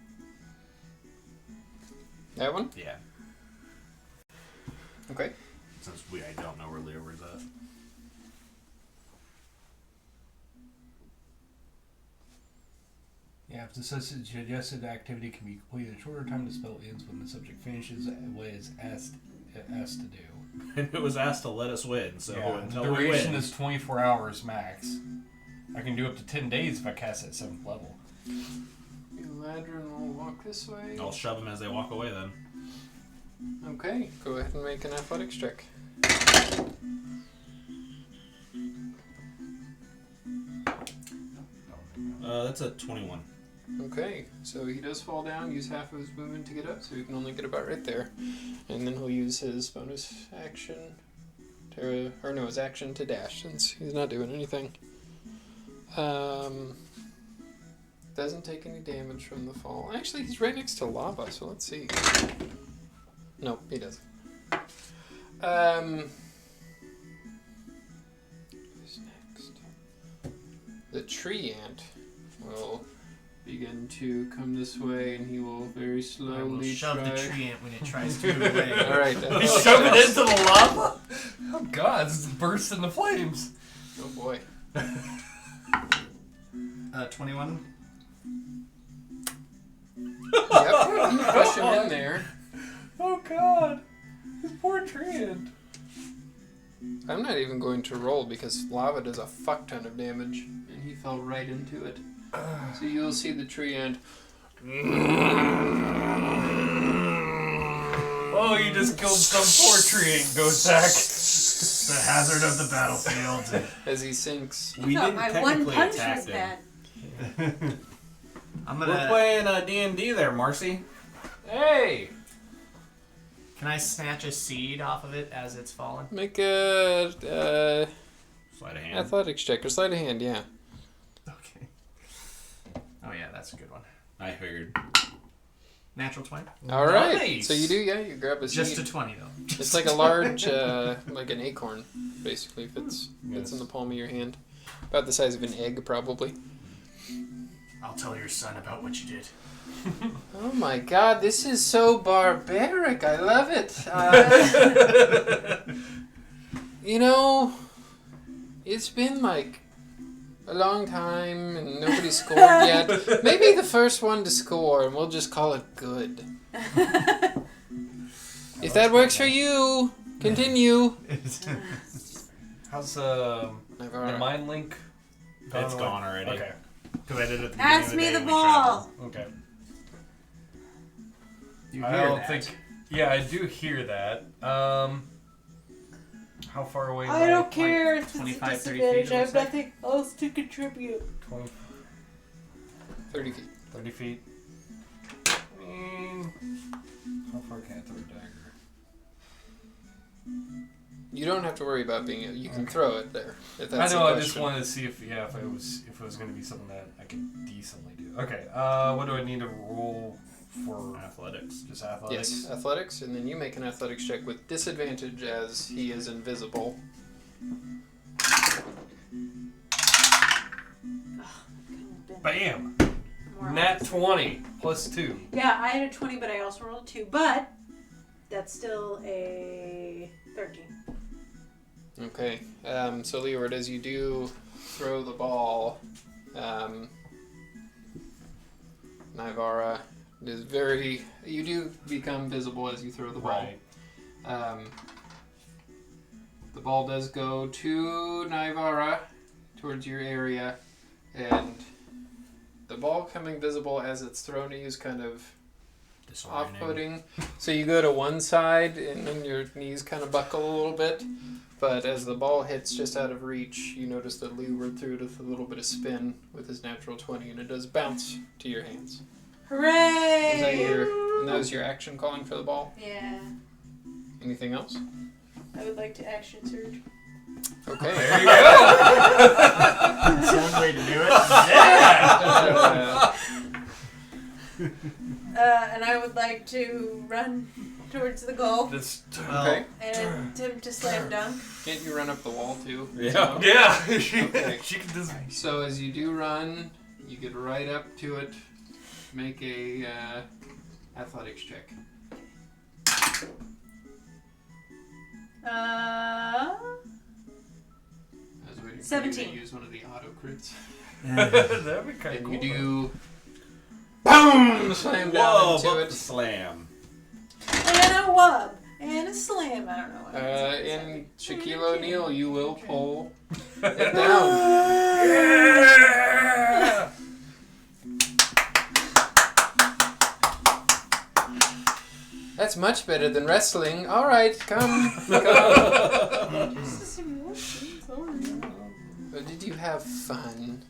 That one? Yeah. Okay. Since I don't know where Leover's at. Yeah, if the suggested activity can be completed in a shorter time, the spell ends when the subject finishes what it is asked to do. And it was asked to let us win, so Yeah, until the we duration win. is 24 hours max. I can do up to 10 days if I cast at 7th level. Eladrin will walk this way. I'll shove them as they walk away then. Okay, go ahead and make an athletics check. That's a 21. Okay, so he does fall down, use half of his movement to get up, so he can only get about right there. And then he'll use his bonus action to, or no, his action to dash, since he's not doing anything. Doesn't take any damage from the fall. Actually, he's right next to lava, so let's see. Nope, he doesn't. Who's next? The tree ant will begin to come this way, and he will very I slowly will shove try. the tree ant when it tries to move away. All right, You shove it into the lava? Oh god, this bursts into flames. Oh boy. 21. Yep, you push him in there. Oh god. This poor tree ant. I'm not even going to roll because lava does a fuck ton of damage, and he fell right into it. So you'll see the tree ant. Oh, you just killed some poor tree ant, Ghostack. The hazard of the battlefield. As he sinks. We thought didn't my one technically punch attack was them. bad. I'm We're gonna. playing D&D there, Marcy. Hey! Can I snatch a seed off of it as it's falling? Make a Sleight of hand. athletics check or sleight of hand, yeah. Okay. Oh yeah, that's a good one. I figured. Natural 20. All right. Nice. So you do, yeah. You grab a Just seed. a 20 though. It's like a large, like an acorn, basically. Fits in the palm of your hand, about the size of an egg, probably. I'll tell your son about what you did. Oh my God, this is so barbaric. I love it. You know, it's been like a long time and nobody's scored yet. Maybe the first one to score, and we'll just call it good. If that works for you, Continue. How's the Navara. mind link? It's gone already. Okay. Because I did it at the Pass beginning me of the the day when we traveled. ball. Okay. You I hear don't that. think. Yeah, I do hear that. How far away? I don't care if it's a 25, 30 disadvantage. feet, it I have looks like. nothing else to contribute. 20, 30 feet. 30 feet. How far can I throw a dagger? You don't have to worry about being. You can throw it there. If that's I know. the I just question. wanted to see if it was going to be something that I could decently do. Okay. What do I need to roll for? Athletics. Just athletics. Yes, athletics, and then you make an athletics check with disadvantage as he is invisible. Bam. More Nat 20 plus 2. Yeah, I had a 20, but I also rolled a 2. But that's still a 13. Okay, so Leeward, as you do throw the ball, Nivara is very. You do become visible as you throw the ball. Right. The ball does go to Nivara, towards your area, and the ball coming visible as it's thrown to you is kind of off-putting. So you go to one side, and then your knees kind of buckle a little bit. But as the ball hits just out of reach, you notice that Leeward threw it with a little bit of spin with his natural 20, and it does bounce to your hands. Hooray! And that was your action calling for the ball? Yeah. Anything else? I would like to action surge. Okay. There you go. That's one way to do it. And I would like to run towards the goal This. Okay. and attempt to slam dunk. Can't you run up the wall too? Yeah. So, Yeah. Okay. She can just. so as you do run, you get right up to it. Make a athletics check. I was waiting for 17. you to use one of the auto crits. That'd be kind of And cool. you do boom slam down Whoa, into bump it. the slam. And a wub. And a slam. I don't know what And Shaquille O'Neal, you will pull it down. Yeah! That's much better than wrestling. All right, come. But did you have fun?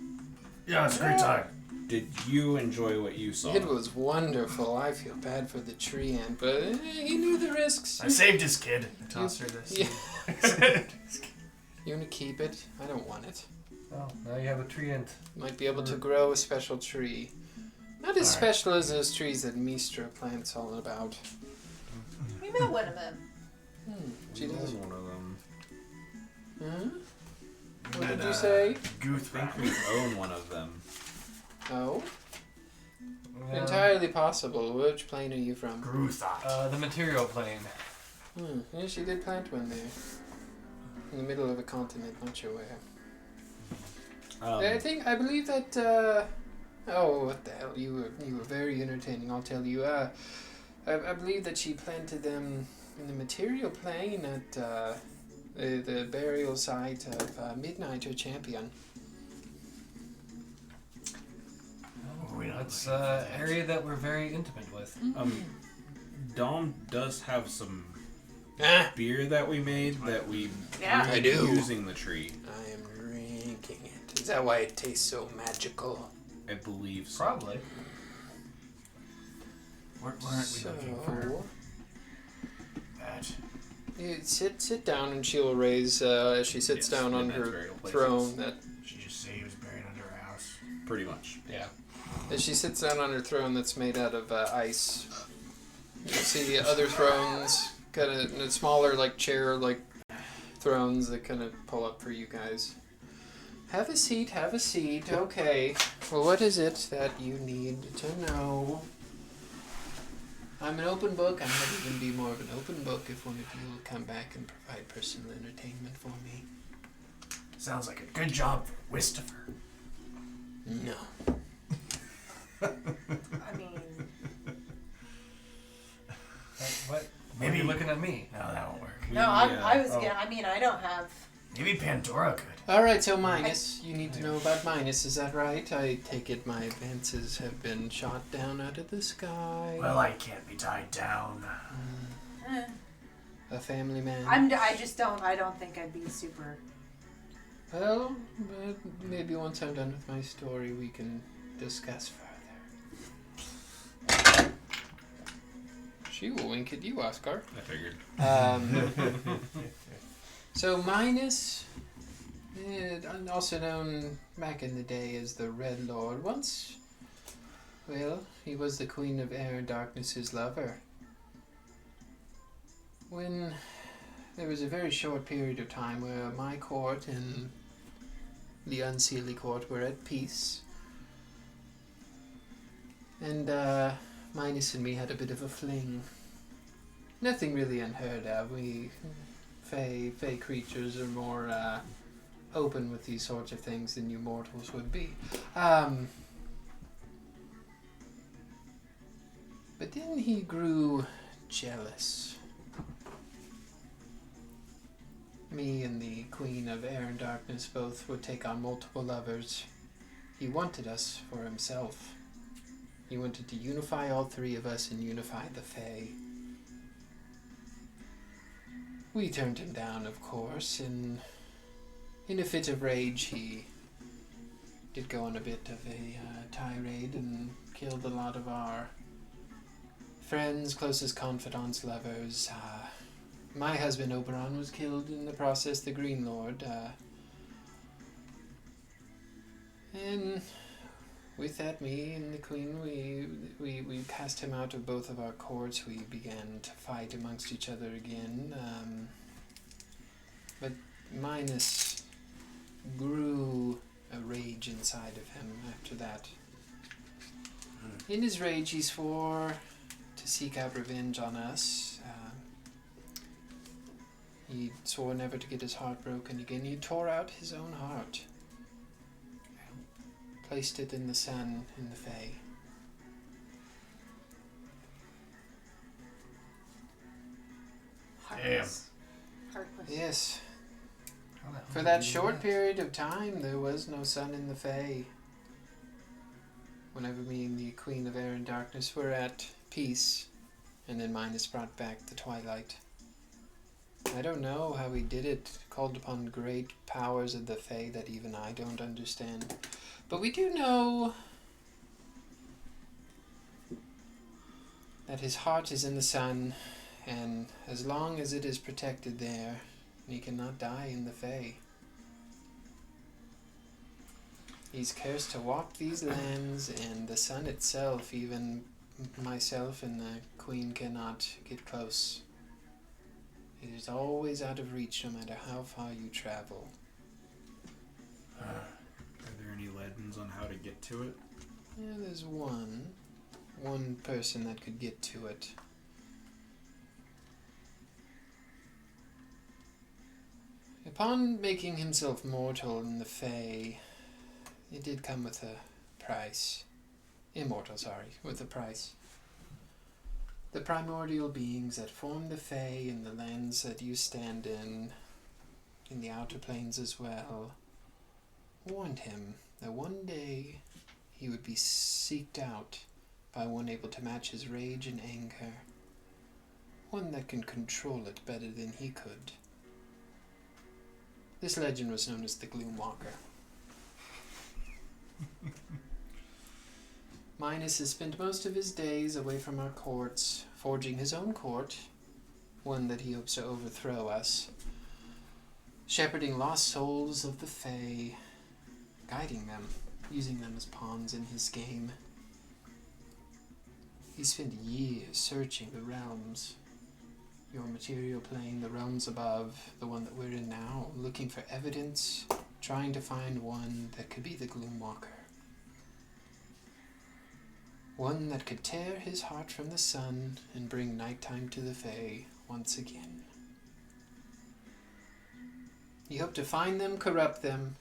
Yeah, it's a great time. Did you enjoy what you saw? It was wonderful. I feel bad for the tree ant, but he knew the risks. I saved his kid. Toss her this. Yeah. You want to keep it? I don't want it. Oh, now you have a tree ant. Might be able to grow a special tree. Not as special as those trees that Mistra plants all about. We met one of them. She does. one of them. Huh? What And, did you say? Gooth I think we own one of them. Oh? Yeah. Entirely possible. Which plane are you from? Gruthat. The material plane. Yeah, she did plant one there. In the middle of a continent, not sure where. I believe that, oh, what the hell, you were very entertaining, I'll tell you. I believe that she planted them in the material plane at, the burial site of, Midnighter Champion. That's an area that we're very intimate with. Dom does have some Ah! beer that we made that we Yeah. brewed I do. using the tree. I am drinking it. Is that why it tastes so magical? I believe so. Probably. What weren't we looking for? That. You sit down, and she'll raise, as she sits Yes, down on Midnight's her burial place. throne, that She just say he was buried under a house. Pretty much. Yeah. as she sits down on her throne that's made out of ice. You see the other thrones, kind of smaller, like chair-like thrones that kind of pull up for you guys. Have a seat, have a seat. Okay. Well, what is it that you need to know? I'm an open book. I'm going to even be more of an open book if one of you will come back and provide personal entertainment for me. Sounds like a good job for Wistifer. No. I mean, What? Maybe Maybe looking at me. No, that won't work. No, I was gonna. I mean, I don't have. Maybe Pandora could. All right, so Minus, you need to know about Minus. Is that right? I take it my advances have been shot down out of the sky. Well, I can't be tied down. A family man. I just don't. I don't think I'd be super. Well, but maybe once I'm done with my story, we can discuss further. She will wink at you, Oscar. I figured. So Minus, also known back in the day as the Red Lord, once, well, he was the Queen of Air and Darkness's lover. When there was a very short period of time where my court and the Unseelie Court were at peace, and Minus and me had a bit of a fling. Nothing really unheard of. We Fey creatures are more open with these sorts of things than you mortals would be. But then he grew jealous. Me and the Queen of Air and Darkness both would take on multiple lovers. He wanted us for himself. He wanted to unify all three of us and unify the Fae. We turned him down, of course, and in a fit of rage he did go on a bit of a tirade and killed a lot of our friends, closest confidants, lovers. My husband Oberon was killed in the process, the Green Lord. And with that, me and the Queen, we cast him out of both of our courts. We began to fight amongst each other again. But Minus grew a rage inside of him after that. In his rage, he swore to seek out revenge on us. He swore never to get his heart broken again. He tore out his own heart. Placed it in the sun in the Fae. Heartless. Heartless. Yes. For that short period of time, there was no sun in the Fae. Whenever me and the Queen of Air and Darkness were at peace, and then Minus brought back the twilight. I don't know how he did it. Called upon great powers of the Fae that even I don't understand. But we do know that his heart is in the sun, and as long as it is protected there, he cannot die in the Fae. He's cursed to walk these lands, and the sun itself, even myself and the Queen cannot get close. It is always out of reach, no matter how far you travel. Are there any legends on how to get to it? Yeah, there's one person that could get to it. Upon making himself mortal in the Fae, it did come with a price. Immortal, sorry, with a price. The primordial beings that form the Fae in the lands that you stand in the outer planes as well, warned him that one day he would be seeked out by one able to match his rage and anger, one that can control it better than he could. This legend was known as the Gloomwalker. Minus has spent most of his days away from our courts, forging his own court, one that he hopes to overthrow us, shepherding lost souls of the Fae, guiding them, using them as pawns in his game. He spent years searching the realms, your material plane, the realms above, the one that we're in now, looking for evidence, trying to find one that could be the Gloomwalker. One that could tear his heart from the sun and bring nighttime to the Fae once again. He hoped to find them, corrupt them,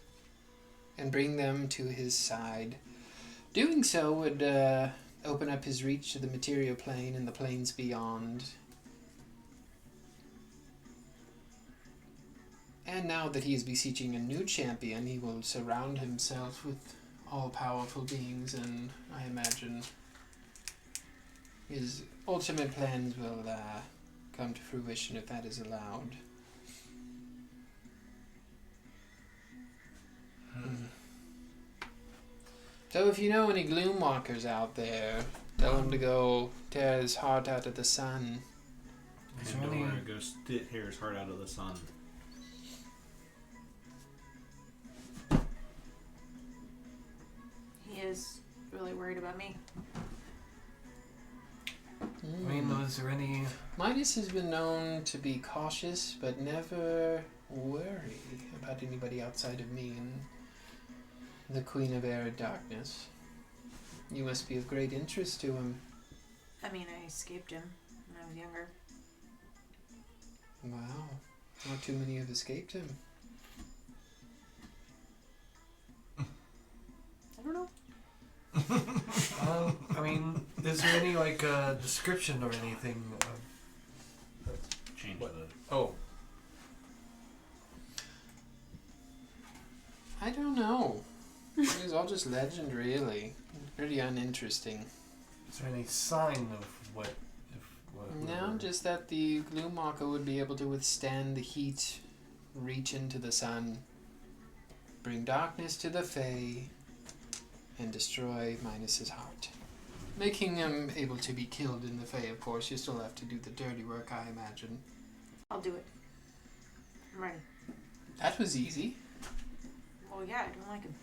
and bring them to his side. Doing so would open up his reach to the material plane and the planes beyond. And now that he is beseeching a new champion, he will surround himself with all-powerful beings, and I imagine his ultimate plans will come to fruition if that is allowed. So if you know any gloomwalkers out there, tell them to go tear his heart out of the sun. Pandora goes tear his heart out of the sun. He is really worried about me. I mean, is there any... Midas has been known to be cautious, but never worry about anybody outside of me and the Queen of Air and Darkness. You must be of great interest to him. I mean, I escaped him when I was younger. Wow. Not too many have escaped him. I don't know. I mean, is there any, like, description or anything of... Change What? the... Oh. I don't know. It was all just legend, really. Pretty uninteresting. Is there any sign of what... No, just that the Gloomwalker would be able to withstand the heat, reach into the sun, bring darkness to the Fae, and destroy Minus's heart. Making him able to be killed in the Fae, of course. You still have to do the dirty work, I imagine. I'll do it. I'm ready. That was easy. Well, yeah, I don't like him.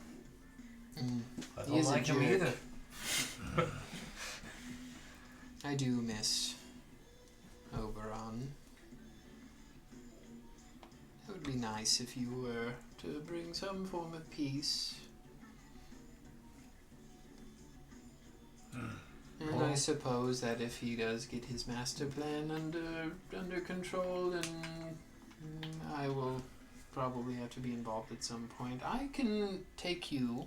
I He don't is a like him jerk. either. I do miss Oberon. It would be nice if you were to bring some form of peace. And I suppose that if he does get his master plan under control, then I will probably have to be involved at some point. I can take you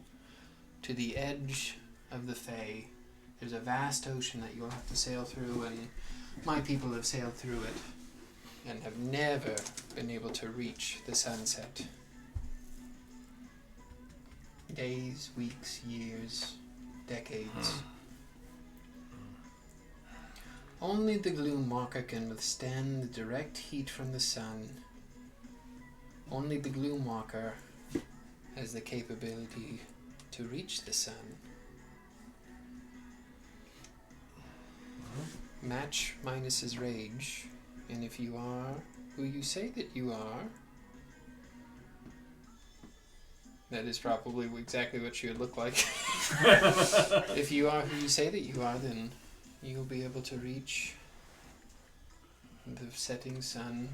to the edge of the Fae. There's a vast ocean that you'll have to sail through, and my people have sailed through it and have never been able to reach the sunset. Days, weeks, years, decades. Only the Gloomwalker can withstand the direct heat from the sun. Only the Gloomwalker has the capability to reach the sun. Match Minus's rage, and if you are who you say that you are, that is probably exactly what she would look like. If you are who you say that you are, then you'll be able to reach the setting sun.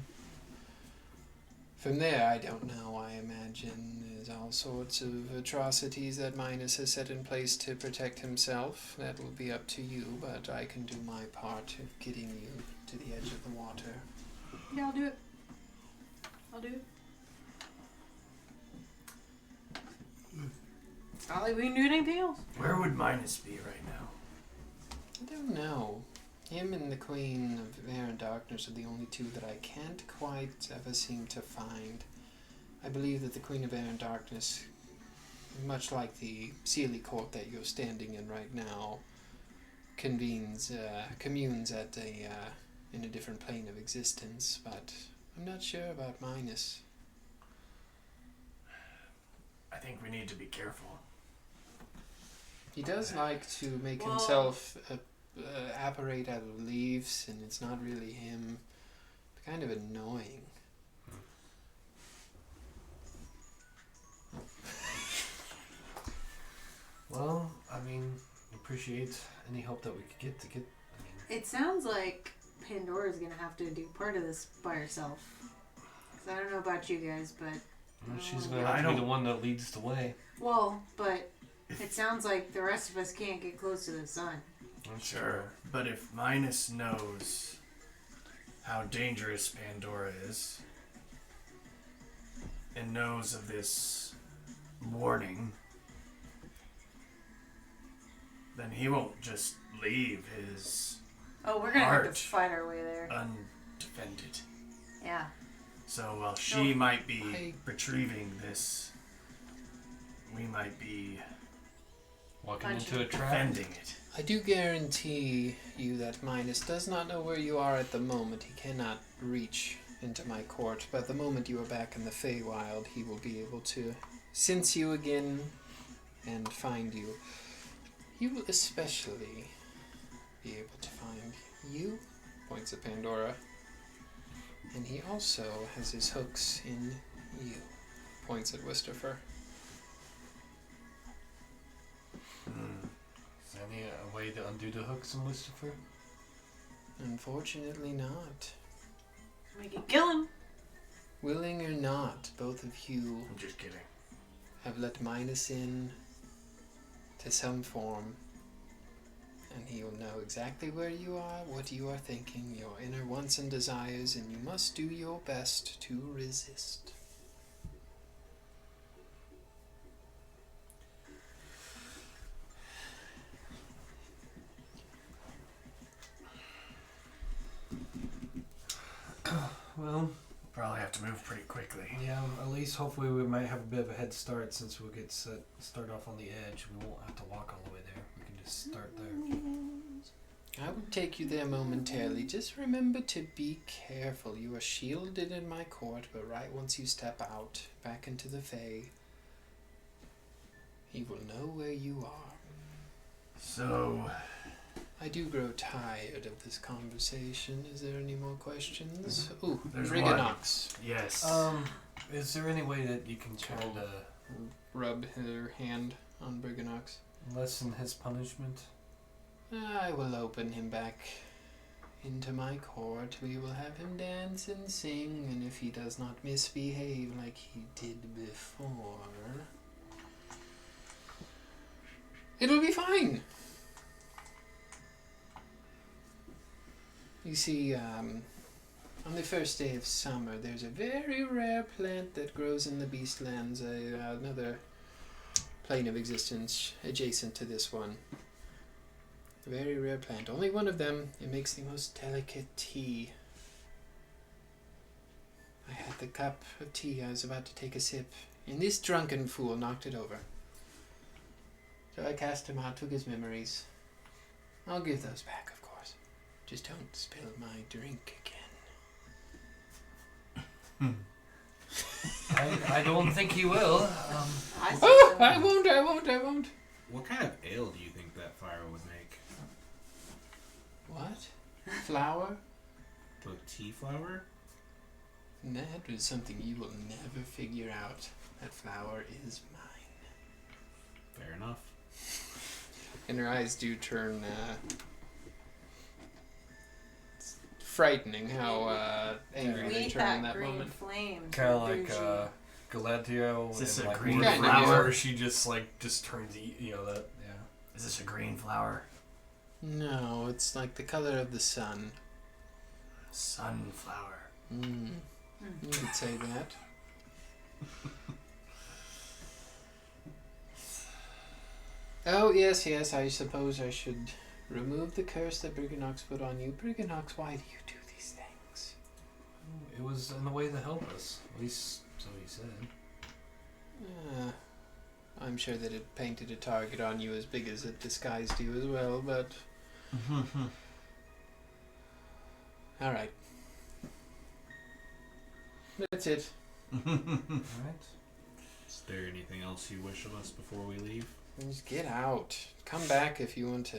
From there, I don't know. I imagine there's all sorts of atrocities that Minus has set in place to protect himself. That will be up to you, but I can do my part of getting you to the edge of the water. Yeah, I'll do it. I'll do it. It's not like we can do anything else. Where would Minus be right now? I don't know. Him and the Queen of Air and Darkness are the only two that I can't quite ever seem to find. I believe that the Queen of Air and Darkness, much like the Sealy Court that you're standing in right now, communes at in a different plane of existence, but I'm not sure about Minus. I think we need to be careful. He does like to make himself apparate out of leaves, and it's not really him. It's kind of annoying. Well, I mean, appreciate any help that we could get to get... I mean, It sounds like Pandora's gonna have to do part of this by herself. 'Cause I don't know about you guys, but... she's going to have to be the one that leads the way. Well, but it sounds like the rest of us can't get close to the sun. I'm Sure, but if Minus knows how dangerous Pandora is, and knows of this warning, then he won't just leave his Oh, we're gonna have Art. to fight our way there. undefended. Yeah. So while she might be I- retrieving this, we might be Walking Punching. into a trap. defending it. I do guarantee you that Midas does not know where you are at the moment. He cannot reach into my court, but the moment you are back in the Feywild, he will be able to sense you again and find you. He will especially be able to find you, points at Pandora, and he also has his hooks in you, points at Wistifer. Is there any way to undo the hooks in Lucifer? Unfortunately not. We can kill him. Willing or not, both of you I'm just kidding. have let Midas in to some form, and he will know exactly where you are, what you are thinking, your inner wants and desires, and you must do your best to resist. Well, Probably have to move pretty quickly. yeah, at least hopefully we might have a bit of a head start since we'll get start off on the edge. We won't have to walk all the way there. We can just start there. I will take you there momentarily. Just remember to be careful. You are shielded in my court, but right once you step out, back into the Fae, he will know where you are. So, I do grow tired of this conversation. Is there any more questions? Ooh, There's Briganox. yes. Is there any way that you can kind of Rub her hand on Briganox. lessen his punishment? I will open him back into my court. We will have him dance and sing, and if he does not misbehave like he did before, it'll be fine. You see, on the first day of summer, there's a very rare plant that grows in the Beastlands, another plane of existence adjacent to this one. A very rare plant. Only one of them. It makes the most delicate tea. I had the cup of tea. I was about to take a sip, and this drunken fool knocked it over. So I cast him out, took his memories. I'll give those back, of course. Just don't spill my drink again. I don't think he will. I think Oh, so. I won't. What kind of ale do you think that fire would make? What? Flour? Like tea flour? That was something you will never figure out. That flour is mine. Fair enough. And her eyes do turn it's frightening how angry We they eat turn in that that green moment. flame. Kind of like Bougie. Galadriel. Is this in, a like, green Lord of the Rings, flower? where she just turns, that. Yeah. Is this a green flower? No, it's like the color of the sun. Sunflower. You could say that. Oh, yes, I suppose I should remove the curse that Briganox put on you. Briganox, why do you do these things? It was in a way to help us. At least so he said. I'm sure that it painted a target on you as big as it disguised you as well, but... Alright. That's it. Alright. Is there anything else you wish of us before we leave? Just get out. Come back if you want to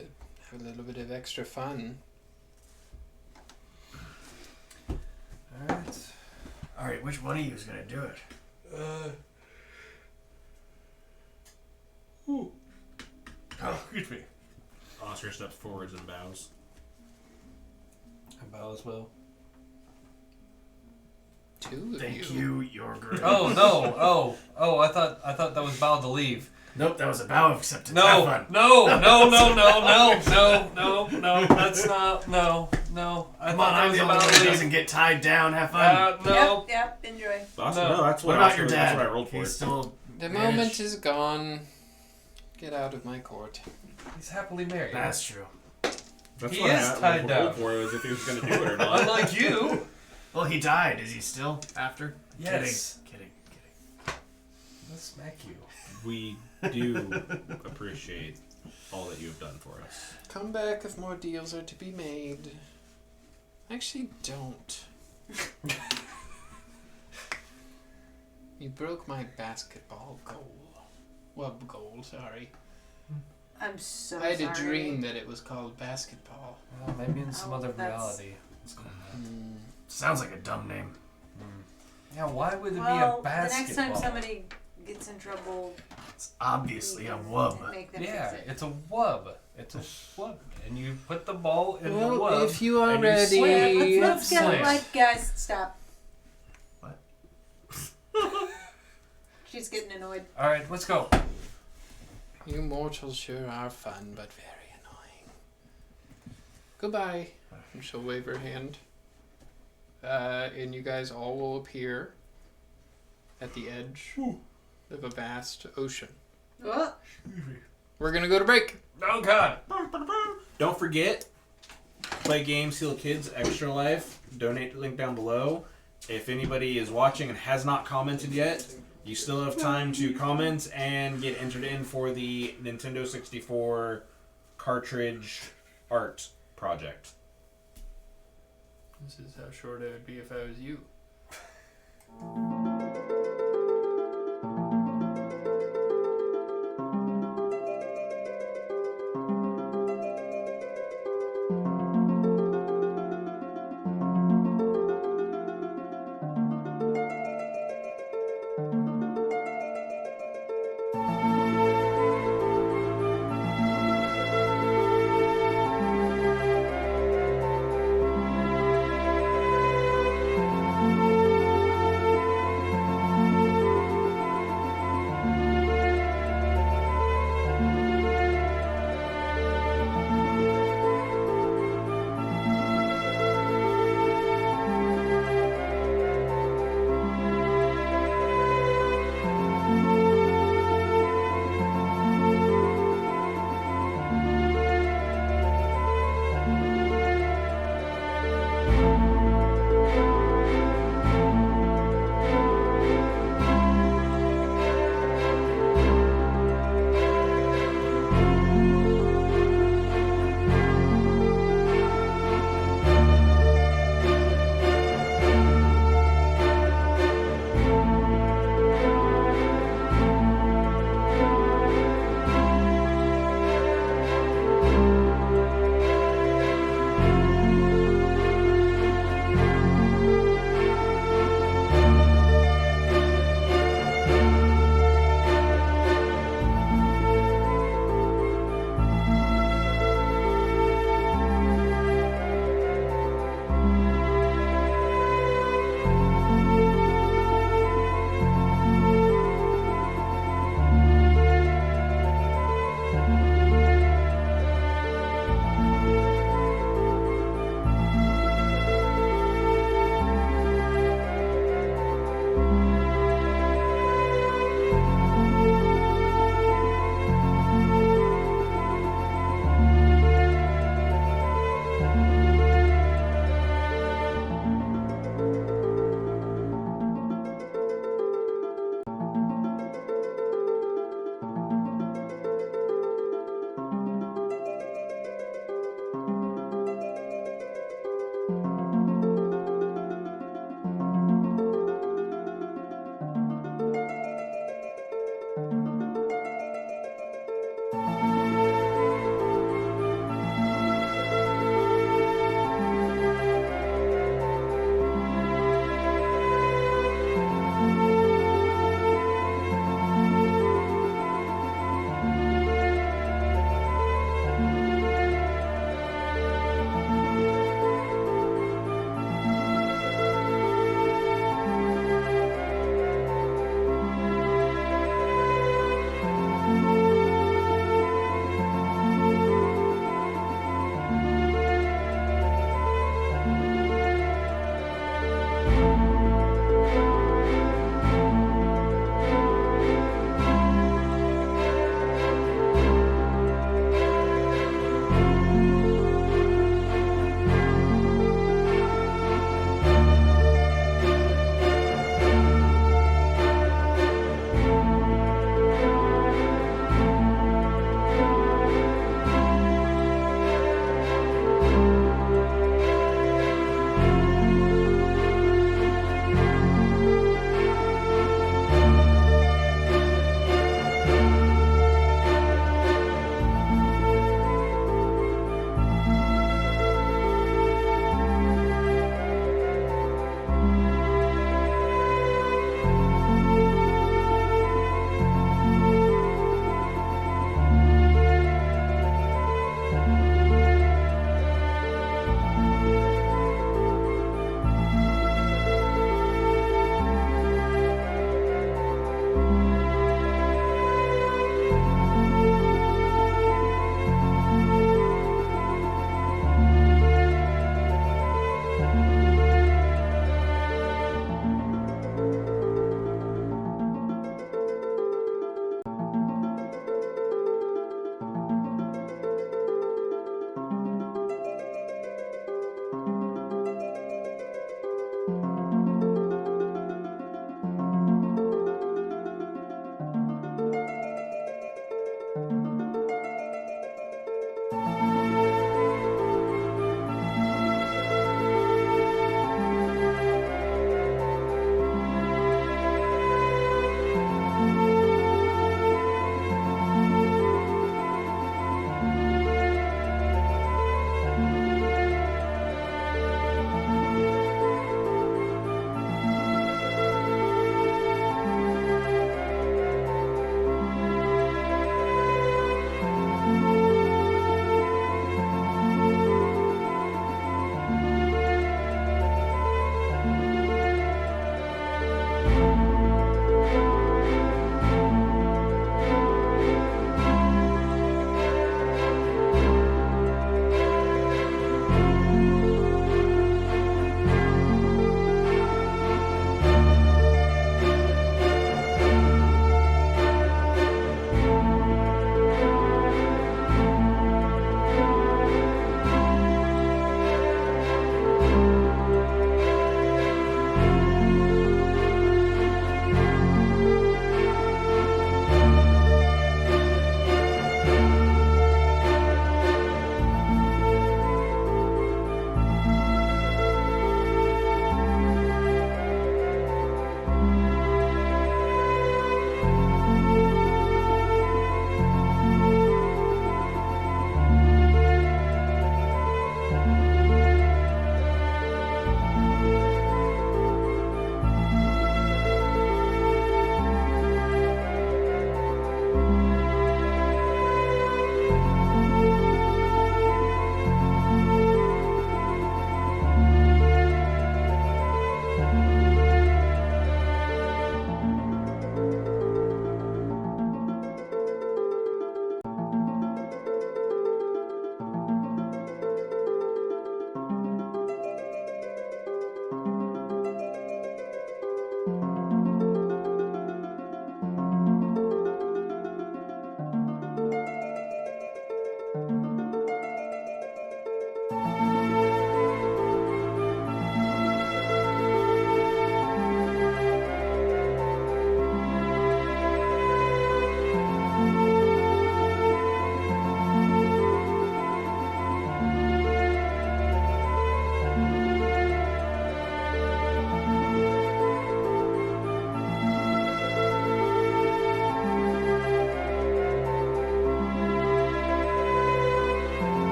have a little bit of extra fun. Alright. Alright, which one of you is going to do it? Oh, excuse me. Oscar steps forwards and bows. I bow as well. Two of Thank you, you're great. Oh no! Oh! I thought that was bow to leave. Nope, that was a bow of acceptance. Have No! fun. No! That's not. No! I Come thought on, that I'm was the a only bow one to who leave. doesn't get tied down. Have fun. No. Yep, enjoy. Awesome. No. No, that's What what, about Oscar, your that's dad? what I rolled for. He's still The vanished. moment is gone. Get out of my court. He's happily married. That's true. That's He what is I tied rolled down. for, was if he was going to do it or not. Unlike you. Well, he died. Is he still after? Yes. Kidding. Let's smack you. We do appreciate all that you have done for us. Come back if more deals are to be made. Actually, don't. You broke my basketball goal. Goal, sorry. I'm so I had sorry. a dream that it was called basketball. Well, maybe in some Oh, other that's- reality. It's going on. Sounds like a dumb name. Yeah, why would it Well, be a the next basketball? time somebody gets in trouble, It's obviously you a can wub. Make them Yeah, fix it. it's a wub. It's a wub. And you put the ball in the Well, wub. if you are and you ready, slam it. Let's get Slam. like guys. Stop. What? She's getting annoyed. All right, let's go. You mortals sure are fun, but very annoying. Goodbye. And she'll wave her hand. And you guys all will appear at the edge of a vast ocean. Oh, We're gonna go to break. Oh God. Don't forget, play games, heal kids, Extra Life. Donate the link down below. If anybody is watching and has not commented yet, you still have time to comment and get entered in for the Nintendo 64 cartridge art project. This is how short it would be if I was you.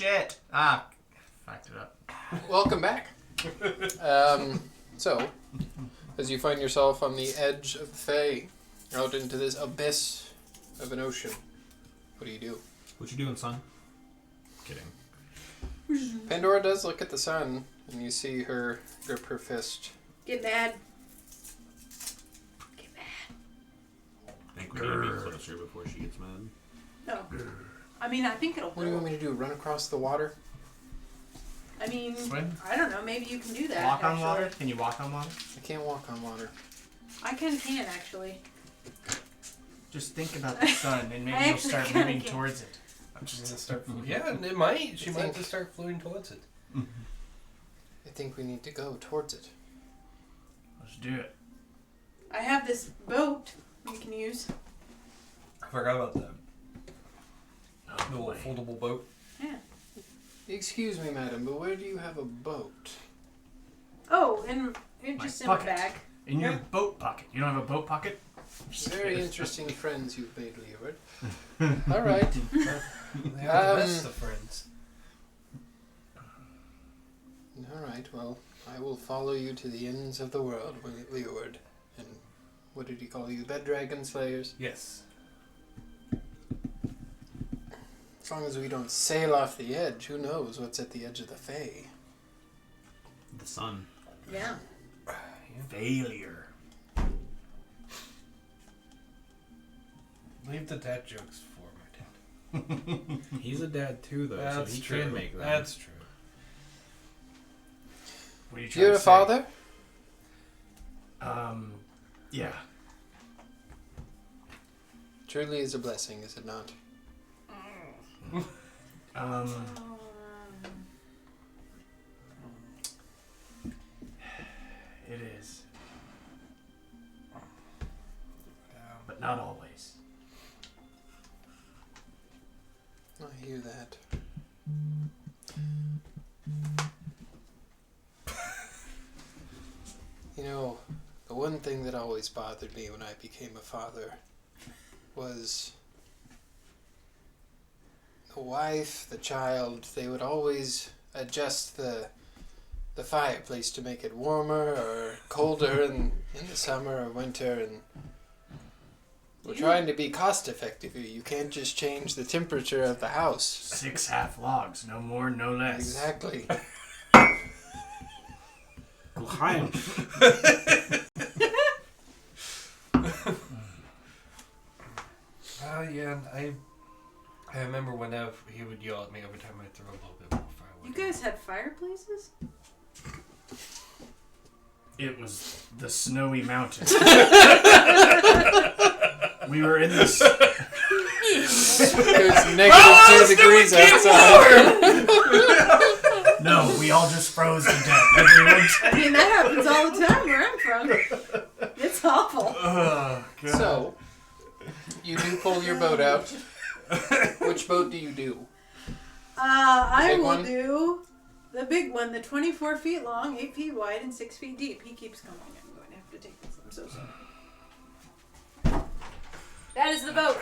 shit. Ah, fucked it up. Welcome back. So, as you find yourself on the edge of the Fae, out into this abyss of an ocean, what do? What you doing, son? Kidding. Pandora does look at the sun, and you see her grip her fist. Get mad. Get mad. I think we need to be closer before she gets mad. No. I mean, I think it'll What do you want me to do? Run across the water? I mean, Swim? I don't know. Maybe you can do that. Walk on actually. water? Can you walk on water? I can't walk on water. I can actually. Just think about the sun and maybe I you'll actually start kinda moving can. towards it. I'm just gonna start. Yeah, and it might. She might think- just start floating towards it. I think we need to go towards it. Let's do it. I have this boat you can use. I forgot about that. Oh, The little boy. foldable boat. Yeah. Excuse me, madam, but where do you have a boat? Oh, and My just in my pocket. bag. In your Yeah. boat pocket. You don't have a boat pocket? Very interesting friends you've made, Leeward. All right. They are the best of friends. All right, well, I will follow you to the ends of the world, Leeward. And what did he call you? Bed dragon slayers? Yes. As long as we don't sail off the edge, who knows what's at the edge of the Fae? The sun. Yeah. Failure. Leave the dad jokes for my dad. He's a dad too, though, so he can make them. That's true. What are you trying You're to a say? father? Yeah. Truly is a blessing, is it not? It is. But not always. I hear that. You know, the one thing that always bothered me when I became a father was the wife, the child, they would always adjust the fireplace to make it warmer or colder in the summer or winter, and we're trying to be cost effective here. You can't just change the temperature of the house. 6 half logs, no more, no less. Exactly. L'chaim. Yeah, I remember whenever he would yell at me every time I threw a little bit more firewood. You guys had fireplaces? It was the snowy mountain. We were in this. There's -2 degrees outside. No, we all just froze to death every winter. I mean, that happens all the time where I'm from. It's awful. Oh, God. So, you do pull your boat out. Which boat do you do? I Big will one? do the big one, the 24 feet long, 8 feet wide, and 6 feet deep. He keeps coming. I'm going to have to take this. I'm so sorry. That is the boat.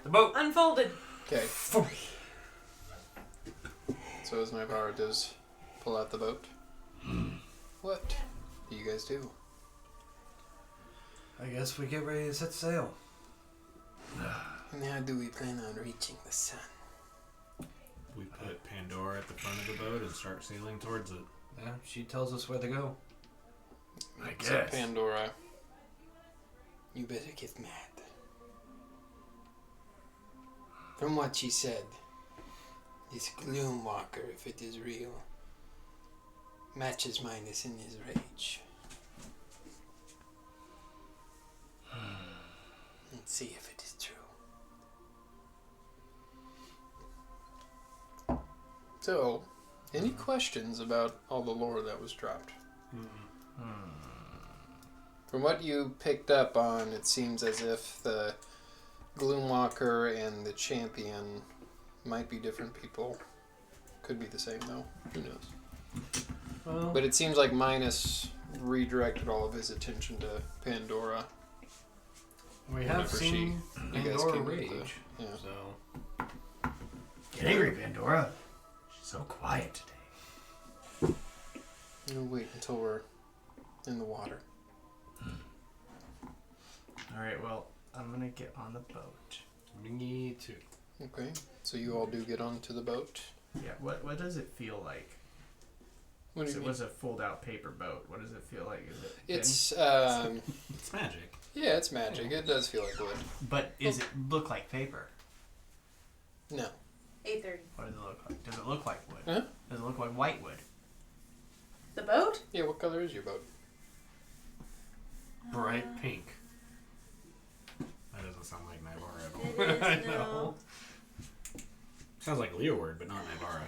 The boat. Unfolded. Okay. So as Navarro does pull out the boat, what do you guys do? I guess we get ready to set sail. And how do we plan on reaching the sun? We put Pandora at the front of the boat and start sailing towards it. Yeah, she tells us where to go. I So guess. Pandora, you better get mad. From what she said, this Gloomwalker, if it is real, matches Minus in his rage. Let's see if it is true. So, any questions about all the lore that was dropped? From what you picked up on, it seems as if the Gloomwalker and the Champion might be different people. Could be the same though. Who knows? Well, But it seems like Minus redirected all of his attention to Pandora. we have whenever seen you guys Pandora came to the- rage. Yeah. So Get angry, Pandora. She's So quiet today. We'll wait until we're in the water. Alright, well, I'm gonna get on the boat. Me too. Okay, so you all do get onto the boat. Yeah, what does it feel like? What do you It mean? was a fold-out paper boat. What does it feel like? Is it thin? It's magic. Yeah, it's magic. It does feel like wood. But is it look like paper? No. 8:30. What does it look like? Does it look like wood? Huh? Does it look like white wood? The boat? Yeah, what color is your boat? Bright pink. That doesn't sound like Nybara at all. It is no. Sounds like Leeward, but not Nybara.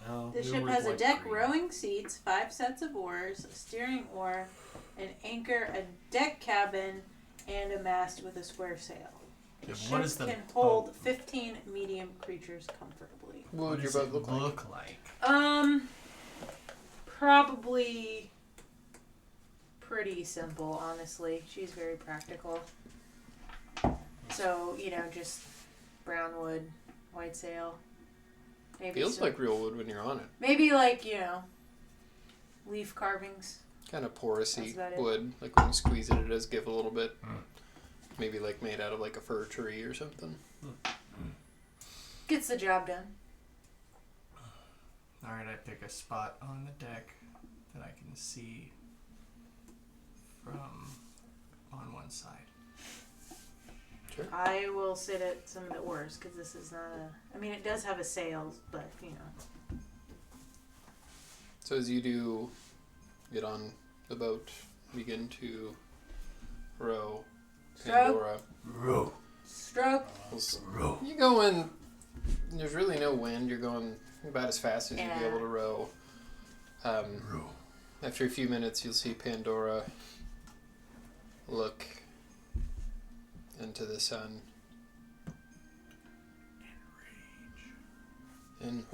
No, The we ship were has a light deck, green. rowing seats, 5 sets of oars, a steering oar, an anchor, a deck cabin, and a mast with a square sail. The And ship what is the can hold 15 medium creatures comfortably. What would your does boat it look like? Probably pretty simple, honestly. She's very practical. So, just brown wood, white sail. Maybe Feels some, like real wood when you're on it. maybe leaf carvings. Kind of That's porousy about it. wood. Like when you squeeze it, it does give a little bit. Maybe like made out of like a fir tree or something. Gets the job done. Alright, I pick a spot on the deck that I can see from on one side. I will sit at some of the oars because this is not a. I mean, it does have a sail, but So as you do get on the boat, begin to row Pandora. Row. Stroke. Row. You go in. There's really no wind. You're going about as fast as you'd be Yeah. able to row. Row. After a few minutes, you'll see Pandora look into the sun and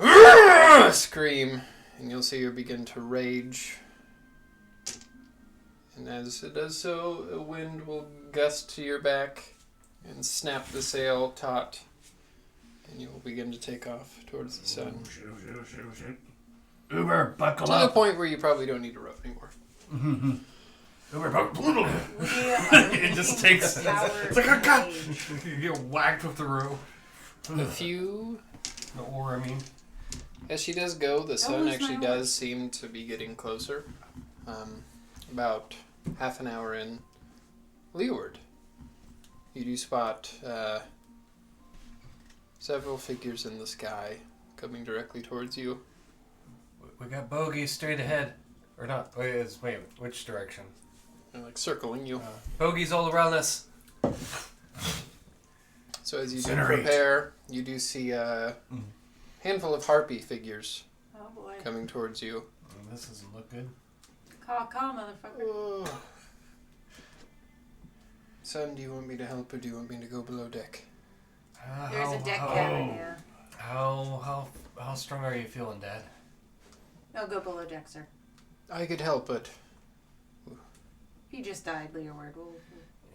scream, and you'll see her begin to rage. And as it does so, a wind will gust to your back and snap the sail taut, and you will begin to take off towards the sun. Uber, buckle To the up. point where you probably don't need to row anymore. Uber, buckle up. It just takes. Power It's like, oh god! rage. You get whacked with the row. A few, The oar, I mean. as she does go, the sun lose my actually horse. does seem to be getting closer. About half an hour in leeward, you do spot several figures in the sky coming directly towards you. We got bogeys straight ahead. Or not. Wait, which direction? They're like circling you. Bogeys all around us. So as you do Incinerate. prepare, you do see a handful of harpy figures Oh boy. coming towards you. This doesn't look good. Caw, motherfucker. Oh. Son, do you want me to help or do you want me to go below deck? There's a deck cabin, yeah. How strong are you feeling, Dad? No, go below deck, sir. I could help, but He just died, Leeward.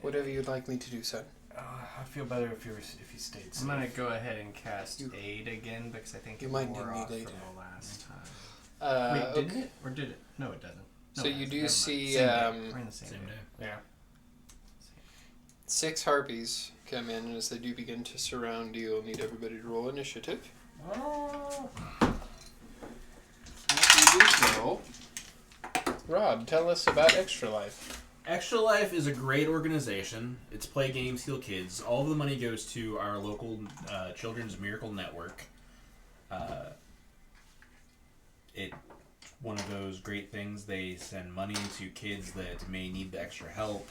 whatever you'd like me to do, son. I'd feel better if you stayed I'm safe. gonna go ahead and cast aid again because I think You it might wore need off aid. from the last time. Wait, Wait, didn't it? Or did it? No, it doesn't. No, So it you doesn't. do Never mind. see, Same day. We're in the same, Same day. day. Yeah. 6 harpies come in, and as they do begin to surround you, you'll need everybody to roll initiative. Oh. After you do so, Rod, tell us about Extra Life. Extra Life is a great organization. It's play games, heal kids. All of the money goes to our local Children's Miracle Network. It one of those great things. They send money to kids that may need the extra help.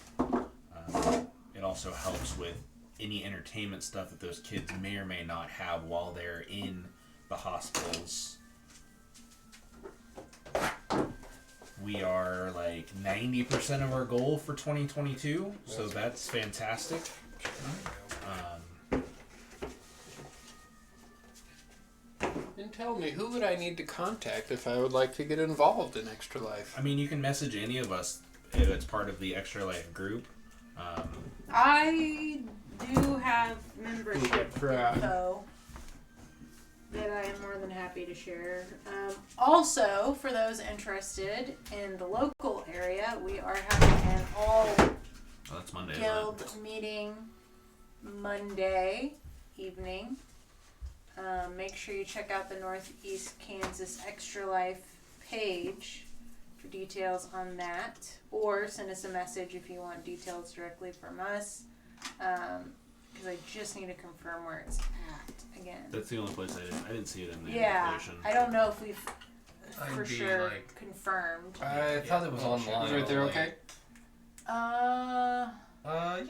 It also helps with any entertainment stuff that those kids may or may not have while they're in the hospitals. We are like 90% of our goal for 2022, so that's fantastic. And tell me, who would I need to contact if I would like to get involved in Extra Life? I mean, you can message any of us if it's part of the Extra Life group. I do have membership Crap. info. that I am more than happy to share. Also, for those interested in the local area, we are having an all that's Monday. guild meeting Monday evening. Make sure you check out the Northeast Kansas Extra Life page for details on that, or send us a message if you want details directly from us, because I just need to confirm where it's at again. That's the only place I didn't see it in the invitation. I don't know if we've for I'd be, sure like- confirmed. I thought it was online. Is right there okay? Uh,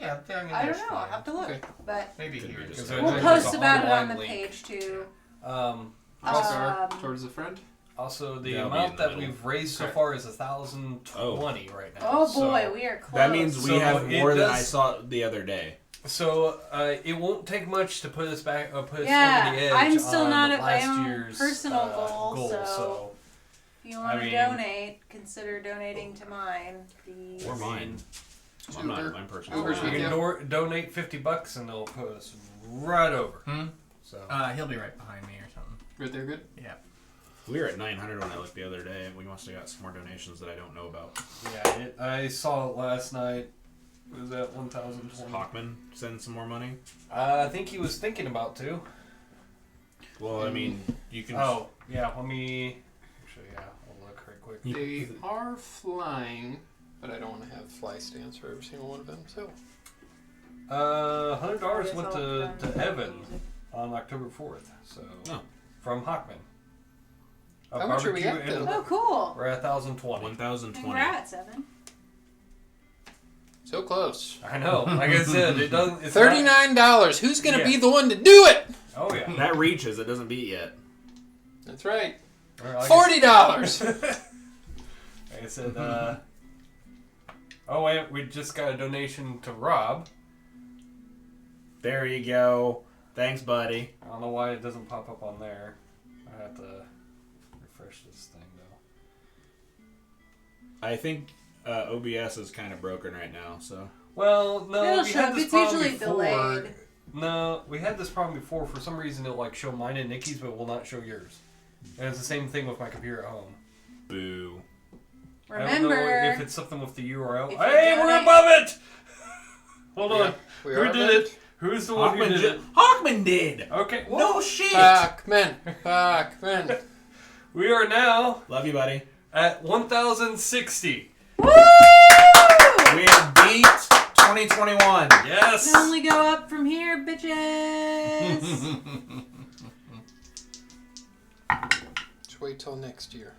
Yeah, I mean, I don't that's know. I'll fine. have to look, Okay. but Maybe Could here. be Just just- Because we'll there's post an about it on the online link. page too. Oscar, Um, towards the friend. Also, the That'll be amount in the that middle. we've raised so Okay. far is 1,020 right now. Oh So- boy, we are close. That means we So have it more than I does- saw the other day. So it won't take much to put us back, put us Yeah, over the edge. I'm still on not the at my last own year's personal goal, so- So If you want to I mean- donate, consider donating to mine. Or mine. I'm not. Uber. I'm personally. Uber's not. you with can you. donate $50 and they'll put us right over. So He'll be right behind me or something. Right there, good. Yeah. We were at 900 when I looked the other day. We must have got some more donations that I don't know about. yeah, I saw it last night. It was at 1,020. Hawkman send some more money. I think he was thinking about to. Well, I mean, you can. Oh yeah, let me. Actually, yeah, I'll look right quick. They are flying, but I don't want to have fly stands for every single one of them. So $100 went I'll to put on Evan music. on October 4th. So Oh. from Hockman. How much are we Barbecue at, and- then? Oh, cool. We're at 1,020. 1,020. Congrats, Evan. so close. I know. Like I said, it doesn't. It's $39. Who's gonna Yeah. be the one to do it? Oh yeah. That reaches. It doesn't beat yet. That's right. Or like $40. Like I said, oh wait, we just got a donation to Rob. There you go. Thanks, buddy. I don't know why it doesn't pop up on there. I have to refresh this thing though. I think OBS is kind of broken right now, so. Well, no, It'll we show had up. this It's problem usually before. delayed. No, we had this problem before. For some reason, it'll like show mine and Nikki's, but it will not show yours. And it's the same thing with my computer at home. Boo. I don't know Remember, if it's something with the URL. if you Hey, we're donate- above it. Hold on. Yeah, we Who are did it? Who's the one who Hawkman did it? Hawkman did. Okay. No shit. Fuck, We are now Love you, buddy. at 1,060. woo! We have beat 2021. Yes. Can only go up from here, bitches. Just wait till next year.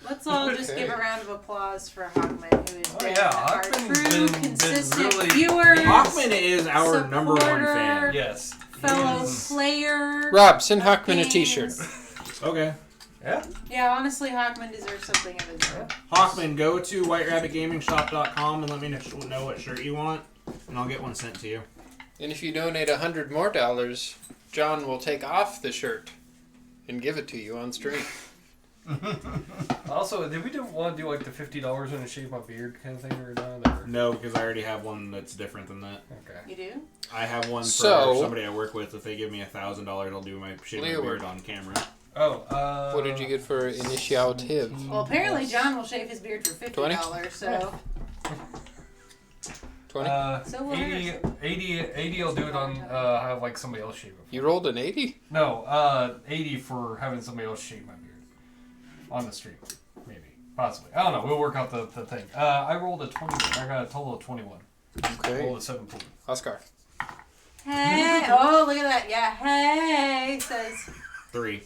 Let's all just Okay. give a round of applause for Hawkman, who is Oh, been yeah, our Hawkman's true, been consistent really- viewers, Hawkman is our number one supporter. fan. Yes. fellow Yes. player. Rob, send Huckman a t-shirt. Okay. Yeah. Yeah, honestly, Hawkman deserves something of his own. Hawkman, go to whiterabbitgamingshop.com and let me know what shirt you want, and I'll get one sent to you. And if you donate $100 more, John will take off the shirt and give it to you on stream. Also, did we want to do like the $50 when I shave my beard kind of thing or not? Or? No, because I already have one that's different than that. Okay. You do? I have one for So- somebody I work with. If they give me $1,000, I'll do my shave my Leo, beard on camera. Oh. What did you get for initiative? Well, apparently John will shave his beard for $50, 20? so 20? So will 80, Harrison. 80 I'll do it on, have like somebody else shave it. You rolled an 80? No, 80 for having somebody else shave my beard. On the stream. Maybe. Possibly. I don't know. We'll work out the thing. I rolled a 20. I got a total of 21. I Okay. rolled a 17. Oscar. hey, oh, look at that. Yeah, hey, says. 3.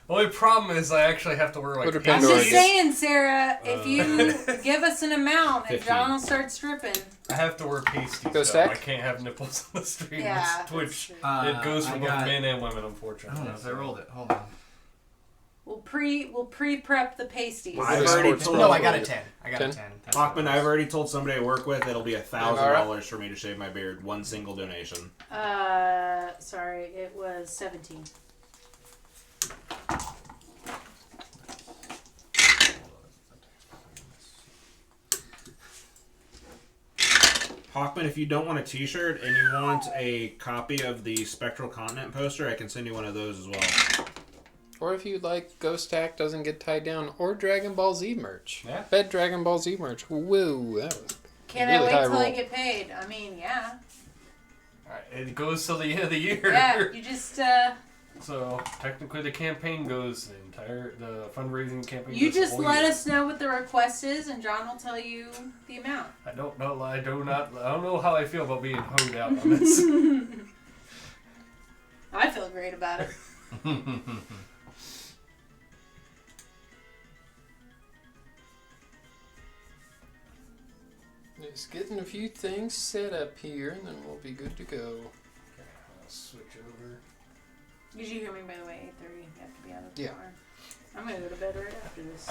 The only problem is I actually have to wear like What are I'm Pandora just gets? saying, Sarah, if you give us an amount and 15. John will start stripping. I have to wear pasties. Go though. stack? I can't have nipples on the stream. Yeah. It's that's Twitch. true. It goes for I both got- men and women, I unfortunately. don't know if I rolled it. Hold on. We'll prep the pasties. I've What already sports told No, bra I got a for 10. I got 10? a 10. That's what Hawkman, it I've was. already told somebody I work with it'll be $1,000 for me to shave my beard. One single donation. Sorry, it was 17. Hawkman, if you don't want a t-shirt and you want a copy of the Spectral Continent poster, I can send you one of those as well. Or if you'd like Ghost Tack Doesn't Get Tied Down or Dragon Ball Z merch. Yeah. Bet Dragon Ball Z merch. Whoa, that was Can really I high wait till I roll. get paid? I mean, yeah. Alright, it goes till the end of the year. Yeah, you just, So technically, the campaign goes the fundraising campaign. you goes the just whole let year. us know what the request is, and John will tell you the amount. I don't know. I don't know how I feel about being hoed out on this. I feel great about it. Just getting a few things set up here, and then we'll be good to go. Okay, I'll switch over. Did you hear me, by the way? 8:30. You have to be out of the Yeah. car. I'm gonna go to bed right after this.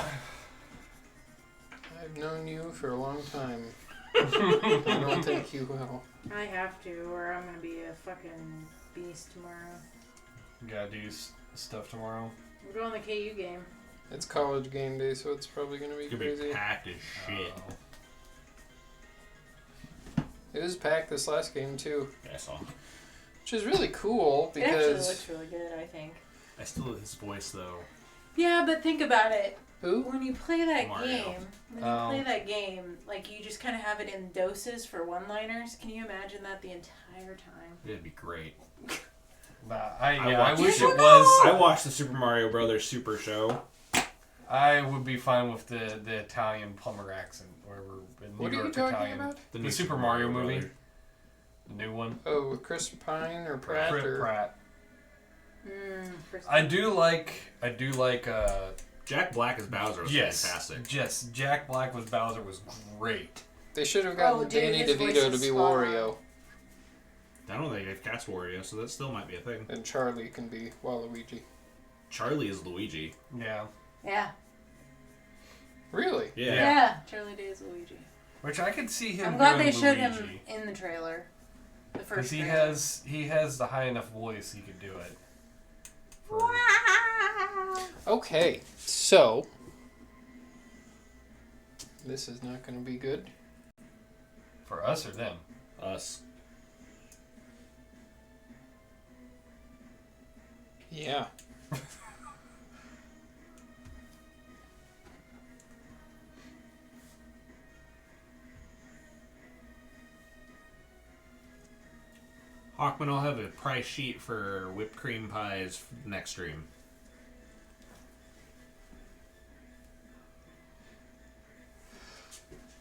I've known you for a long time. I don't think you will. I have to, or I'm gonna be a fucking beast tomorrow. Gotta do stuff tomorrow. We're going to the KU game. It's college game day, so it's probably going to be It's gonna crazy. be packed as shit. It was packed this last game, too. Yeah, I saw. Which is really cool, It actually because... looks really good, I think. I still love his voice though. Yeah, but think about it. Who? When you play that Mario. game, like you just kind of have it in doses for one-liners. Can you imagine that the entire time? It'd be great. But I I watched wish it. it was. I watched the Super Mario Brothers Super Show. I would be fine with the Italian plumber accent, or New What are York you talking Italian. about? The new Super Mario movie, Brother. the new one. Oh, with Chris Pine or Pratt? or... Pratt. First I do like. Jack Black as Bowser was Yes, fantastic. yes. Jack Black with Bowser was great. They should have gotten Oh, dude, Danny his voice DeVito is to be spot on. Wario. I don't think they've cast Wario, so that still might be a thing. And Charlie can be Waluigi. Charlie is Luigi. Yeah. Yeah. Really? Yeah. Yeah. Charlie Day is Luigi. Which I could see him. I'm glad doing they showed Luigi. him in the trailer. The Because first he trailer. has the high enough voice he could do it. For- Wow. Okay, so... This is not going to be good. For us or them? Us. Yeah. Hawkman, I'll have a price sheet for whipped cream pies next stream.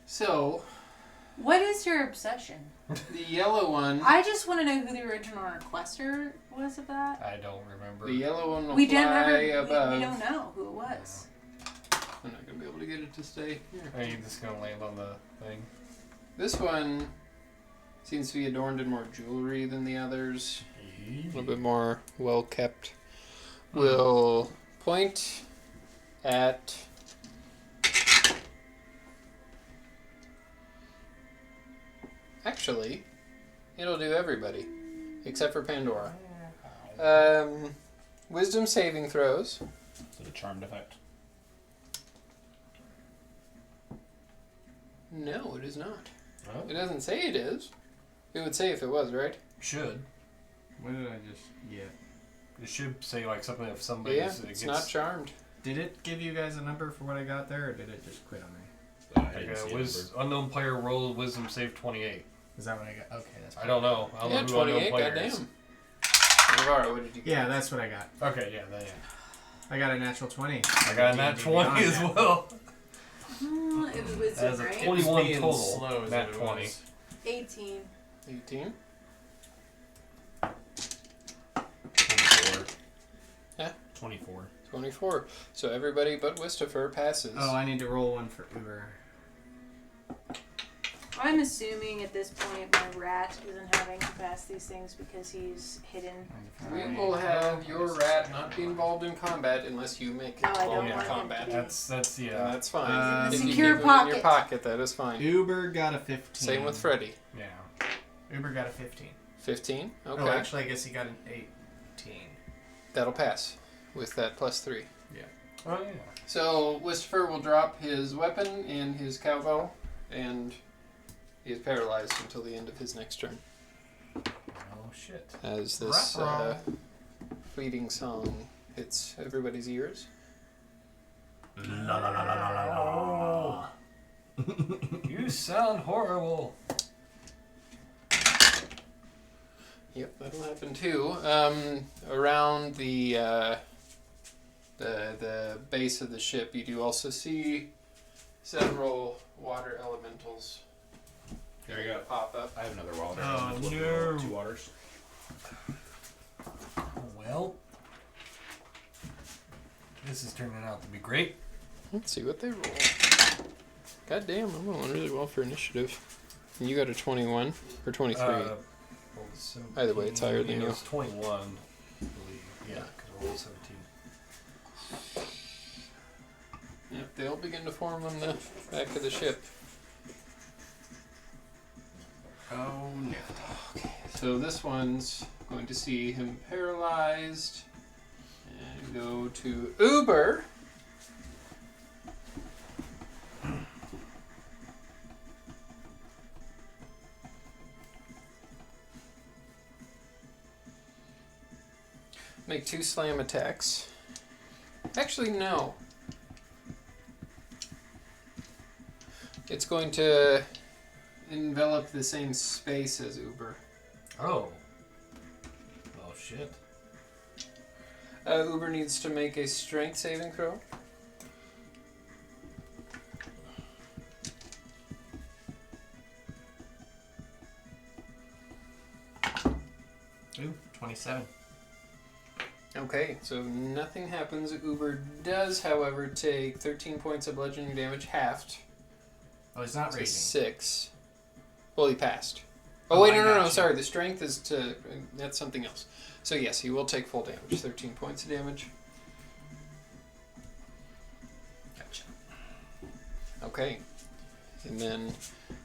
So, What is your obsession? the yellow one... I just want to know who the original requester was of that. I don't remember. The yellow one will We fly didn't ever. above. We don't know who it was. I'm not going to be able to get it to stay here. Are you just gonna land on the thing? This one seems to be adorned in more jewelry than the others. A little bit more well kept. We'll point at actually, it'll do everybody except for Pandora. Wisdom saving throws. Is it a charmed effect? No, it is not. Oh. It doesn't say it is. It would say if it was, right? Should. What did I just get? It should say like something if somebody Yeah, gets. it's not charmed. Did it give you guys a number for what I got there, or did it just quit on me? I Like, didn't see a number. unknown player rolled wisdom save 28. Is that what I got? Okay, that's. I don't know. I don't Yeah, know who unknown 28, player is. goddamn. Navarro, what did you get? Yeah, that's what I got. Okay, yeah, yeah. I got a natural 20. I got a nat 20 as well. It was wisdom, As a right? 21 being total. slow is Nat what it 20. was. 18. 18. 24. Huh? 24. 24. So everybody but Wistifer passes. Oh, I need to roll one for Uber. I'm assuming at this point my rat isn't having to pass these things because he's hidden. We will have your rat not be involved in combat unless you make it No, I don't involved in want him combat. to be. That's yeah. That's fine. Um, if you Secure keep it in your pocket. pocket, that is fine. Uber got a 15. Same with Freddy. Yeah. Uber got a 15. 15? Okay. Oh, actually, I guess he got an 18. That'll pass with that +3. Oh yeah. So Wistifer will drop his weapon and his cowbell and He is paralyzed until the end of his next turn. Oh shit. As this fleeting song hits everybody's ears. La la la la la la la. You sound horrible. Yep, that'll happen too. Around the base of the ship, you do also see several water elementals. There you go. Pop up. I have another water. Oh, element. no. 2 waters. Well, this is turning out to be great. Let's see what they roll. God damn, I'm rolling really well for initiative. And you got a 21 or 23. Either way, it's higher than you. It's 21, I believe. Yeah, because I rolled 17. Yep, they'll begin to form on the back of the ship. Oh no. So this one's going to see him paralyzed and go to Uber. Make 2 slam attacks. Actually, no. It's going to envelop the same space as Uber. Oh. Oh shit. Uber needs to make a strength saving throw. Ooh, 27. Okay, so nothing happens. Uber does, however, take 13 points of bludgeoning damage, halved Oh, he's not to raging. 6. Well, he passed. Oh, Oh, wait, I no, gotcha. sorry. The strength is to... That's something else. So, yes, he will take full damage. 13 points of damage. Gotcha. Okay. And then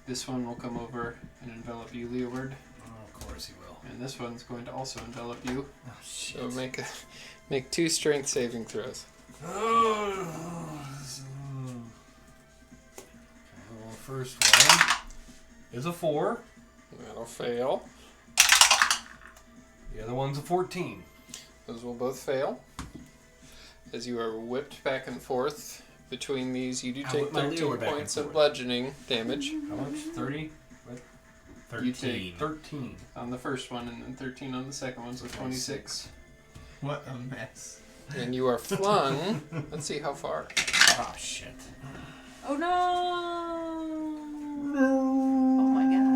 this one will come over and envelop you, Leeward. Oh, of course he will. And this one's going to also envelop you. Oh shit. So make 2 strength saving throws. Well, first one is a 4. That'll fail. The other one's a 14. Those will both fail. As you are whipped back and forth between these, you do I take whip my 13 Leeward back and points of forth. bludgeoning damage How much? 30? 13. You take 13. on the first one and then 13 on the second one, so 26. What a mess. And you are flung. Let's see how far. Oh, shit. Oh no! Oh my god.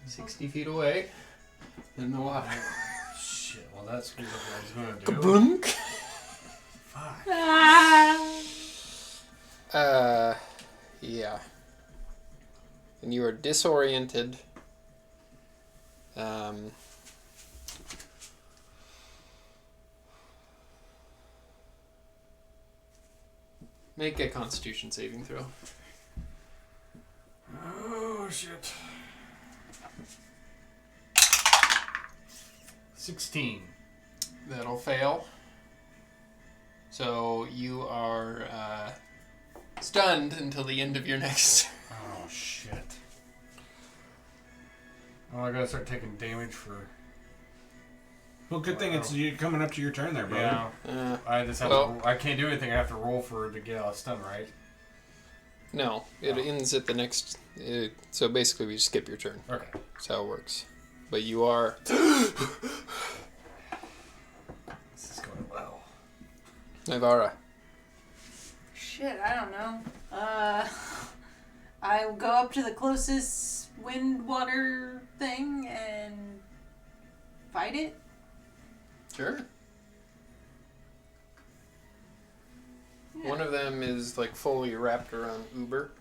60 feet away in the water. Shit, well that's what I was going to do. Kablunk! Fuck. Yeah. And you are disoriented. Make a Constitution saving throw. Oh shit. 16. That'll fail. So you are stunned until the end of your next. Oh shit. Oh, I gotta start taking damage for. Well, good thing it's you coming up to your turn there, brother. Yeah. I just have Well- to. I can't do anything. I have to roll for to get out of stun, right? No, it ends at the next. So basically, we just skip your turn. Okay. That's how it works. But you are. This is going well. Nivara. Shit, I don't know. I will go up to the closest wind water thing and fight it. Sure. Yeah. One of them is like fully wrapped around Uber.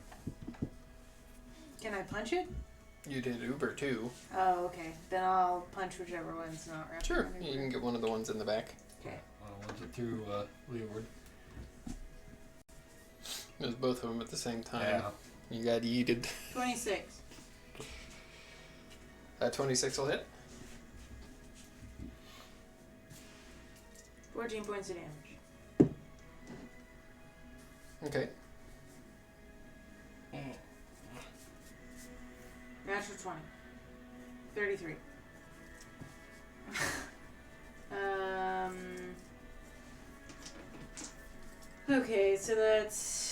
Can I punch it? You did Uber too. Oh, okay. Then I'll punch whichever one's not wrapped. Sure. around You Uber. can get one of the ones in the back. Okay. Went it through Leeward. It was both of them at the same time. Yeah. You got yeeted. 26. 26 will hit. 14 points of damage. Okay. And 20. 33. Okay, so that's...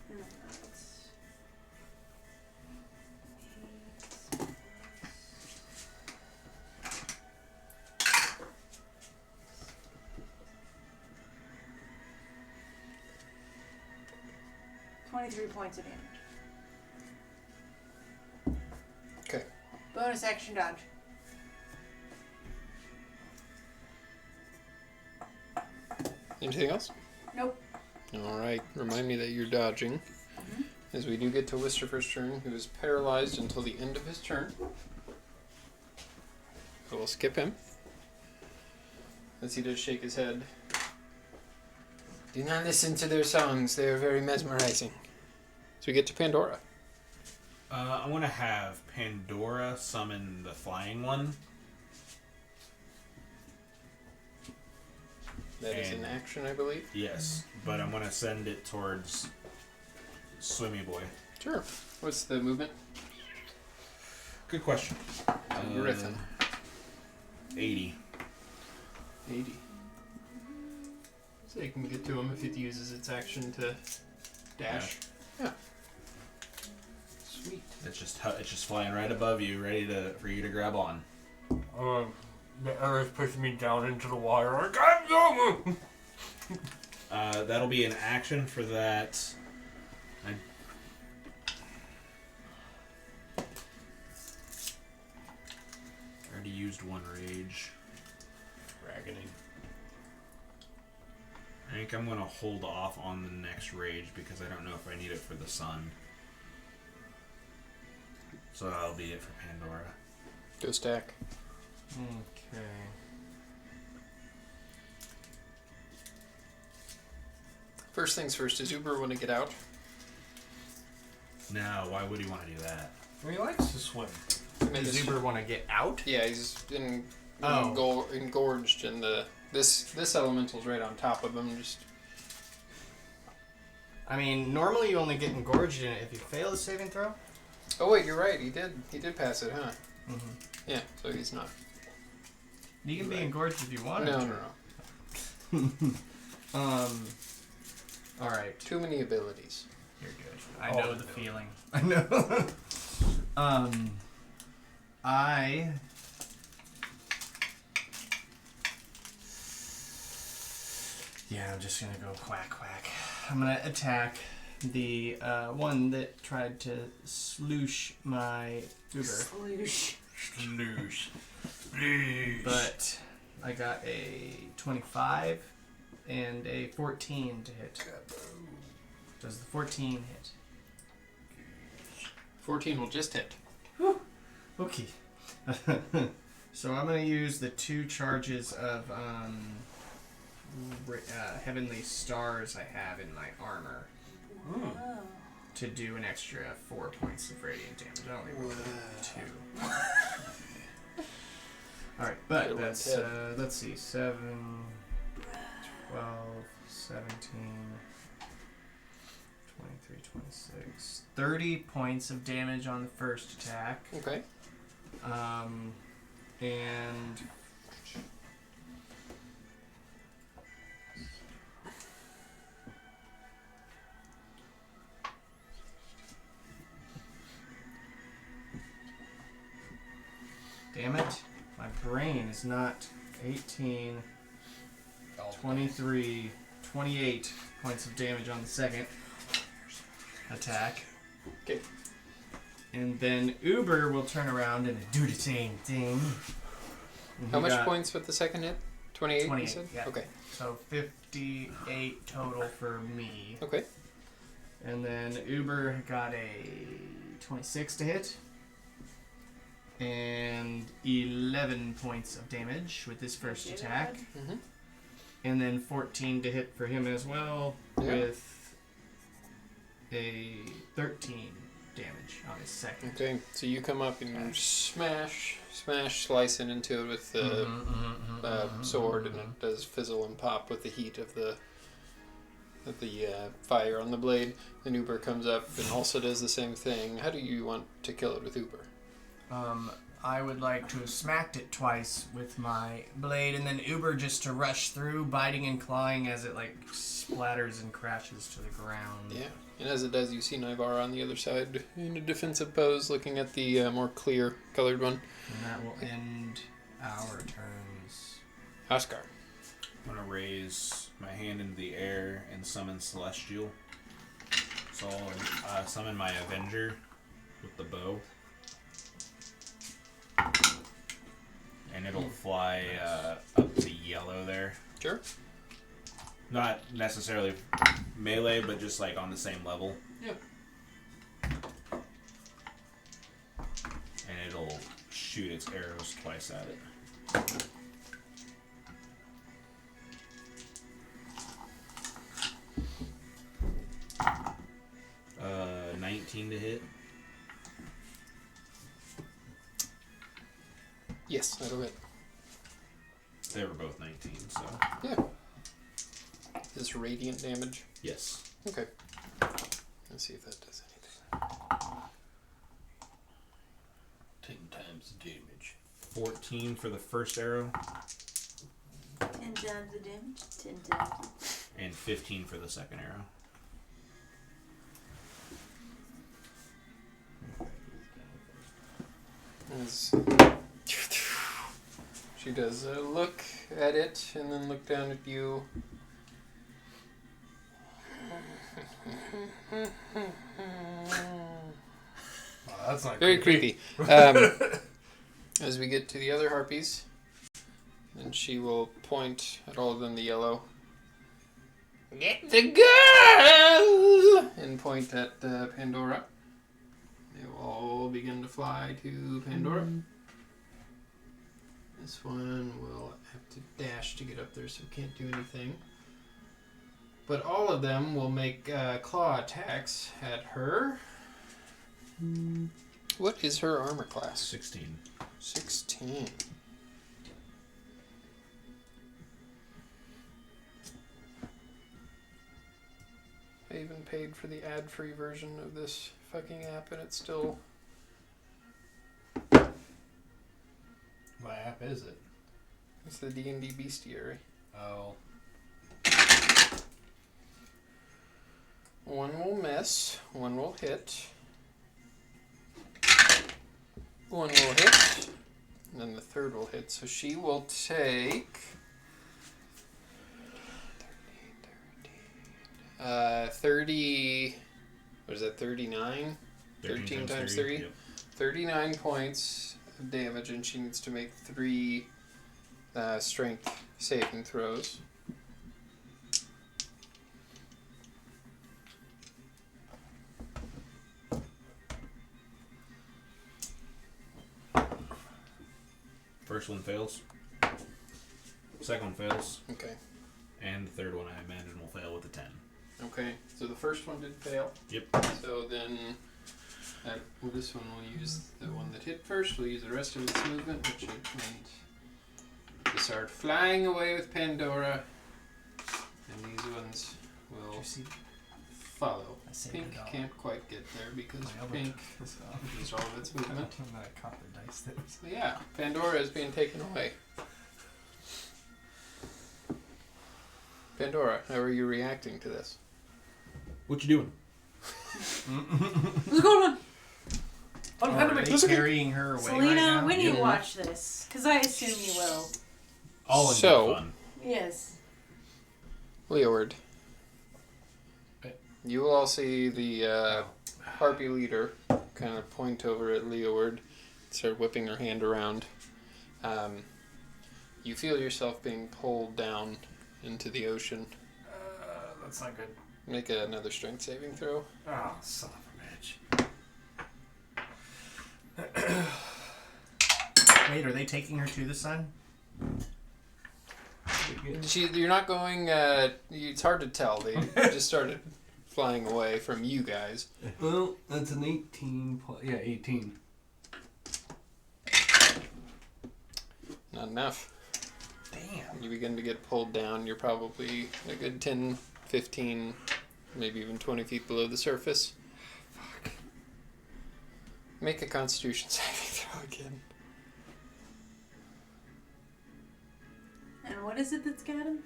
No, that's... 23 points of damage. Okay. Bonus action dodge. Anything else? Nope. Alright, remind me that you're dodging. As we do get to Wisterfer's turn, who is paralyzed until the end of his turn. So we'll skip him. As he does shake his head. Do not listen to their songs, they are very mesmerizing. So we get to Pandora. I want to have Pandora summon the flying one. That is an action, I believe. Yes, but I'm going to send it towards Swimmy Boy. Sure. What's the movement? Good question. Griffin. 80. 80. So you can get to him if it uses its action to dash. Yeah. Sweet. It's just flying right above you, ready for you to grab on. The arrow's pushing me down into the water. I can't go! That'll be an action for that. I already used one rage. Raggening. I think I'm going to hold off on the next rage because I don't know if I need it for the sun. So that'll be it for Pandora. Go stack. Okay. First things first, does Uber want to get out? No, why would he want to do that? He likes to swim. Does Uber want to get out? Yeah, he's Oh. engorged in the... This elemental's right on top of him, just... I mean, normally you only get engorged in it if you fail the saving throw. Oh wait, you're right, he did pass it, huh? Mm-hmm. Yeah, so he's not... You can be Right. engorged if you want. No. Alright. Too many abilities. You're good. I know the feeling. I know. Yeah, I'm just gonna go quack quack. I'm gonna attack the one that tried to sloosh my Uber. Sloosh. But I got a 25 and a 14 to hit. Does the 14 hit? 14 will just hit. Okay. So I'm going to use the 2 charges of heavenly stars I have in my armor to do an extra 4 points of radiant damage. I only rolled 2. Alright, but that's, let's see, 7, 12, 17, 23, 26, 30 points of damage on the first attack. Okay. And damn it, my brain is not 18, 23, 28 points of damage on the second attack. Okay. And then Uber will turn around and do the same thing. And How he much got points with the second hit? 28, 28, you said? yeah. Okay. So 58 total for me. Okay. And then Uber got a 26 to hit. And 11 points of damage with this first attack. Mm-hmm. And then 14 to hit for him as well, Yeah. with a 13 damage on his second. Okay, so you come up and you smash, slicing into it with the sword, and it does fizzle and pop with the heat of the at the fire on the blade. Then Uber comes up and also does the same thing. How do you want to kill it with Uber? I would like to have smacked it twice with my blade, and then Uber just to rush through, biting and clawing as it like splatters and crashes to the ground. Yeah, and as it does, you see Nivara on the other side in a defensive pose, looking at the more clear colored one. And that will end our turns. Oscar. I'm going to raise my hand into the air and summon Celestial. So I'll summon my Avenger with the bow. And it'll fly up to yellow there. Sure. Not necessarily melee, but just like on the same level. Yeah. And it'll shoot its arrows twice at it. 19 to hit. Yes, that'll hit. They were both 19, so. Yeah. Is radiant damage? Yes. Okay. Let's see if that does anything. 10 times the damage. 14 for the first arrow. 10 times the damage. 10 times. And 15 for the second arrow. She does look at it and then look down at you. Oh, that's not Very creepy. As we get to the other harpies, and she will point at all of them, the yellow. Get the girl! And point at Pandora. They will all begin to fly to Pandora. This one will have to dash to get up there, so can't do anything. But all of them will make claw attacks at her. What is her armor class? 16. 16. I even paid for the ad-free version of this fucking app, and it's still... What app is it? It's the DnD Bestiary. Oh. One will miss, one will hit. One will hit, and then the third will hit. So she will take 30, what is that, 39? 13 times 3? Yep. 39 points of damage, and she needs to make 3 strength saving throws. First one fails. Second one fails. Okay. And the third one, I imagine, will fail with a 10. Okay, so the first one did fail. Yep. So then, this one will use the one that hit first. We'll use the rest of its movement, which it meant to start flying away with Pandora. And these ones will follow. Pink can't quite get there because Pink used all of its movement. I caught the dice that was... But yeah, Pandora is being taken away. Pandora, how are you reacting to this? What you doing? What's going on? Are they carrying her away Selena, right now? when do you watch this? Because I assume you will. All in So- good fun. Yes. Leeward. You will all see the harpy leader kind of point over at Leeward, start whipping her hand around. You feel yourself being pulled down into the ocean. That's not good. Make another strength saving throw. Oh, son of a bitch. Wait, are they taking her to the sun? You're not going. It's hard to tell. They just started flying away from you guys. Well, that's an 18 plus... Yeah, 18. Not enough. Damn. You begin to get pulled down. You're probably a good 10 15, maybe even 20 feet below the surface. Fuck. Make a Constitution saving throw again. And what is it that's got him?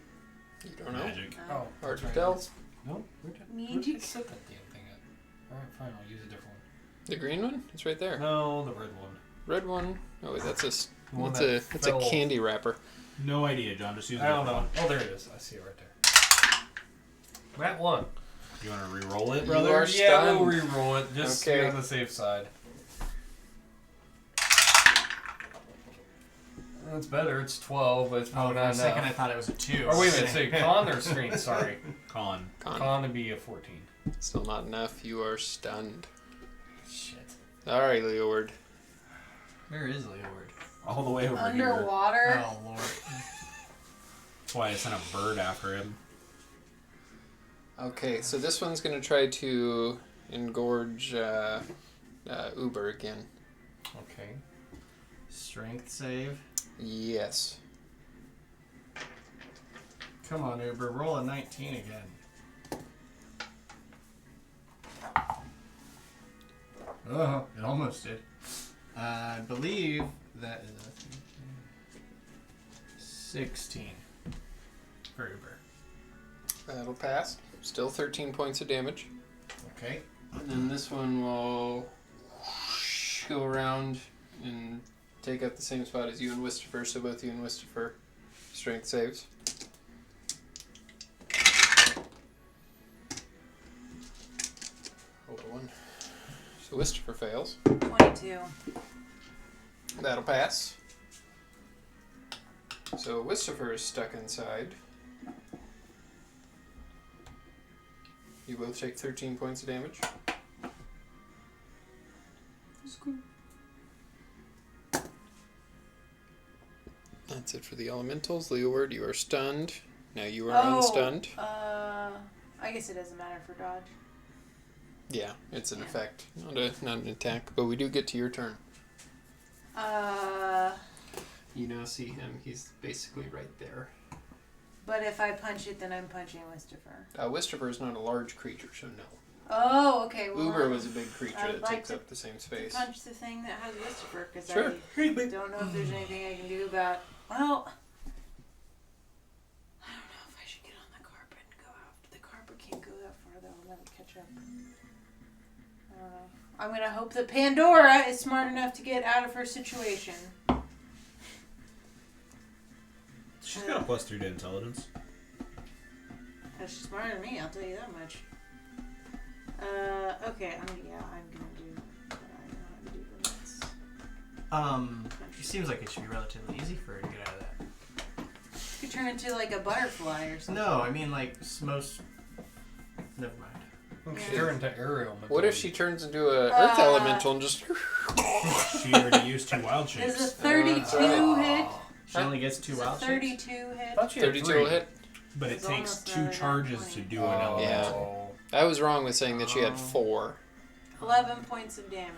You don't know. Magic. Oh, Hard to that's tell. right. No, where Magic. did I set that damn thing at? Alright, fine, I'll use a different one. The green one? It's right there. No, the red one. Red one. Oh, wait, that's a The one that's that a fell. candy wrapper. No idea, John. Just use I don't the know. Oh, there it is. I see it right there. That one. You want to re-roll it, You brother? are Yeah, we'll stunned. re-roll it just Okay. to be on the safe side. That's better. It's 12, but it's Oh, probably for not a second I enough. thought it was a 2. Or wait a minute, say con or screen? Sorry. Con. Con would be a 14. Still not enough. You are stunned. Shit. Alright, Leeward. Where is Leeward? All the way over here. Underwater. Oh, Lord. That's why I sent a bird after him. Okay, so this one's going to try to engorge Uber again. Okay. Strength save. Yes. Come on, Uber. Roll a 19 again. Oh, it almost did. I believe that is a 16 for Uber. That'll pass. Still 13 points of damage. Okay. And then this one will go around and take up the same spot as you and Wistifer, so both you and Wistifer strength saves. Roll a 1. So Wistifer fails. 22. That'll pass. So Wistifer is stuck inside. You both take 13 points of damage. That's cool. That's it for the elementals. Leeward, you are stunned. Now you are unstunned. I guess it doesn't matter for dodge. Yeah, it's an Yeah. effect, not an attack. But we do get to your turn. You now see him. He's basically right there. But if I punch it, then I'm punching Wistifer. Wistifer is not a large creature, so no. Oh, okay. Well, Uber was a big creature I'd that like takes to- up the same to space. punch the thing that has Wistifer because Sure. I don't know if there's anything I can do about. Well, I don't know if I should get on the carpet and go out. The carpet can't go that far though. I'll never catch up. I don't know. I'm gonna hope that Pandora is smart enough to get out of her situation. She's got a +3 to intelligence. She's smarter than me, I'll tell you that much. Okay, I'm gonna do what I know how to do. It seems like it should be relatively easy for her to get out of that. You could turn into like a butterfly or something. No, I mean like most. Never mind. Okay. Turn into aerial. What if she turns into a earth elemental and just... She already used 2 wild Does shapes. a 32 hit? She only gets 2 Does a wild shapes. 32 hit? I thought you had 32 3. will hit? But it It's takes almost 2 another charges 20. to do an elemental. Oh. I was wrong with saying that she had 4. 11 points of damage.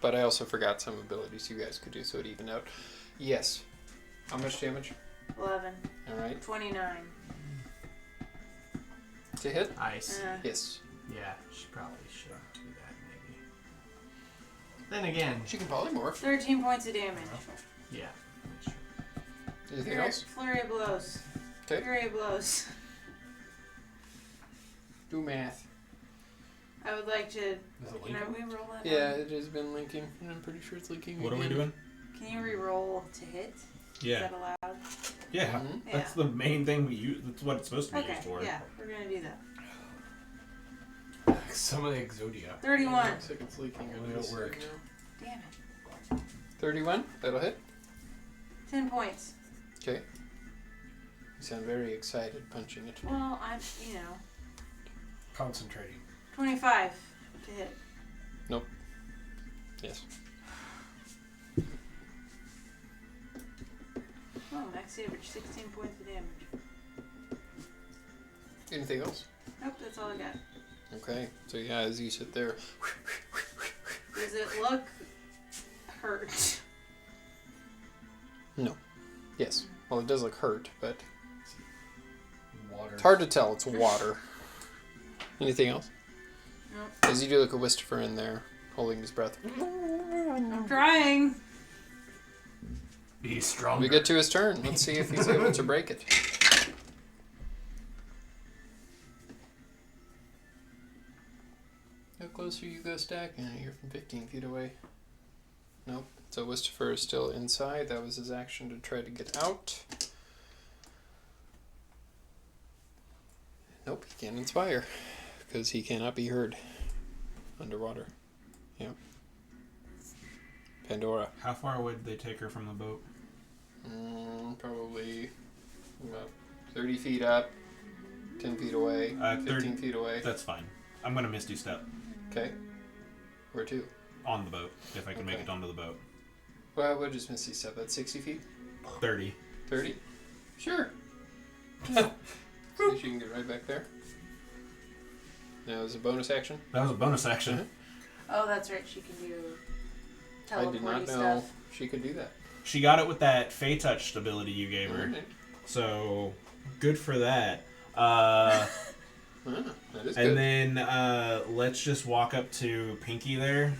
But I also forgot some abilities you guys could do, so it evened out. Yes. How much damage? 11. Alright. 29. To hit? Ice. Yes. Yeah, she probably shouldn't do that, maybe. Then again, She can polymorph. 13 points of damage. yeah. Anything else? Flurry of blows. Okay. Flurry of blows. Do math. I would like to. Is it Can legal? we roll that? Yeah, down? it has been linking. And I'm pretty sure it's leaking What are we again. doing? Can you re-roll to hit? Yeah. Is that allowed? Yeah. Mhm. That's the main thing we use. That's what it's supposed to be Okay. used for. Yeah, we're gonna do that. Some of the Exodia. 31. Looks like it's leaking. Well, it worked. Damn it. 31. That'll hit. 10 points. Okay. You sound very excited punching it. Well, I'm, Concentrating. 25 to hit. Yes. Oh, max average 16 points of damage. Anything else? Nope, that's all I got. Okay. So yeah, as you sit there, Does it look hurt? yes. Well, it does look hurt, but Water. it's hard to tell. It's water. Anything else? Nope. As you do look at Wistopher in there, holding his breath. I'm trying. Be stronger. We get to his turn. Let's see if he's able to break it. How close are you, Ghostack? You're from 15 feet away. Nope. So Wistopher is still inside. That was his action to try to get out. Nope, he can't inspire. Because he cannot be heard underwater. Yep. Pandora. How far would they take her from the boat? Probably about 30 feet up, 10 feet away, 15 feet away. That's fine. I'm going to Misty Step Okay. Where to? on the boat, if I can make Okay. it onto the boat. Well, what does Misty step? That's 60 feet? 30. 30? Sure. So she can get right back there. Now, as a bonus action. That was a bonus action. Oh, that's right. She can do I did not teleporty know stuff. she could do that. She got it with that Fey Touch ability you gave her. Alright. So, good for that. That is good. And then let's just walk up to Pinky there.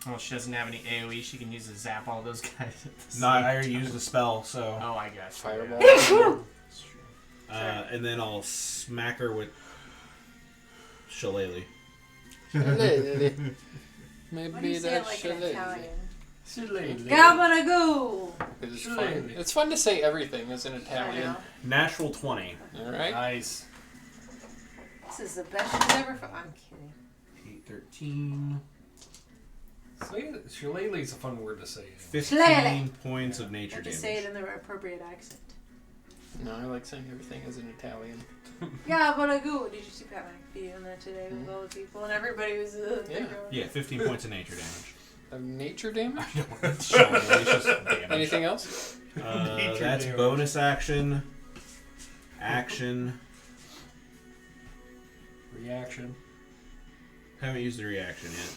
Well, she doesn't have any AoE. She can use to zap all those guys. At the No, I same already time. used the spell, so. Oh, I got you. Fireball. And then I'll smack her with Shillelagh. Shillelagh. Why do Maybe you say it that's like an Shillelagh. Italian? Gabagoo! It's fun. It's fun to say everything as an I Italian. know. Natural 20. Alright. Nice. This is the best she's ever. I'm kidding. 8, 13. Shillelagh's a fun word to say. 15 points of nature Have to damage. say it in the appropriate accent. No, I like saying everything as an Italian. Gabagoo! Did you see Pat McAfee on there today with all the people and everybody was Yeah. Yeah, 15 points of nature damage. Of nature damage? Shillelagh's just damage. Anything else? That's damage. bonus action. Action. Reaction. Haven't used the reaction yet.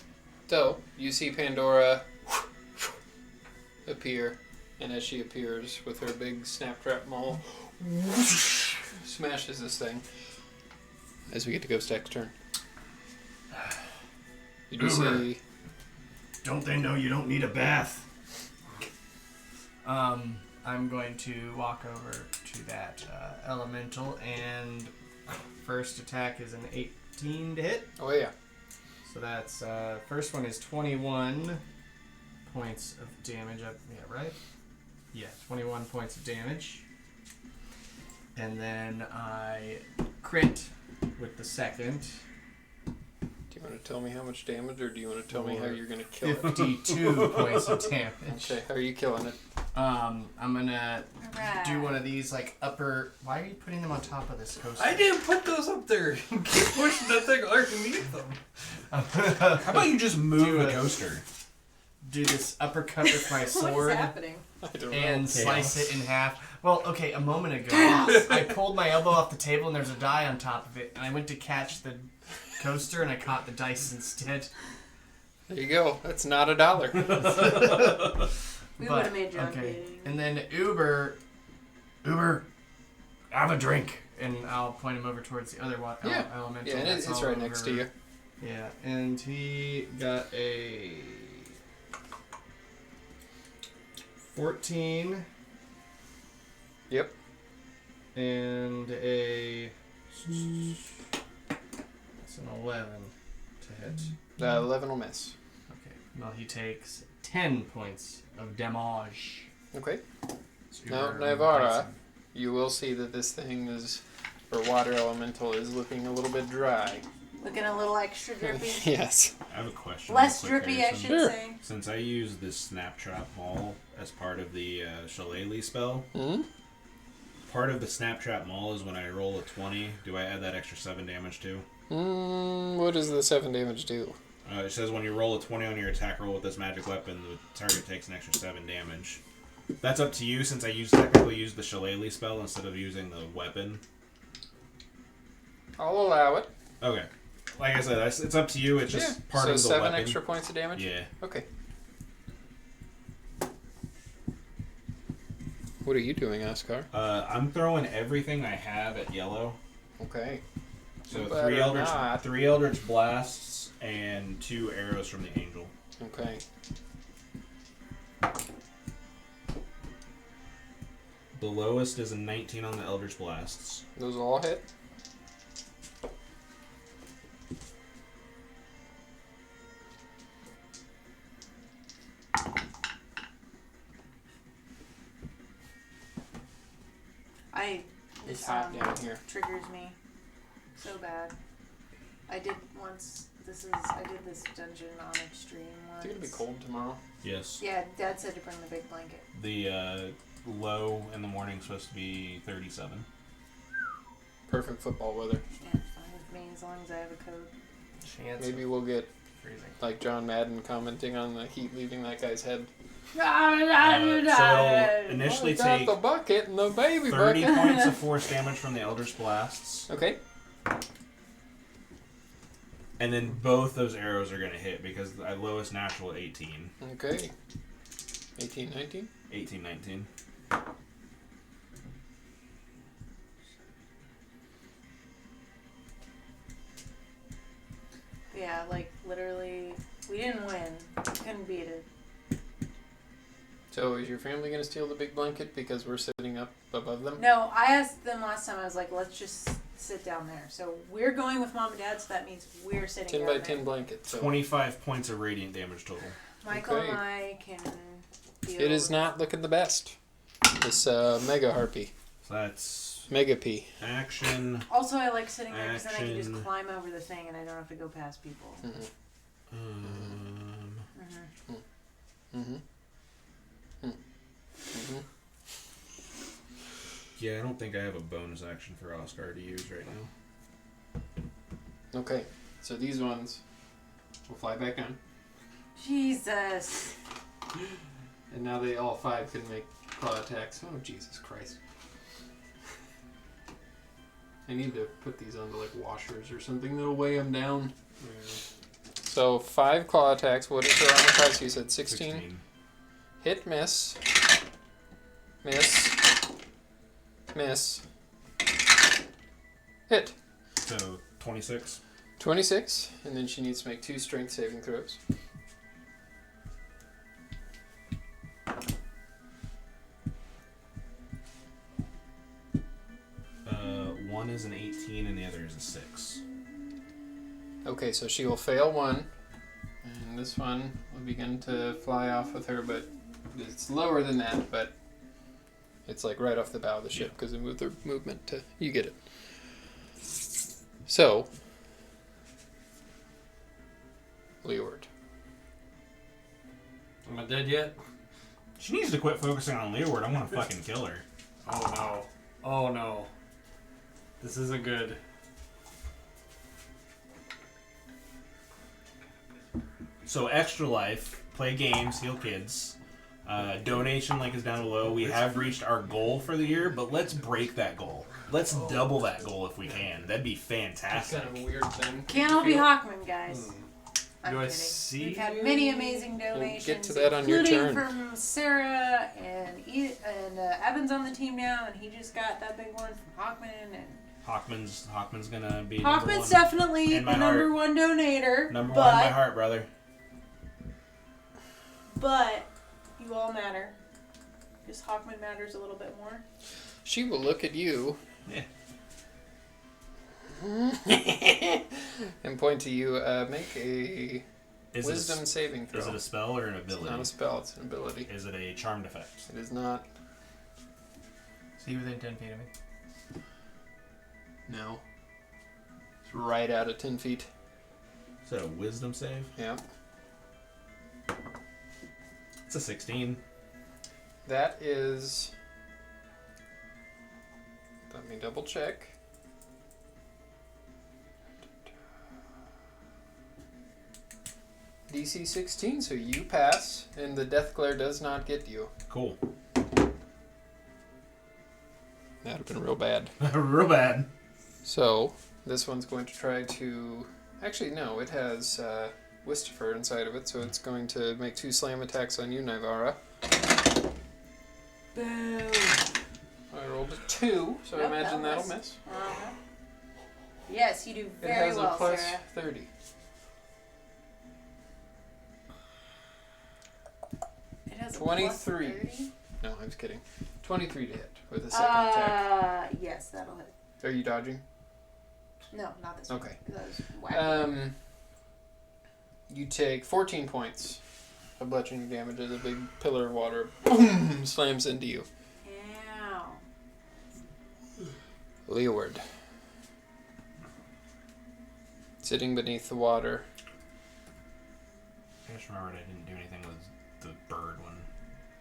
So, you see Pandora appear, and as she appears with her big snap trap maul, smashes this thing. As we get to Ghostack's turn. You do see... Don't they know you don't need a bath? I'm going to walk over to that elemental, and first attack is an 18 to hit. Oh, yeah. So that's first one is 21 points of damage. Yeah, right? Yeah, 21 points of damage. And then I crit with the second. Do you want to tell me how much damage, or do you want to tell me how you're going to kill it? 52 points of damage. Okay, how are you killing it? I'm gonna Alright. do one of these like upper. Why are you putting them on top of this coaster? I didn't put those up there. Keep pushing that thing underneath them. How about you just move Do the it. coaster? Do this uppercut with my What's sword happening? I don't know. and slice it in half. Well, okay, a moment ago, I pulled my elbow off the table and there's a die on top of it, and I went to catch the coaster and I caught the dice instead. There you go. That's not $1. We But, would have made John okay. pay it. And then Uber, have a drink, and I'll point him over towards the other one. Yeah. Elemental. Yeah, and that's it's all right next to over. you. Yeah, and he got a 14 Yep. and a that's an 11 to hit. 11 will miss. Okay. Well, he takes 10 points of damage. Okay. So Now, you're Navara, bison. you will see that this thing is, or water elemental, is looking a little bit dry. Looking a little extra drippy. Yes. I have a question. Less real quick, drippy, I Harrison. should Sure. say. Since I use this Snap Trap Maul as part of the Shillelagh spell, Hmm? part of the Snap Trap Maul is when I roll a 20, do I add that extra 7 damage too? What does the 7 damage do? It says when you roll a 20 on your attack roll with this magic weapon, the target takes an extra 7 damage. That's up to you since I technically used the Shillelagh spell instead of using the weapon. I'll allow it. Okay. Like I said, it's up to you. It's just part so of the 7 weapon. extra points of damage? Yeah. Okay. What are you doing, Oscar? I'm throwing everything I have at yellow. Okay. So Better three Eldritch Blasts and 2 arrows from the Angel. Okay. The lowest is a 19 on the Eldritch Blasts. Those all hit. This It's hot down here. triggers me so bad. I did this dungeon on extreme once. Is it gonna be cold tomorrow? Yes. Yeah, Dad said to bring the big blanket. The low in the morning is supposed to be 37. Perfect football weather. Yeah, fine with me as long as I have a code. Chance Maybe we'll get freezing. like John Madden commenting on the heat leaving that guy's head. So it'll initially I got take the bucket and the baby 30 bucket. points of force damage from the Eldritch Blasts. Okay. And then both those arrows are going to hit because the lowest natural 18. Okay. 18, 19? 18, 19. Yeah, like literally, we didn't win. We couldn't beat it. So is your family gonna steal the big blanket because we're sitting up above them? No, I asked them last time. I was like, let's just sit down there. So we're going with Mom and Dad, so that means we're sitting 10 down by there. 10 blanket. So 25 points of radiant damage total. Michael Okay. and I can deal it is not looking the best. This mega harpy, So that's mega P. action. Also, I like sitting there because then I can just Action. climb over the thing and I don't have to go past people. Mm-hmm. Mm-hmm. Mm-hmm. Mm-hmm. Yeah, I don't think I have a bonus action for Oscar to use right now. Okay, so these ones will fly back down, Jesus. and now they all 5 can make claw attacks. Oh Jesus Christ! I need to put these onto like washers or something that'll weigh them down. So 5 claw attacks. What is their armor class? You said 16. Hit, miss, miss, miss, hit. So 26. 26, and then she needs to make 2 strength saving throws. One is an 18 and the other is a 6. Okay, so she will fail 1, and this one will begin to fly off with her, but it's lower than that, but it's like right off the bow of the ship because it moved their movement to. You get it. So, Leeward. Am I dead yet? She needs to quit focusing on Leeward. I want to fucking kill her. Oh no. Oh no. This isn't good. So Extra Life, play games, heal kids. Donation link is down below. We have reached our goal for the year, but let's break that goal. Let's double that goal if we can. That'd be That's fantastic. kind of a weird thing. Can't all be Hawkman, guys. I'm Do I kidding. see We've had many amazing donations, get to that on your including turn. from Sarah and Evan's on the team now, and he just got that big one from Hawkman. And Hawkman's gonna be number Hawkman's one. definitely In the my number heart. one donator. Number but, one in my heart, brother. But you all matter. Just Hawkman matters a little bit more. She will look at you. Yeah. And point to you. Make a Is wisdom it saving a, throw. is it a spell or an It's ability? not a spell, it's an ability. Is it a charmed effect? It is not. Is he within 10 feet of me? No. It's right out of 10 feet. Is that a wisdom save? Yeah. It's a 16. That is. Let me double check. DC 16, so you pass, and the death glare does not get you. Cool. That would have been real bad. Real bad. So, this one's going to try to... Actually, no, it has Wistifer inside of it, so it's going to make 2 slam attacks on you, Nivara. Boom. I rolled a 2, so I Yep, imagine that'll that'll miss. miss. Yes, you do It very has well, a plus Sarah. 30. It has a 23. plus 30? No, I was kidding. 23 to hit with a second attack. Yes, that'll hit. Are you dodging? No, not this Okay. one. 'Cause I was whacking. You take 14 points of bludgeoning damage as a big pillar of water boom, slams into you. Ow. Leeward. Sitting beneath the water. I just remembered I didn't do anything with the bird one.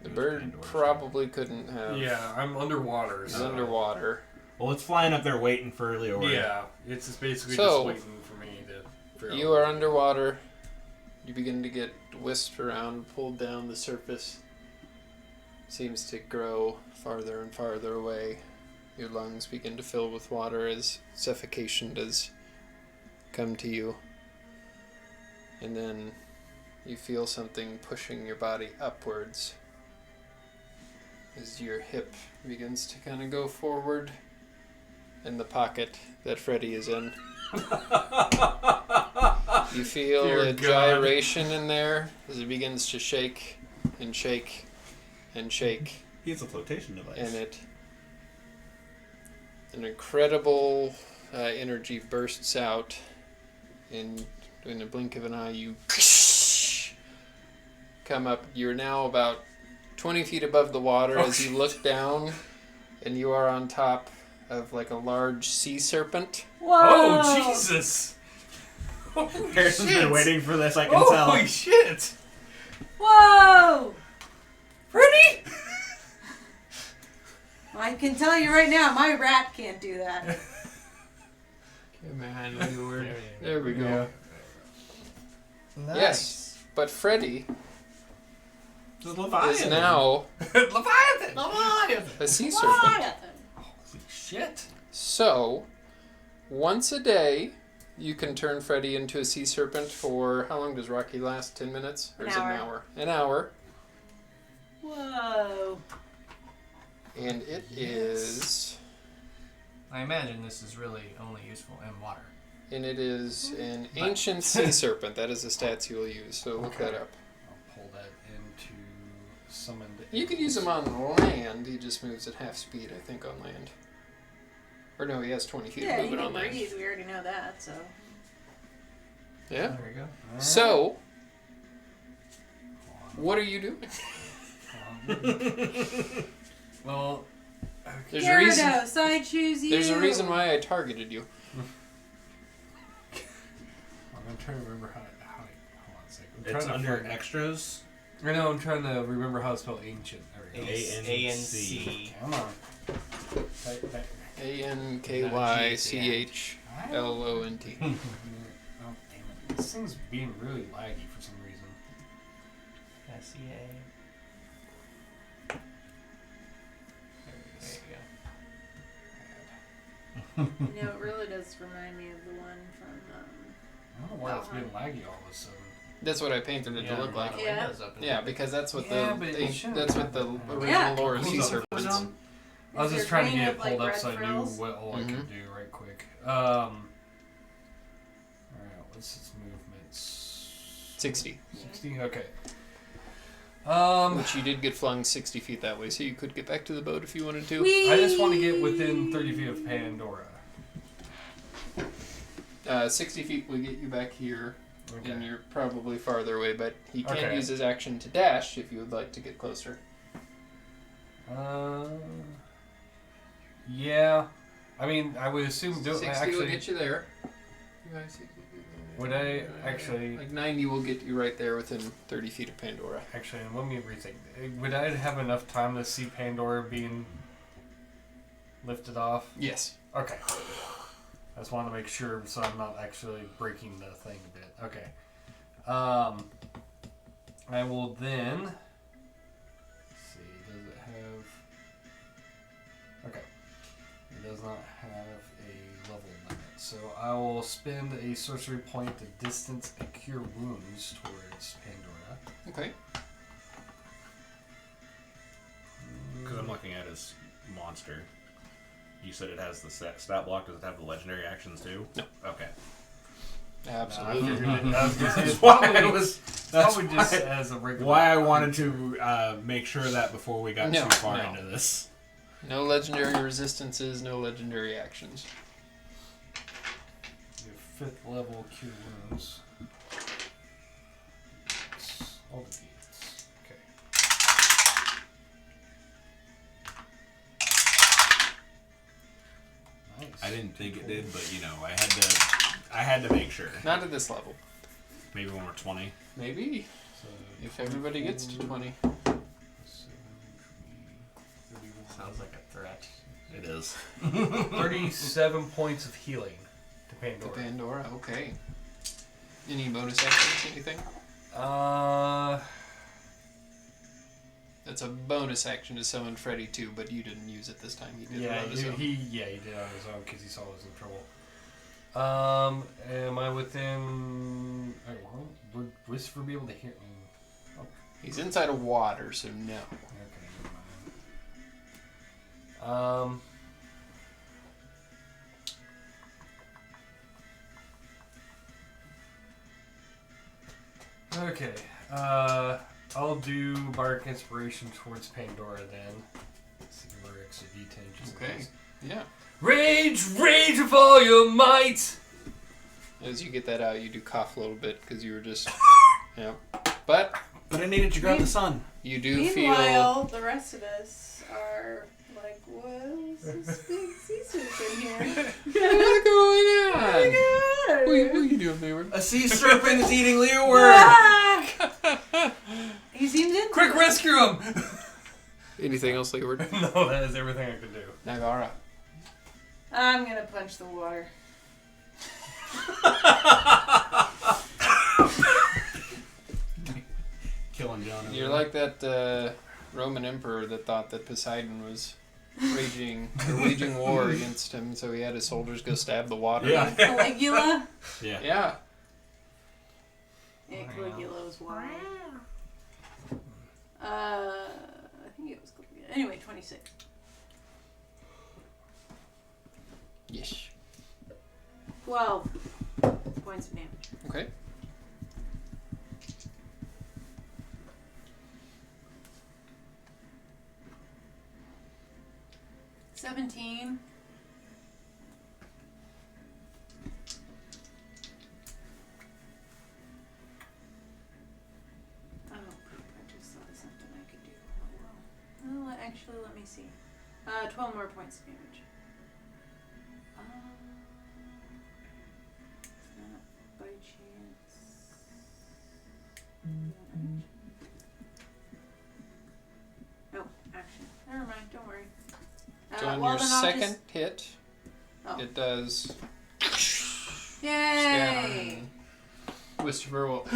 The bird probably couldn't have. Yeah, I'm underwater. It's So. underwater. Well, it's flying up there waiting for Leeward. Yeah, it's just basically So, just waiting for me to figure out You what are to do. underwater. You begin to get whisked around, pulled down. The surface seems to grow farther and farther away. Your lungs begin to fill with water as suffocation does come to you. And then you feel something pushing your body upwards as your hip begins to kind of go forward in the pocket that Freddy is in. You feel Dear a God. gyration in there as it begins to shake and shake and shake, He has a flotation device. and an incredible energy bursts out, and in a blink of an eye you come up. You're now about 20 feet above the water as you look down, and you are on top of like a large sea serpent. Whoa! Oh, Jesus! Harrison's been waiting for this, I can tell. Holy shit! Whoa! Freddy! I can tell you right now, my rat can't do that. Come on, Leeward. There we go. Yeah. Nice. Yes, but Freddy The is Leviathan. now Leviathan! a sea serpent. Holy shit! So, once a day, you can turn Freddy into a sea serpent for, how long does Rocky last? 10 minutes? Or An is it hour. an hour? An hour. Whoa. And it is... I imagine this is really only useful in water. And it is an ancient sea serpent. That is the stats you will use, so look that up. I'll pull that into summoned. You could use him on land. He just moves at half speed, I think, on land. Or no, he has 20 feet Yeah, of you movement can on land. breathe. We already know that, so. Yeah. There you go. So, what are you doing? Well, There's a reason. Gyarados, I choose you. There's a reason why I targeted you. I'm trying to remember how. Hold on a second. I'm It's trying to under find- extras. I know. I'm trying to remember how to spell ancient. There we go. A-N-C. ANC. Come on. Type that. ANKYCHLONT. Oh, damn it. This thing's being really laggy for some reason. SEA. There you You know, it really does remind me of the one from. I don't know why it's being laggy all of a sudden. That's what I painted it to look like. Yeah. Yeah, because that's what Yeah, but it shouldn't that's what the happen. original Yeah. lore of sea Who's serpents. I was Is just your trying to green get have, it like, pulled up red so I knew frills? what all I Mhm. could do right quick. Alright, what's its movements? 60. 60? Okay. Which you did get flung 60 feet that way, so you could get back to the boat if you wanted to. Whee! I just want to get within 30 feet of Pandora. 60 feet will get you back here, and Okay. you're probably farther away, but he can't Okay. use his action to dash if you would like to get closer. Yeah. I mean, I would assume... 60 will actually, get you there. would I actually... Like 90 will get you right there within 30 feet of Pandora. Actually, let me rethink. Would I have enough time to see Pandora being lifted off? Yes. Okay. I just want to make sure so I'm not actually breaking the thing a bit. Okay. I will then... Let's see, does it have... Okay. It does not have a level limit. So I will spend a sorcery point to distance and cure wounds towards Pandora. Okay. Because I'm looking at his monster. you said it has the stat block. Does it have the legendary actions too? No. Okay. Absolutely. I was gonna say, it's Why probably, it was. it's That's probably just why, as a regular. why I wanted to make sure that before we got No, too far no. into this. No legendary resistances, no legendary actions. Your 5th level cure wounds. All defeats. Okay. Nice. I didn't think it did, but I had to make sure. Not at this level. Maybe when we're 20. Maybe. So, If everybody gets to 20. 7, Sounds like a threat. It is. 37 points of healing to The Pandora. Pandora, okay. Any bonus actions, anything? That's a bonus action to summon Freddy too, but you didn't use it this time. He did it Yeah, on his own. he did on his own because he saw I was in trouble. Am I within? Would Whisper be able to hear me? He's inside of water, so no. Okay, never mind. Okay. I'll do Bardic Inspiration towards Pandora then. Let's see, we're extra D10 just in Okay. case. Yeah. Rage with all your might! As you get that out, you do cough a little bit because you were just. Yeah. But But I needed to grab the sun. you do Meanwhile, the rest of us are like, what is this big sea serpent in here? feel. What's going on? Oh What are you doing, Leeward? A sea serpent is eating Leeward! Ah! He seems in. Quick, rescue him! Anything else, Leeward? No, that is everything I could do. Nagara. I'm gonna punch the water. Killing John. over You're there. like that Roman emperor that thought that Poseidon was waging war against him, so he had his soldiers go stab the water. Yeah. Caligula? Yeah. Yeah. Yeah, Caligula was wild. I think it was Caligula. Anyway, 26. Yes. 12 points of damage. Okay. $17. Oh, I just thought of something I could do. Oh, well, actually, let me see. 12 more points of damage. Not by chance. Oh, action. Never mind, don't worry. So on well, your then I'll second just- hit, Oh. it does. Yay! Christopher will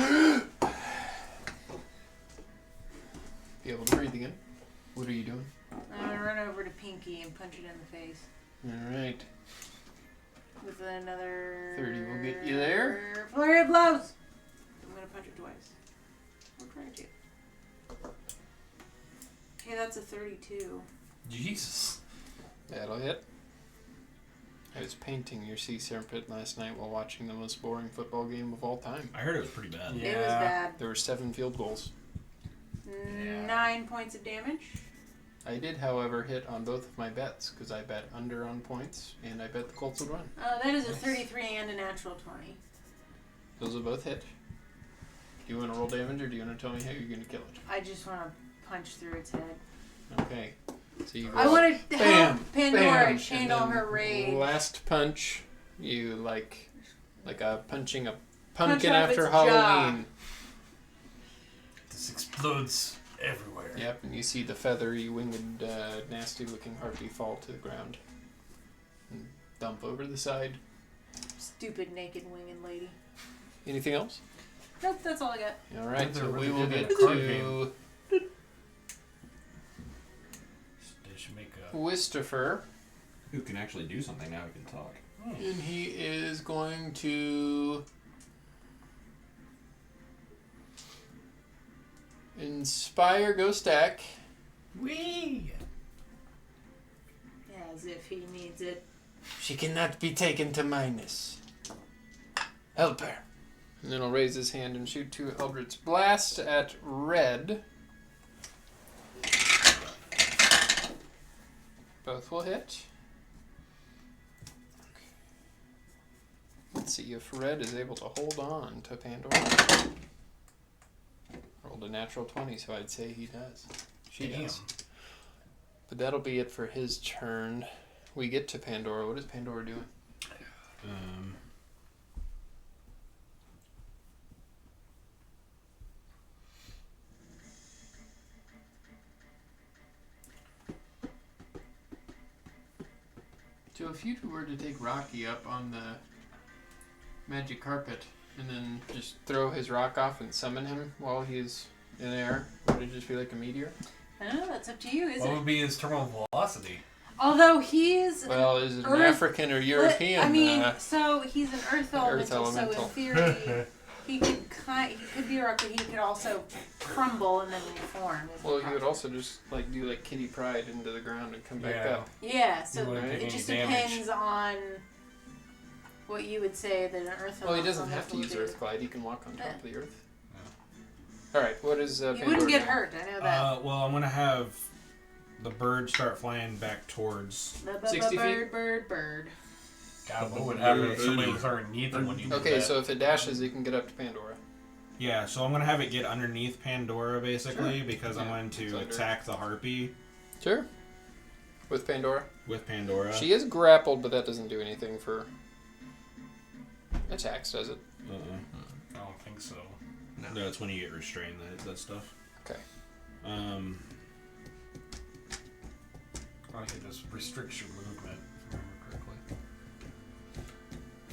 be able to breathe again. What are you doing? I'm gonna run over to Pinky and punch it in the face. Alright. With another 30 will get you there. Flurry of blows! I'm gonna punch it twice. Or try to. Okay, that's a 32. Jesus. That'll hit. I was painting your sea serpent last night while watching the most boring football game of all time. I heard it was pretty bad. Yeah. It was bad. There were 7 field goals. 9 points of damage. I did, however, hit on both of my bets because I bet under on points and I bet the Colts would run. That is a 33 and a natural 20. Those will both hit. Do you want to roll damage or do you want to tell me how you're going to kill it? I just want to punch through its head. Okay. So you go I want to bam, help Pandora bam, channel and then her rage. Last punch, you like a punching a Punch pumpkin off after its jaw. Halloween. This explodes everywhere. Yep, and you see the feathery, winged, nasty-looking harpy fall to the ground and dump over the side. Stupid naked winged lady. Anything else? Nope, that's all I got. All right, They're so we really will good get at card to They should make a. Christopher, Who can actually do something now? He can talk. and he is going to inspire Go Stack. Wee! Yeah, as if he needs it. She cannot be taken to minus. Help her. And then he'll raise his hand and shoot 2 Eldritch Blast at Red. Both will hit. Let's see if Red is able to hold on to Pandora. Rolled a natural 20, so I'd say he does. She does. But that'll be it for his turn. We get to Pandora. What is Pandora doing? So if you were to take Rocky up on the magic carpet and then just throw his rock off and summon him while he's in air, would it just be like a meteor? I don't know, that's up to you, isn't What it? would be his terminal velocity? Although he's Well, is it an Earth- African or European? I mean, so he's an earth elemental, so elemental. in theory, he could be a rock, but he could also crumble and then reform. is the Well, you would problem. also just like do like Kitty Pryde into the ground and come back Yeah. up. Yeah, You so wouldn't take it any just damage. depends on what you would say that an earth Well, he elemental doesn't have to would use do. Earth Glide. He can walk on top Yeah. of the Earth. All right, what is You Pandora wouldn't get doing? hurt, I know that. Well, I'm gonna have the bird start flying back towards. 60 feet? Bird. God, what would happen if somebody was underneath him when you did Okay, that? so if it dashes, it can get up to Pandora. Yeah, so I'm gonna have it get underneath Pandora basically Sure. because I'm Yeah, going it's to under. attack the harpy Sure. With Pandora. with Pandora. She is grappled, but that doesn't do anything for attacks, does it? I don't think so. No, it's when you get restrained that stuff. Okay. I think it just restricts your movement, if I remember correctly.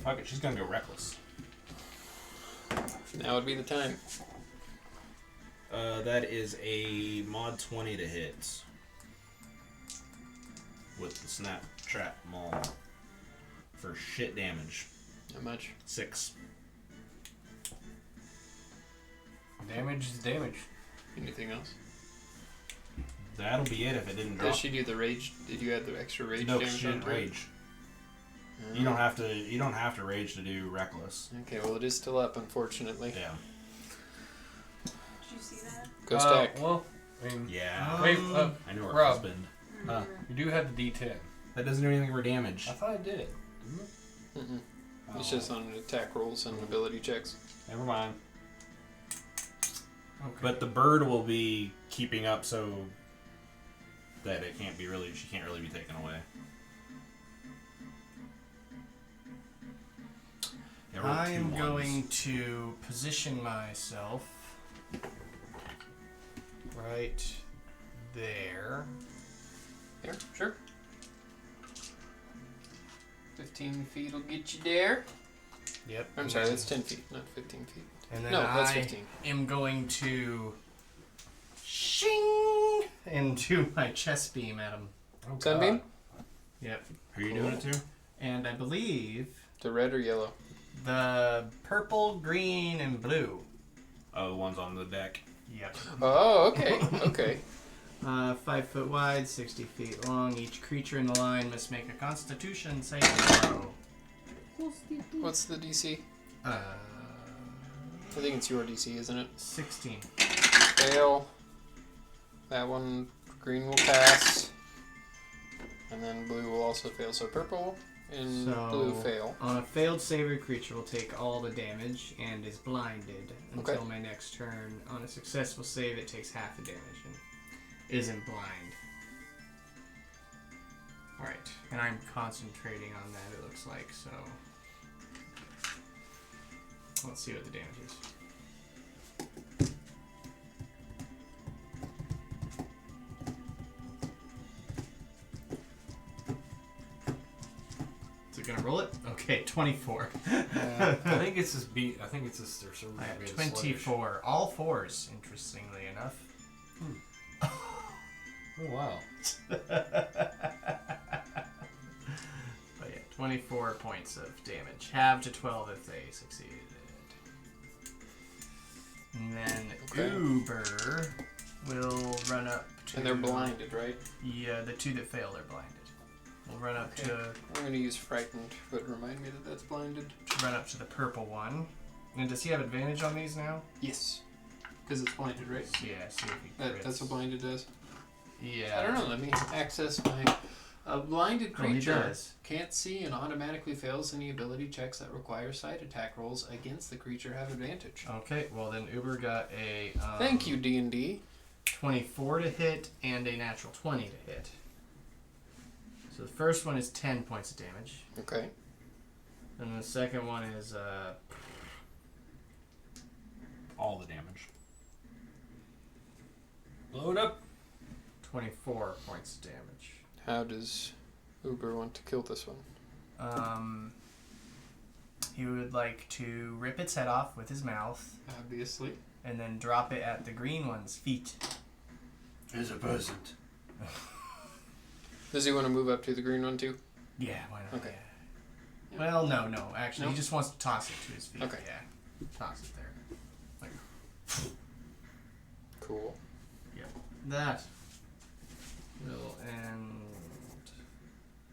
Fuck it, she's gonna go reckless. Now would be the time. That is a mod 20 to hit with the snap trap maul for shit damage. How much? 6. Damage is damage. Anything else? That'll be it if it didn't drop. Does she do the rage? Did you add the extra rage No, damage? she didn't onto it? rage. You don't have to. You don't have to rage to do reckless. Okay, well it is still up, unfortunately. Yeah. Did you see that? Go stack. Well, I mean, Yeah. wait, I know her Rob. husband. Huh. you do have the D10. That doesn't do anything for damage. I thought I did. Didn't it? Mm-mm. It's Oh, just on attack rolls and ability checks. Never mind. Okay. But the bird will be keeping up so that it can't be really. She can't really be taken away. Yeah, roll I two am ones. going to position myself right there. Here, sure. 15 feet will get you there. Yep. I'm sorry, that's 10 feet, not 15 feet. And then No, that's I 15. am going to shing into my chest beam at him. Oh, Sunbeam? Yep. Who are you doing it to? And I believe To red or yellow? the purple, green, and blue. Oh, the ones on the deck. Yep. Oh, okay, okay. 5 foot wide, 60 feet long. Each creature in the line must make a Constitution saving throw. What's the DC? Uh, I think it's your DC, isn't it? 16. Fail. That one, green will pass. And then blue will also fail. So purple and So, blue fail. On a failed save, your creature will take all the damage and is blinded until Okay. my next turn. On a successful save, it takes half the damage and isn't blind. Alright, and I'm concentrating on that, it looks like, so. Let's see what the damage is. Is it gonna roll it? Okay, 24. I think it's just beat. I think it's just their server. I have being sluggish. 24. All fours, interestingly enough. Oh wow. But yeah, 24 points of damage. Half to 12 if they succeeded. And then Okay. Uber will run up to... And they're blinded, right? Yeah, the two that fail, they're blinded. We'll run up I'm going to use frightened, but remind me that that's blinded. to the purple one. And does he have advantage on these now? Yes. Because it's blinded, right? Yeah, see if he crits. That's what blinded does? Yeah. I don't know. Let me access my... A blinded Oh, he creature does. can't see and automatically fails any ability checks that require sight attack rolls against the creature have advantage. Okay, well then Uber got a... Thank you, D&D. 24 to hit and a natural 20 to hit. So the first one is 10 points of damage. Okay. And the second one is... All the damage. Blow it up. 24 points of damage. How does Uber want to kill this one? He would like to rip its head off with his mouth Obviously. and then drop it at the green one's feet. As a present. Does he want to move up to the green one too? Yeah, why not? Okay. Yeah. Well, no. Actually, No? he just wants to toss it to his feet. Okay. Yeah. Toss it there. Like, Cool. yep. That will end...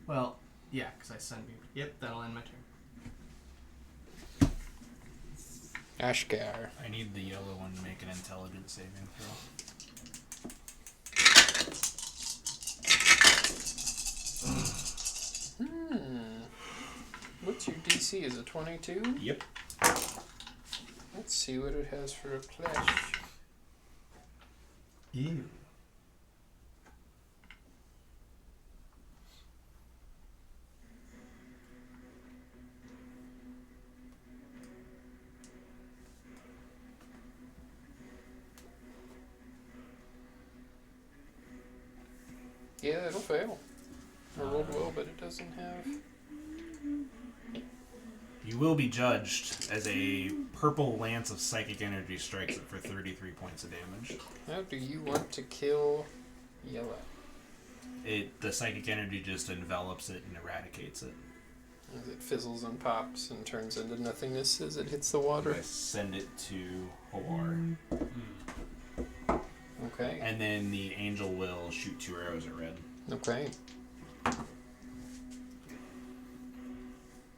Well, yeah, because I sunbeamed. Yep, that'll end my turn. Ashgar. I need the yellow one to make an intelligence saving throw. What's your DC? Is it 22? Yep. Let's see what it has for a flesh. Ew. Yeah, it'll fail. I rolled well, but it doesn't have... You will be judged as a purple lance of psychic energy strikes it for 33 points of damage. How do you want to kill yellow? The psychic energy just envelops it and eradicates it. As it fizzles and pops and turns into nothingness as it hits the water. I send it to Hawar. Okay. And then the angel will shoot 2 arrows at red. Okay.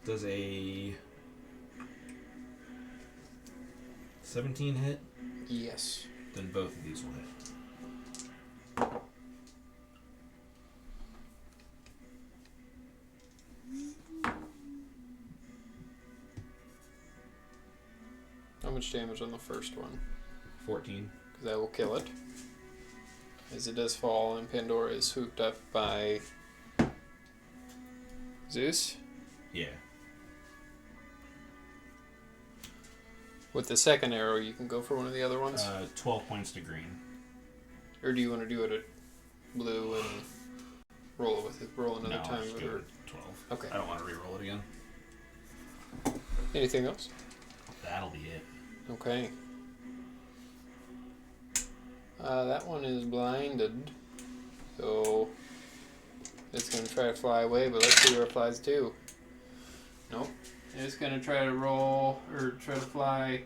Does a 17 hit? Yes. Then both of these will hit. How much damage on the first one? 14. Because that will kill it. As it does fall, and Pandora is swooped up by Zeus. Yeah. With the second arrow, you can go for one of the other ones? 12 points to green. Or do you want to do it at blue and roll it with it? Roll another No, I'll time just with do it? it at 12. Okay. I don't want to re-roll it again. Anything else? That'll be it. Okay. That one is blinded. So it's going to try to fly away, but let's see where it flies to. Nope. It's going to try to roll, or try to fly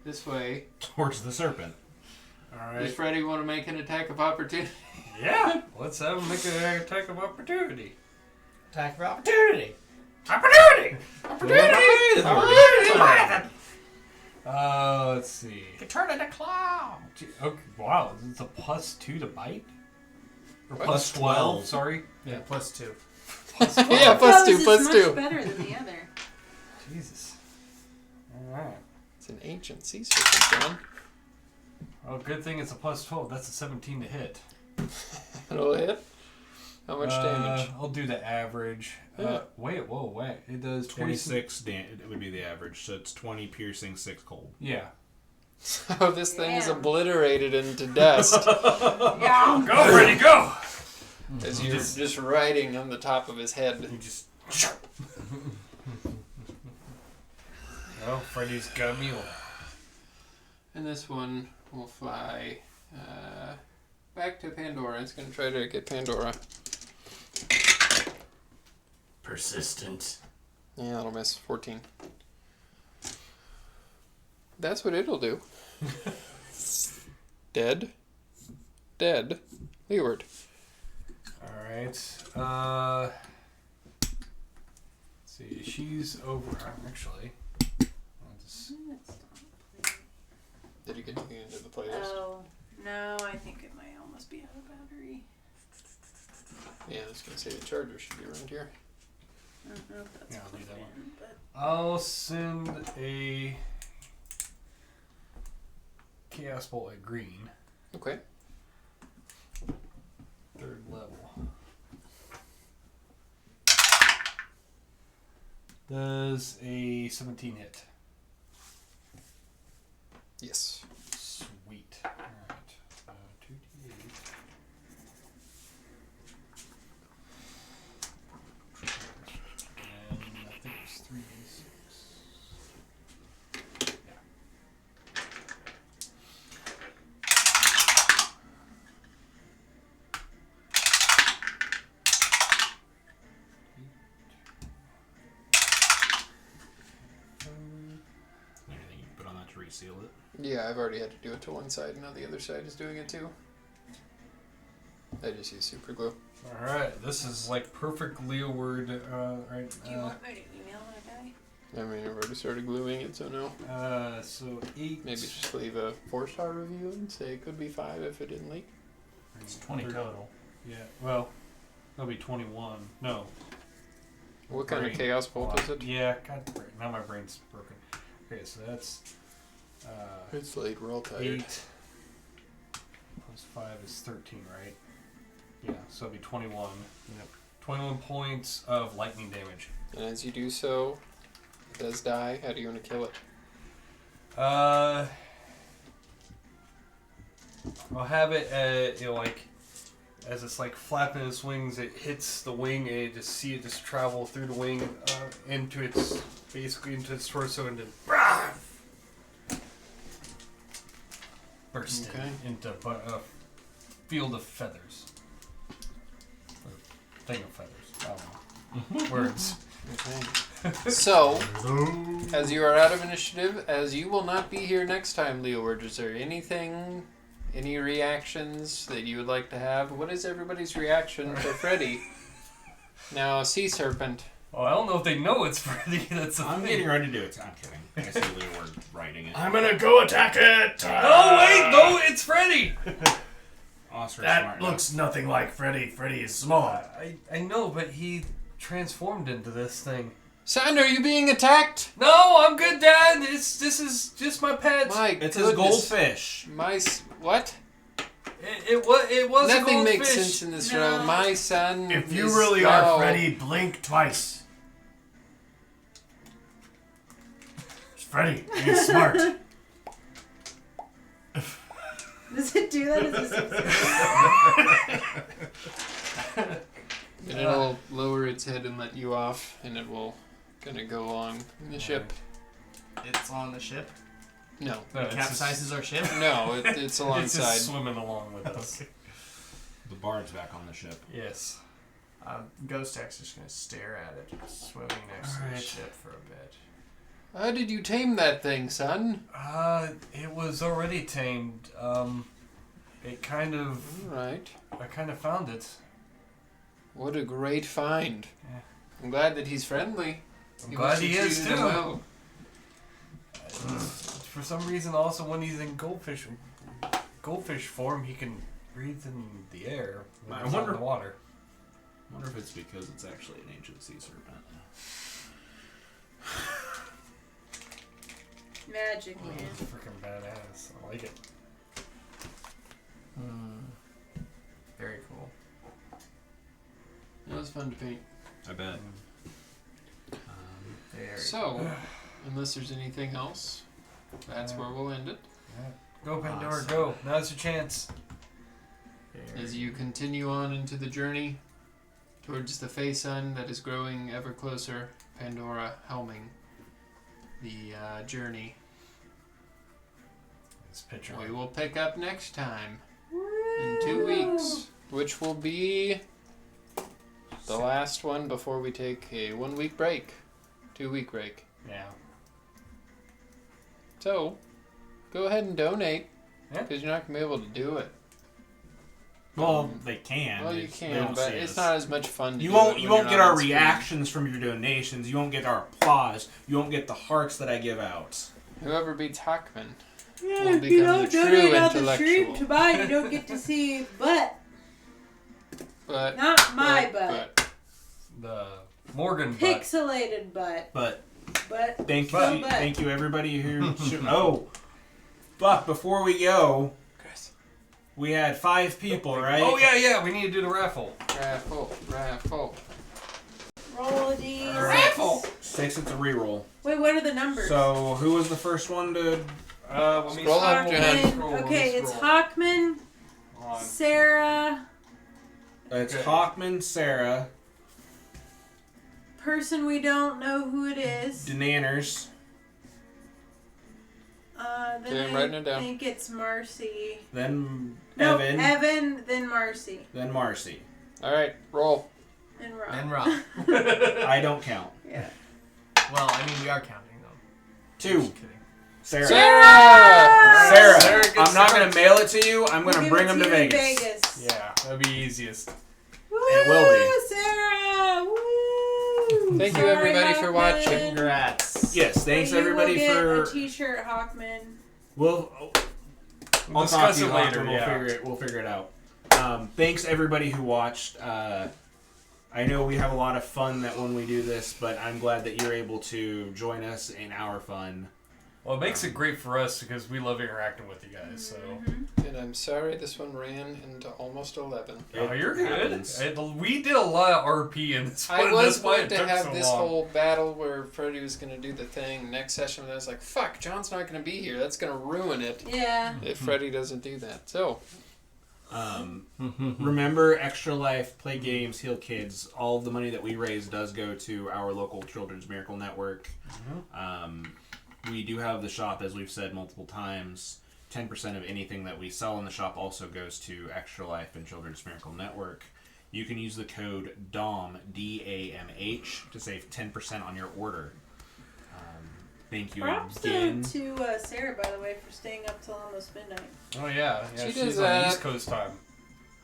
this way. Towards the serpent. Alright. Does Freddy want to make an attack of opportunity? Yeah! Let's have him make an attack of opportunity. Attack of opportunity! Opportunity! Opportunity! Let's see. You can turn into a clown! Okay, wow, it's a +2 to bite? Or What? plus 12, sorry. Yeah, +2. Yeah, plus two, Is plus much two. better than the other. Jesus. Alright. It's an ancient sea serpent, John. Oh, good thing it's a +12. That's a 17 to hit. It'll hit. How much damage? I'll do the average. Yeah. Wait. It does 26 it would be the average, so it's 20 piercing, 6 cold. Yeah. Oh, this thing is Damn. obliterated into dust Yeah. Go, Freddy, go! as you're just riding on the top of his head. You just Oh, Freddy's got a mule. And this one will fly back to Pandora. It's going to try to get Pandora. Persistent. Yeah, that'll miss. 14. That's what it'll do. Dead. Leeward. Alright. see, she's over. Actually, I'll just. Did you get anything into the playlist? Oh, no, I think it might almost be out of battery. Yeah, I was gonna say the charger should be around here. I don't know if that's Yeah, I'll do that plugged one. in, but I'll send a Chaos Bolt at green, Okay. 3rd level. Does a 17 hit? Yes. Sweet. Alright. 2d8. And I think it's 3d6. Yeah. Anything you can put on that to reseal it? Yeah, I've already had to do it to one side, and now the other side is doing it too. I just use super glue. Alright, this is like perfect Leo word, right? do you want me to email that guy? I mean, I've already started gluing it, so no. So 8. Maybe just leave a 4-star review and say it could be 5 if it didn't leak. It's 20 total. Yeah, well, that'll be 21. No. What kind of Brain. chaos bolt is it? Yeah, God, now my brain's broken. Okay, so that's It's late, we're all tired. 8 plus 5 is 13, right? Yeah, so it'll be 21. Yep. 21 points of lightning damage. And as you do so, it does die. How do you want to kill it? I'll have it, as it's like flapping its wings, it hits the wing, and you just see it just travel through the wing into its torso, and then burst Okay. into a field of feathers. Or thing of feathers. I don't know. Words. Okay. So, as you are out of initiative, as you will not be here next time, Leeward, is there anything, any reactions that you would like to have? What is everybody's reaction to Freddy? Now, a sea serpent. Oh, I don't know if they know it's Freddy. That's the I'm thing. getting ready to do it. I'm kidding. I see Leeward writing it. I'm gonna go attack it! Oh wait, no, it's Freddy. Oscar's That smart looks nothing like Freddy. Freddy is small. I know, but he transformed into this thing. Son, are you being attacked? No, I'm good, Dad. This is just my pet. My enough. It's goodness. his goldfish. What? It was a Nothing makes goldfish. sense in this No. realm. My son. If you is- really are no. Freddy, blink twice. It's Freddy. He's smart. Does it do that? Is it And it'll lower its head and let you off, and it will kind of go along in the ship. It's on the ship. No, No, It capsizes our ship. no, it's It's alongside. just swimming along with us. The bard's back on the ship. Yes. Ghost X is going to stare at it, swimming next to the Alright. ship for a bit. How did you tame that thing, son? It was already tamed. It kind of. All right. I kind of found it. What a great find. Yeah. I'm glad that he's friendly. I'm You glad must he have is treated too. him well. For some reason, also when he's in goldfish form, he can breathe in the air. When I he's not wonder- in the water. I wonder if it's because it's actually an ancient sea serpent. magic, Oh, man? it's freaking badass. I like it. Very cool. It was fun to paint. I bet. Very So, unless there's anything else, that's where we'll end it. Go Pandora, Awesome. go! Now's your chance. very As you continue on into the journey towards the Fey Sun that is growing ever closer, Pandora helming the journey. This picture. We will pick up next time in 2 weeks, which will be the last one before we take a 1 week break, 2 week break. Yeah. So, go ahead and donate, Yeah. because you're not going to be able to do it Well, they can. Well, you They can, don't but see it's us. not as much fun. To You do won't. it You when won't you're get not our on screen. reactions from your donations. You won't get our applause. You won't get the hearts that I give out. Whoever beats Hockman Yeah, will if you become don't the true donate on the intellectual. stream to mine, you don't get to see butt. But Not my butt. but The Morgan butt. Pixelated butt. But But thank you, But- thank you, everybody who. Oh, Buck. Before we go, Chris, we had 5 people, right? Oh yeah. We need to do the raffle. raffle. roll a d. Raffle. 6. It's a reroll. Wait, what are the numbers? So who was the first one to? Let me Scroll up, John. Hawkman. Okay, it's Hawkman, On. Sarah, It's Okay. Hawkman, Sarah, person we don't know who it is. Denanners, Then Okay, I'm writing it down. I think it's Marcy. then No, Evan, Evan, then Marcy, then Marcy. All right, roll. and Rob. And Rob. I don't count. Yeah. Well, I mean, we are counting them. 2. Just kidding. Sarah. Sarah! Sarah, Sarah gets I'm not the going to mail it to you. I'm going to We'll bring give them it to you in Vegas. Vegas. Yeah, that'd be easiest. Woo, It will be. Sarah! Woo! Thank you, Sorry, everybody, for Hawkman. watching. Congrats. Yes, thanks You will everybody get for. a T-shirt, Hawkman. We'll We'll I'll talk discuss to it you later. Hawkman. We'll figure it out. Thanks everybody who watched. I know we have a lot of fun that when we do this, but I'm glad that you're able to join us in our fun. Well, it makes it great for us because we love interacting with you guys. So. And I'm sorry this one ran into almost 11. Oh, you're happens. good. We did a lot of RP in this one. I was That's why going it to took have so this long. whole battle where Freddie was going to do the thing next session, and I was like, fuck, John's not going to be here. That's going to ruin it Yeah. if Freddie doesn't do that. So, Remember, Extra Life, play games, heal kids. All of the money that we raise does go to our local Children's Miracle Network. We do have the shop, as we've said multiple times. 10% of anything that we sell in the shop also goes to Extra Life and Children's Miracle Network. You can use the code DAMH, D-A-M-H, to save 10% on your order. Thank you Props again. to Sarah, by the way, for staying up till almost midnight. Oh yeah, She she's does on that. East Coast time.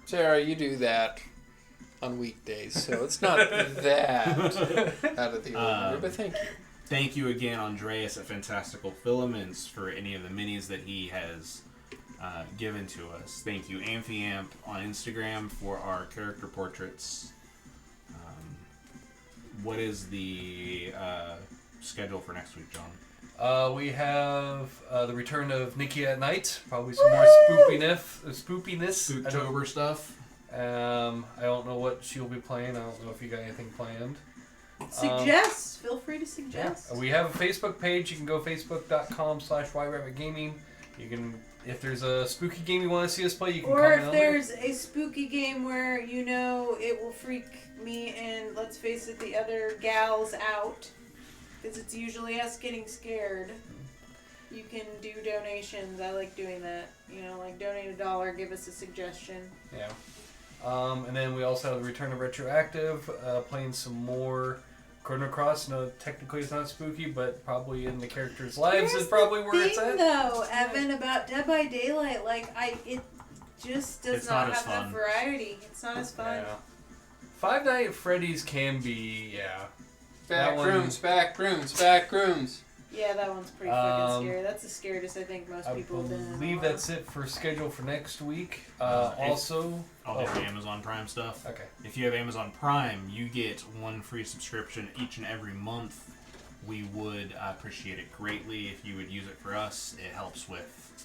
Sarah, you do that on weekdays, so it's not that out of the ordinary, but thank you. Thank you again, Andreas at Fantastical Filaments, for any of the minis that he has given to us. Thank you, Amphiamp on Instagram for our character portraits. What is the schedule for next week, John? We have the return of Nikki at Night. Probably some more spoopiness. Spooktober stuff. I don't know what she'll be playing. I don't know if you got anything planned. Suggest. Feel free to suggest. We have a Facebook page. You can go facebook.com/YRabbitGaming. You can, if there's a spooky game you want to see us play, you can Or comment if on there. there's a spooky game where you know it will freak me and, let's face it, the other gals out, because it's usually us getting scared, you can do donations. I like doing that. You know, like donate $1, give us a suggestion. Yeah. And then we also have the return of Retroactive, playing some more Chrono Cross. No, technically it's not spooky, but probably in the characters' lives is probably where it's at. Though, Evan, about Dead by Daylight, it just does It's not not as have that fun. variety. It's not as fun. Yeah. Five Nights at Freddy's can be, Back That one- rooms, back rooms, back rooms. Yeah, that one's pretty fucking scary. That's the scariest I think most I people have been in. a believe while. that's it for schedule for next week. If- Also, I'll hit the Amazon Prime stuff. okay. If you have Amazon Prime, you get one free subscription each and every month. We would appreciate it greatly if you would use it for us. It helps with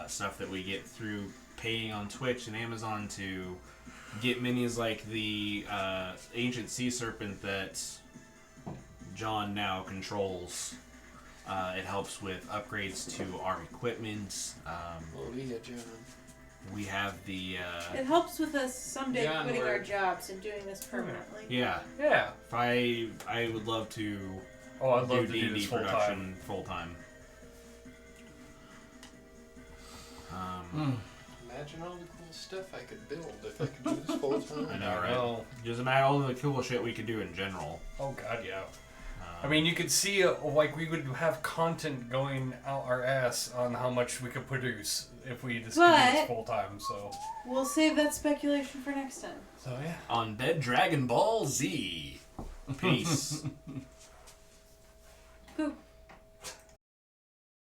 stuff that we get through paying on Twitch and Amazon to get minis like the Ancient Sea Serpent that John now controls. It helps with upgrades to our equipment. John. We have the... It helps with us someday John, quitting we're- our jobs and doing this permanently. yeah. Yeah. If I would love to Oh, I'd love to D&D do this full time. production full time. Imagine all the cool stuff I could build if I could do this full time. I know, right? Oh, Just imagine all the cool shit we could do in general. oh God, yeah. I mean, you could see, like, we would have content going out our ass on how much we could produce if we just could do this full time, so. We'll save that speculation for next time. So, yeah. On Dead Dragon Ball Z. Peace. Poop.